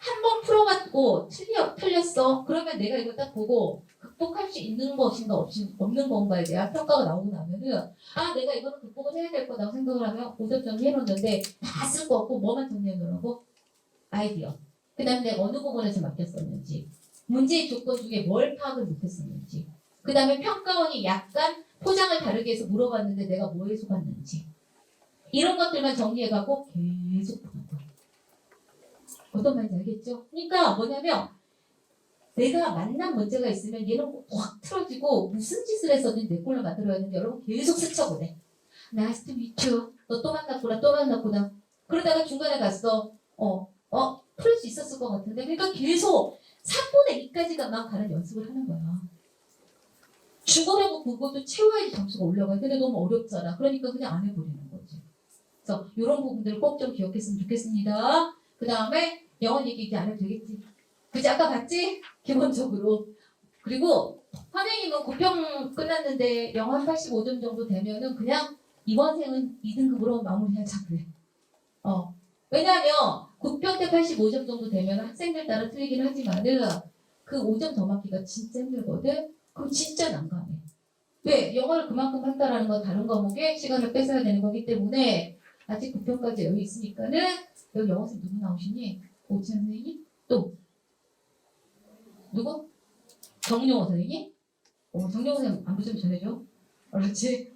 한 번 풀어갖고 틀렸어. 그러면 내가 이거 딱 보고 극복할 수 있는 것인가 없는 건가에 대한 평가가 나오고 나면은 아 내가 이거는 극복을 해야 될 거라고 생각을 하면 5점 정리해놓는데 다 쓸 거 없고 뭐만 정리해놓으라고? 아이디어. 그 다음에 내가 어느 부분에서 맡겼었는지 문제의 조건 중에 뭘 파악을 못했었는지 그 다음에 평가원이 약간 포장을 다르게 해서 물어봤는데 내가 뭐에 속았는지 이런 것들만 정리해가고 계속 보는 거야. 어떤 말인지 알겠죠? 그러니까 뭐냐면 내가 만난 문제가 있으면 얘는 확 틀어지고 무슨 짓을 했었는지 내 꼴로 만들어야 하는데 여러분 계속 스쳐보내. Nice to meet you. 너 또 만났구나. 그러다가 중간에 갔어. 풀 수 있었을 것 같은데. 그러니까 계속 3분의 2까지가만 가는 연습을 하는 거야. 중거라고 그것도 채워야지 점수가 올라가요. 근데 너무 어렵잖아. 그러니까 그냥 안 해버리는 거지. 그래서 이런 부분들을 꼭 좀 기억했으면 좋겠습니다. 그 다음에 영어 얘기 이제 안 해도 되겠지. 그치? 아까 봤지? 기본적으로. 그리고 선생님은 9평 끝났는데 영어 한 85점 정도 되면은 그냥 이번 생은 2등급으로 마무리하자 그래. 왜냐하면 9평 때 85점 정도 되면 학생들 따라 틀리긴 하지만은 그 5점 더 맞기가 진짜 힘들거든. 그럼 진짜 난감해. 왜? 영어를 그만큼 한다라는 건 다른 과목에 시간을 뺏어야 되는 거기 때문에 아직 9평까지 여유 있으니까는 여기 영어쌤 누구 나오시니? 오지연 선생님? 또 누구? 정용호 선생님? 정용호 선생님 안부 좀 전해줘. 그렇지.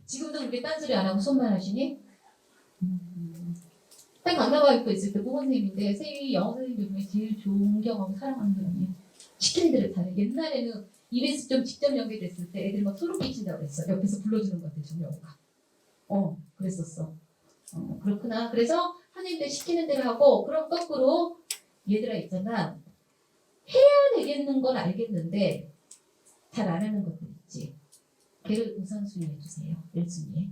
지금도 그렇게 딴소리 안 하고 손만 하시니? 딱 강남가 입고 있을 때 부모 선생님인데 선생님이 영어 선생님 중에 제일 존경하고 사랑하는 사람이에요. 시키는 대로 잘해. 옛날에는 입에서 좀 직접 연결됐을 때 애들이 막 소름 끼친다고 그랬어. 옆에서 불러주는 것 같아 정용호가. 그랬었어. 그렇구나. 그래서 선생님들 시키는 대로 하고 그럼 거꾸로 얘들아 있잖아. 해야 되겠는 건 알겠는데 잘 안 하는 것들 있지. 걔를 우선순위 해주세요. 1순위에.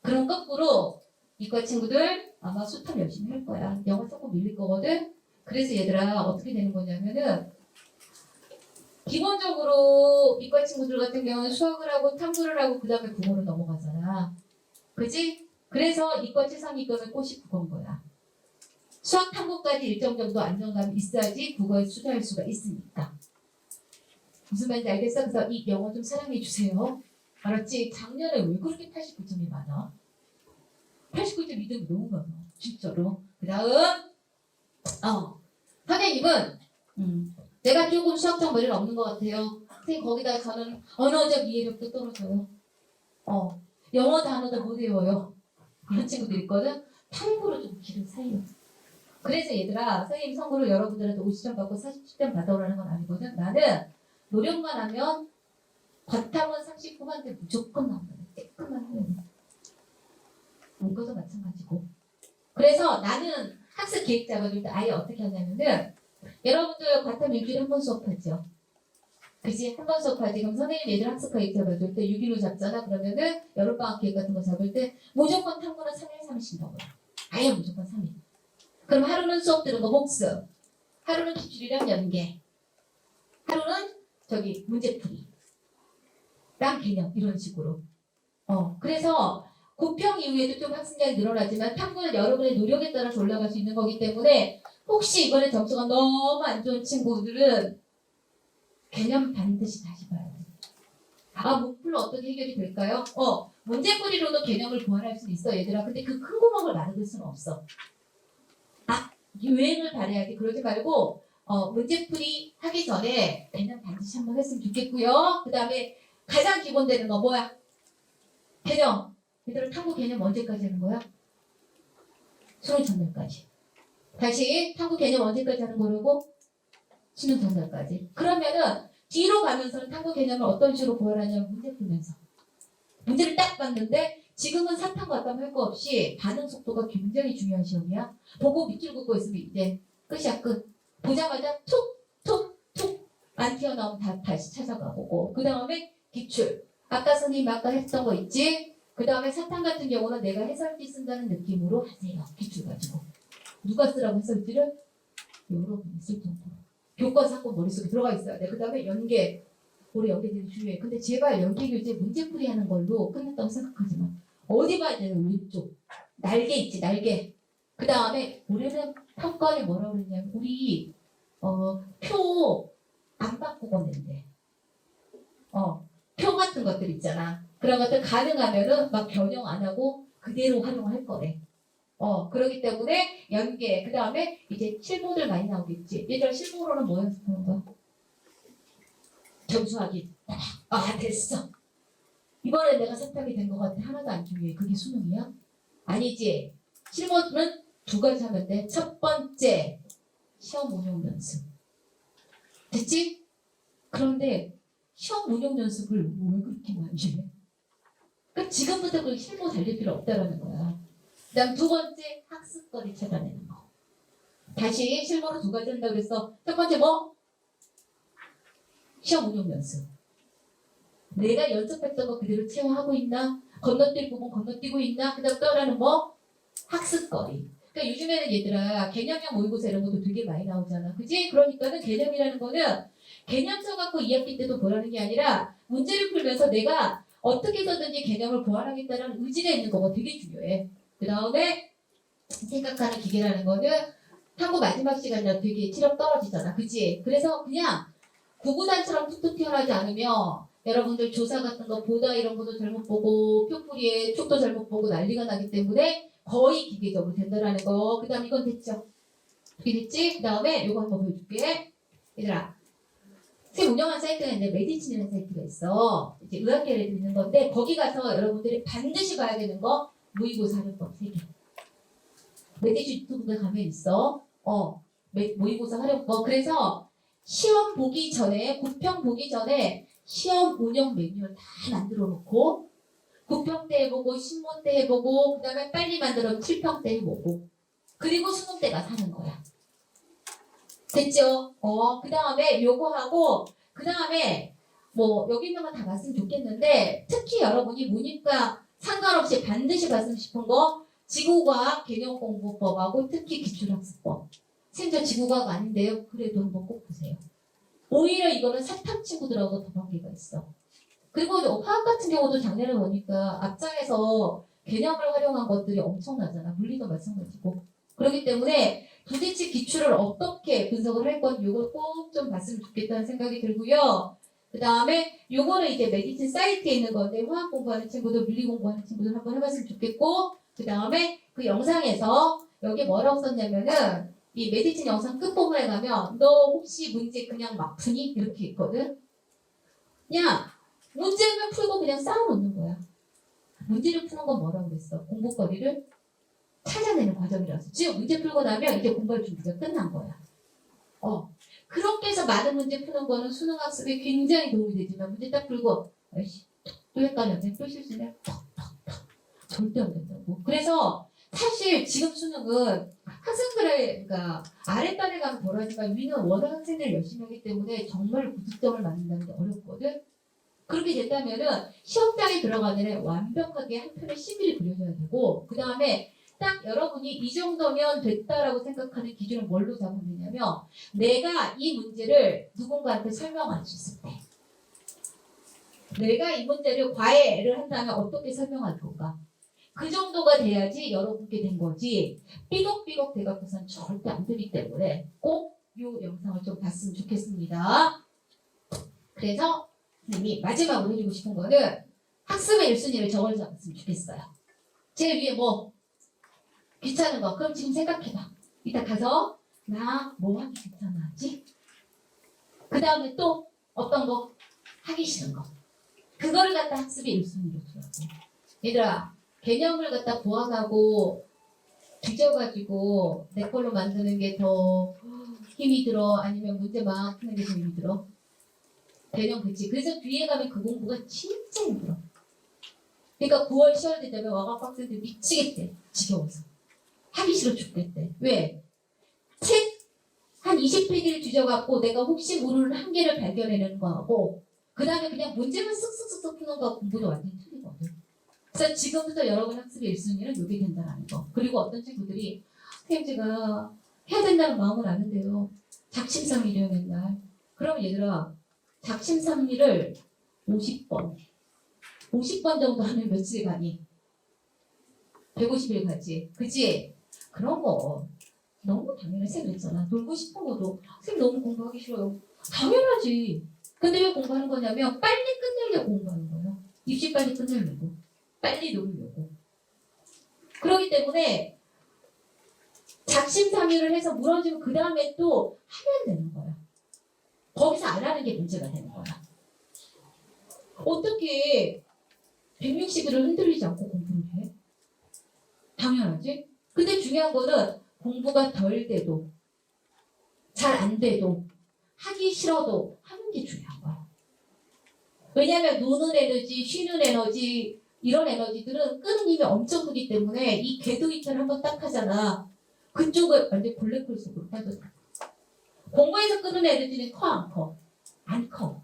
그럼 거꾸로 이과 친구들 아마 수탑 열심히 할 거야. 영어 조금 밀릴 거거든. 그래서 얘들아 어떻게 되는 거냐면은 기본적으로 이과 친구들 같은 경우는 수학을 하고 탐구를 하고 그 다음에 국어로 넘어가잖아. 그지? 그래서 이과 최상위권은 꽃이 국어인 거야. 수학 탐구까지 일정 정도 안정감이 있어야지 국어에 투자할 수가 있으니까. 무슨 말인지 알겠어? 그래서 이 영어 좀 사랑해 주세요. 알았지? 작년에 왜 그렇게 89점이 많아? 89점 이득이 너무 많아. 진짜로. 그 다음 선생님은 내가 조금 수학적 머리는 없는 것 같아요. 선생님 거기다 저는 언어적 이해력도 떨어져요. 영어 단어도 못 외워요. 그런 친구들 있거든. 탐구로 좀 길을 살려. 그래서 얘들아 선생님 선거를 여러분들한테 50점 받고 40점 받아오라는 건 아니거든. 나는 노력만 하면 과탐은 30 후반대 무조건 나온다. 깨끗만 하면. 문과도 마찬가지고. 그래서 나는 학습 계획 잡아줄 때 아예 어떻게 하냐면은 여러분들 과탐 일주일에 한 번 수업하죠. 그치? 한 번 수업하지. 그럼 선생님 얘들 학습 계획 잡아줄 때 6일로 잡잖아. 그러면은 여름방학 계획 같은 거 잡을 때 무조건 탐구는 3일 3일씩 넣어요. 아예 무조건 3일. 그럼 하루는 수업 들은 거 복습. 하루는 기출이랑 연계. 하루는 문제풀이. 랑 개념 이런 식으로. 그래서 9평 이후에도 좀 학습량이 늘어나지만 탐구는 여러분의 노력에 따라서 올라갈 수 있는 거기 때문에 혹시 이번에 점수가 너무 안 좋은 친구들은 개념 반드시 다시 봐야 돼요. 목표로 어떻게 해결이 될까요? 문제풀이로도 개념을 보완할 수 있어 얘들아. 근데 그 큰 구멍을 마르을 수는 없어. 유행을 바라야지. 그러지 말고 문제풀이 하기 전에 개념 반드시 한번 했으면 좋겠고요. 그 다음에 가장 기본되는 거 뭐야? 개념. 얘들아 탐구 개념 언제까지 하는 거야? 수능 전날까지. 다시 탐구 개념 언제까지 하는 거라고? 수능 전날까지. 그러면은 뒤로 가면서는 탐구 개념을 어떤 식으로 보완하냐면 문제 풀면서. 문제를 딱 봤는데 지금은 사탐 과탐 할 거 없이 반응 속도가 굉장히 중요한 시험이야. 보고 밑줄 긋고 있으면 이제 끝이야 끝. 보자마자 툭툭툭 안 튀어나오면 다시 찾아가보고 그 다음에 기출. 아까 선생님 아까 했던 거 있지? 그 다음에 사탐 같은 경우는 내가 해설지 쓴다는 느낌으로 하세요. 기출 가지고. 누가 쓰라고 해설지를? 여러분이 쓸 정도로. 교과서 한권 머릿속에 들어가 있어야 돼. 그 다음에 연계. 올해 연계되는 중요해. 근데 제발 연계 교재 문제풀이 하는 걸로 끝냈다고 생각하지 마. 어디 봐야 되는 왼쪽. 날개 있지 날개. 그 다음에 올해는 평가원이 뭐라고 그랬냐면 우리 표 안 바꾸고 낸대. 표 같은 것들 있잖아. 그런 것들 가능하면은 막 변형 안 하고 그대로 활용할 거래. 그러기 때문에 연계, 그 다음에 이제 실무들 많이 나오겠지. 얘들아, 실무로는 뭐 연습하는 거야? 점수 확인. 됐어. 이번에 내가 세탁이 된 것 같아. 하나도 안 중요해. 그게 수능이야? 아니지. 실무는 두 가지 하면 돼. 첫 번째, 시험 운용 연습. 됐지? 그런데 시험 운용 연습을 왜 그렇게 많이 해? 그러니까 지금부터 그 실무 달릴 필요 없다라는 거야. 그 다음 두 번째, 학습거리 찾아내는 거. 다시 실무로 두 가지 한다고 그랬어. 첫 번째 뭐? 시험 운용 연습. 내가 연습했던 거 그대로 체화하고 있나? 건너뛸 부분 건너뛰고 있나? 그 다음 또 하나는 뭐? 학습거리. 그러니까 요즘에는 얘들아 개념형 모의고사 이런 것도 되게 많이 나오잖아. 그지? 그러니까는 개념이라는 거는 개념 써갖고 2학기 때도 보라는 게 아니라 문제를 풀면서 내가 어떻게 해서든지 개념을 보완하겠다는 의지가 있는 거가 되게 중요해. 그 다음에 생각하는 기계라는 거는 한국 마지막 시간이라 되게 체력 떨어지잖아. 그지? 그래서 그냥 구구단처럼 툭툭 튀어나오지 않으면 여러분들 조사 같은 거 보다 이런 것도 잘못 보고 표풀이에 촉도 잘못 보고 난리가 나기 때문에 거의 기계적으로 된다라는 거. 그 다음 이건 됐죠? 이게 됐지? 그 다음에 이거 한번 보여줄게. 얘들아, 새 운영한 사이트가 있는데 메디친이라는 사이트가 있어. 이제 의학계를 있는 건데 거기 가서 여러분들이 반드시 봐야 되는 거 모의고사 활용법 3개. 메디친 유튜브에 가면 있어. 모의고사 활용법. 그래서 시험 보기 전에, 구평 보기 전에 시험 운영 매뉴얼 다 만들어 놓고 구평 때 해보고 신문 때 해보고 그 다음에 빨리 만들어 7평 때 해보고 그리고 수능 때 가서 하는 거야. 됐죠? 그 다음에 요거 하고 그 다음에 뭐 여기 있는 건 다 봤으면 좋겠는데 특히 여러분이 문이과 상관없이 반드시 봤으면 싶은 거 지구과학 개념공부법하고 특히 기출학습법. 심지어 지구과학 아닌데요. 그래도 한번 꼭 보세요. 오히려 이거는 사탐 친구들하고 더 관계가 있어. 그리고 화학 같은 경우도 작년에 보니까 앞장에서 개념을 활용한 것들이 엄청나잖아. 물리도 마찬가지고. 그렇기 때문에 도대체 기출을 어떻게 분석을 할 건지 이걸 꼭 좀 봤으면 좋겠다는 생각이 들고요. 그 다음에 요거는 이제 메디친 사이트에 있는 건데 화학 공부하는 친구들, 물리 공부하는 친구들 한번 해봤으면 좋겠고 그 다음에 그 영상에서 여기 뭐라고 썼냐면은 이 메디친 영상 끝부분에 가면 너 혹시 문제 그냥 막 푸니? 이렇게 있거든. 그냥 문제만 풀고 그냥 쌓아놓는 거야. 문제를 푸는 건 뭐라고 그랬어? 공부거리를 찾아내는 과정이라서. 즉 문제 풀고 나면 이제 공부할 준비가 끝난 거야. 그렇게 해서 많은 문제 푸는 거는 수능 학습에 굉장히 도움이 되지만 문제 딱 풀고 아이씨 또 헷갈렸네 또 실수네 절대 안 된다고. 그래서 사실 지금 수능은 학생들의 그러니까 아랫단에 가면 덜하지만 위는 워낙 학생들이 열심히 하기 때문에 정말 고득점을 만든다는 게 어렵거든. 그렇게 된다면은 시험장에 들어가는 애 완벽하게 한 편의 시비를 그려줘야 되고 그 다음에 딱 여러분이 이 정도면 됐다라고 생각하는 기준을 뭘로 잡으면 되냐면 내가 이 문제를 누군가한테 설명할 수 있을 때 내가 이 문제를 과외를 한다면 어떻게 설명할 건가 그 정도가 돼야지 여러분께 된 거지 삐걱삐걱 돼갖고선 절대 안 되기 때문에 꼭 이 영상을 좀 봤으면 좋겠습니다. 그래서 선생님이 마지막으로 해주고 싶은 거는 학습의 1순위를 적어줬으면 좋겠어요. 제일 위에 뭐 귀찮은 거 그럼 지금 생각해봐. 이따 가서 나 뭐 하기 귀찮아하지? 그 다음에 또 어떤 거 하기 싫은 거 그거를 갖다 학습의 1순위로 두라고. 얘들아 개념을 갖다 보완하고 뒤져가지고 내 걸로 만드는 게 더 힘이 들어 아니면 문제 막 푸는 게 더 힘이 들어? 개념 그치. 그래서 뒤에 가면 그 공부가 진짜 힘들어. 그러니까 9월 10월 되면 와가 학생들 미치겠대. 지겨워서. 하기 싫어 죽겠대. 왜? 책 한 20페이지를 뒤져갖고 내가 혹시 모르는 한계를 발견해내는 거하고 그 다음에 그냥 문제만 쓱쓱쓱쓱 푸는 거하고 공부도 완전히 틀리거든. 그래서 지금부터 여러분 학습의 1순위는 이게 된다는 거. 그리고 어떤 친구들이 선생님 제가 해야 된다는 마음은 아는데요. 작심삼일이요 맨날. 그럼 얘들아 작심삼일을 50번 50번 정도 하면 며칠 가니? 150일 가지. 그치? 그런 거 너무 당연히 쌤 그랬잖아. 놀고 싶은 것도 쌤 너무 공부하기 싫어요. 당연하지. 근데 왜 공부하는 거냐면 빨리 끝내려고 공부하는 거예요. 입시 빨리 끝내려고. 빨리 놀려고. 그렇기 때문에 작심삼일을 해서 무너지면 그 다음에 또 하면 되는 거야. 거기서 안 하는 게 문제가 되는 거야. 어떻게 160일을 흔들리지 않고 공부를 해? 당연하지. 근데 중요한 거는 공부가 덜 돼도 잘 안 돼도 하기 싫어도 하는 게 중요한 거야. 왜냐하면 노는 에너지, 쉬는 에너지 이런 에너지들은 끄는 힘이 엄청 크기 때문에 이 궤도 이탈을 한번 딱 하잖아. 그쪽을 완전 블랙홀 속으로 빠져들어. 공부에서 끄는 에너지는 커 안 커? 안 커.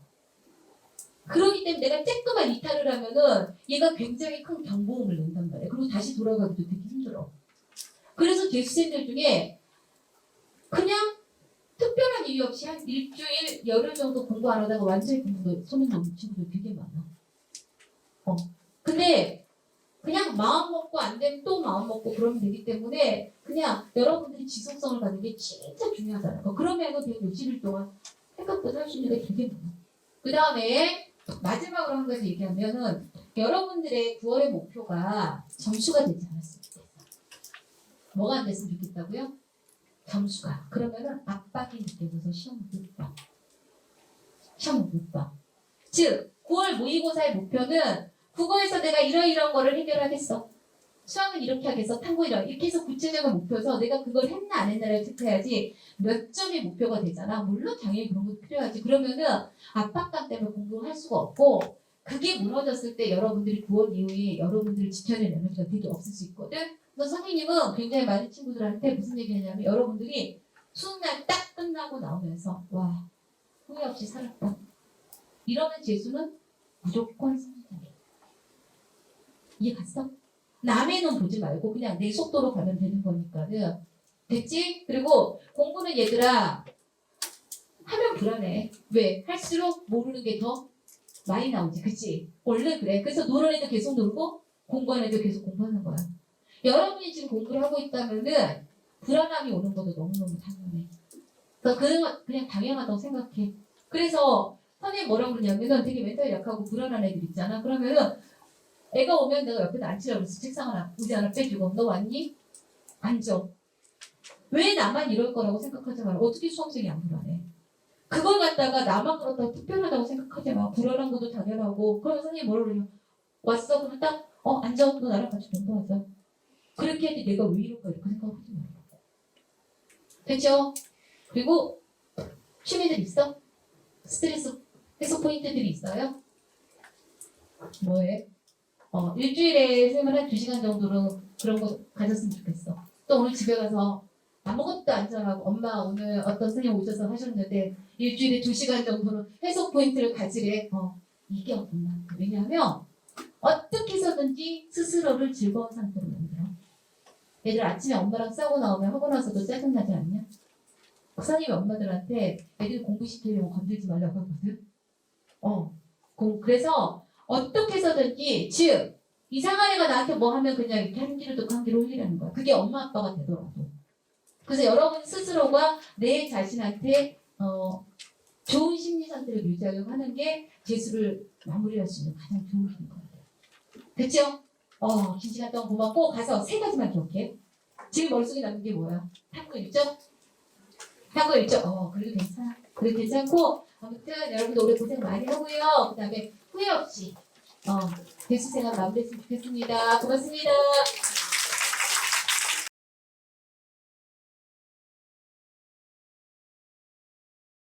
그러기 때문에 내가 쬐끄만 이탈을 하면은 얘가 굉장히 큰 경보음을 낸단 말이야. 그리고 다시 돌아가기도 되게 힘들어. 그래서 재수생들 중에 그냥 특별한 이유 없이 한 일주일, 열흘 정도 공부 안 하다가 완전히 공부도 손에 놓는 친구들 되게 많아. 근데 그냥 마음 먹고 안 되면 또 마음 먹고 그러면 되기 때문에 그냥 여러분들이 지속성을 갖는 게 진짜 중요하잖아요. 그러면은 160일 동안 생각보다 할 수 있는 게 되게 많아. 그 다음에 마지막으로 한 가지 얘기하면은 여러분들의 9월의 목표가 점수가 되지 않았으면 좋겠어요. 뭐가 안 됐으면 좋겠다고요? 점수가. 그러면은 압박이 느껴져서 시험을 못 봐. 시험을 못 봐. 즉 9월 모의고사의 목표는 국어에서 내가 이런 거를 해결하겠어. 수학은 이렇게 하겠어. 탐구 이렇게 해서 구체적인 목표에서 내가 그걸 했나 안 했나를 체크해야지 몇 점이 목표가 되잖아. 물론 당연히 그런 것도 필요하지. 그러면은 압박감 때문에 공부를 할 수가 없고 그게 무너졌을 때 여러분들이 9월 이후에 여러분들을 지켜낼 에너지가 되게 없을 수 있거든. 그래서 선생님은 굉장히 많은 친구들한테 무슨 얘기를 하냐면 여러분들이 수능날 딱 끝나고 나오면서 와 후회 없이 살았다. 이러면 재수는 무조건 성공이야. 이해 갔어? 남의 눈 보지 말고 그냥 내 속도로 가면 되는 거니까는 됐지? 그리고 공부는 얘들아 하면 불안해. 왜? 할수록 모르는 게 더 많이 나오지. 그치? 원래 그래. 그래서 노는 애도 계속 놀고 공부하는 애도 계속 공부하는 거야. 여러분이 지금 공부를 하고 있다면은 불안함이 오는 것도 너무너무 당연해. 그래서 그냥 당연하다고 생각해. 그래서 선생님 뭐라고 그러냐면은 되게 멘탈이 약하고 불안한 애들 있잖아. 그러면은 애가 오면 내가 옆에다 앉히라고 그래서 책상 하나, 의자 하나 빼주고 너 왔니? 앉아. 왜 나만 이럴 거라고 생각하지 마라. 어떻게 수험생이 안 불안해? 그걸 갖다가 나만 그렇다고 특별하다고 생각하지 마. 불안한 것도 당연하고. 그러면 선생님이 뭐라 그러냐? 왔어? 그러면 딱 앉아. 너 나랑 같이 공부하자. 그렇게 해도 내가 왜 이럴까 이렇게 생각하지 마라. 됐죠? 그리고 취미들 있어? 스트레스 해소 포인트들이 있어요? 뭐해? 일주일에 선생님 한 2시간 정도는 그런 거 가졌으면 좋겠어. 또 오늘 집에 가서 아무것도 안 정하고 엄마 오늘 어떤 선생님 오셔서 하셨는데 일주일에 2시간 정도는 해석 포인트를 가지래. 이게 엄마. 왜냐하면 어떻게 해서든지 스스로를 즐거운 상태로 만들어. 애들 아침에 엄마랑 싸우고 나오면 하고 나서도 짜증나지 않냐? 선생님이 엄마들한테 애들 공부시키려고 건들지 말라고 하거든. 그래서 어떻게 해서든지 즉 이상한 애가 나한테 뭐 하면 그냥 이렇게 한 귀로 듣고 한 귀로 흘리라는 거야. 그게 엄마 아빠가 되더라도. 그래서 여러분 스스로가 내 자신한테 좋은 심리 상태를 유지하려고 하는 게 재수를 마무리할 수 있는 가장 좋은 길인 것 같아요. 됐죠? 긴 시간 동안 고맙고 가서 3가지만 기억해. 지금 머릿속에 남는 게 뭐야? 탐구 일정? 탐구 일정. 그래도 괜찮아. 그래도 괜찮고 아무튼 여러분들 오래 고생 많이 하고요. 그 다음에 후회 없이 재수생활 마무리했으면 좋겠습니다. 고맙습니다.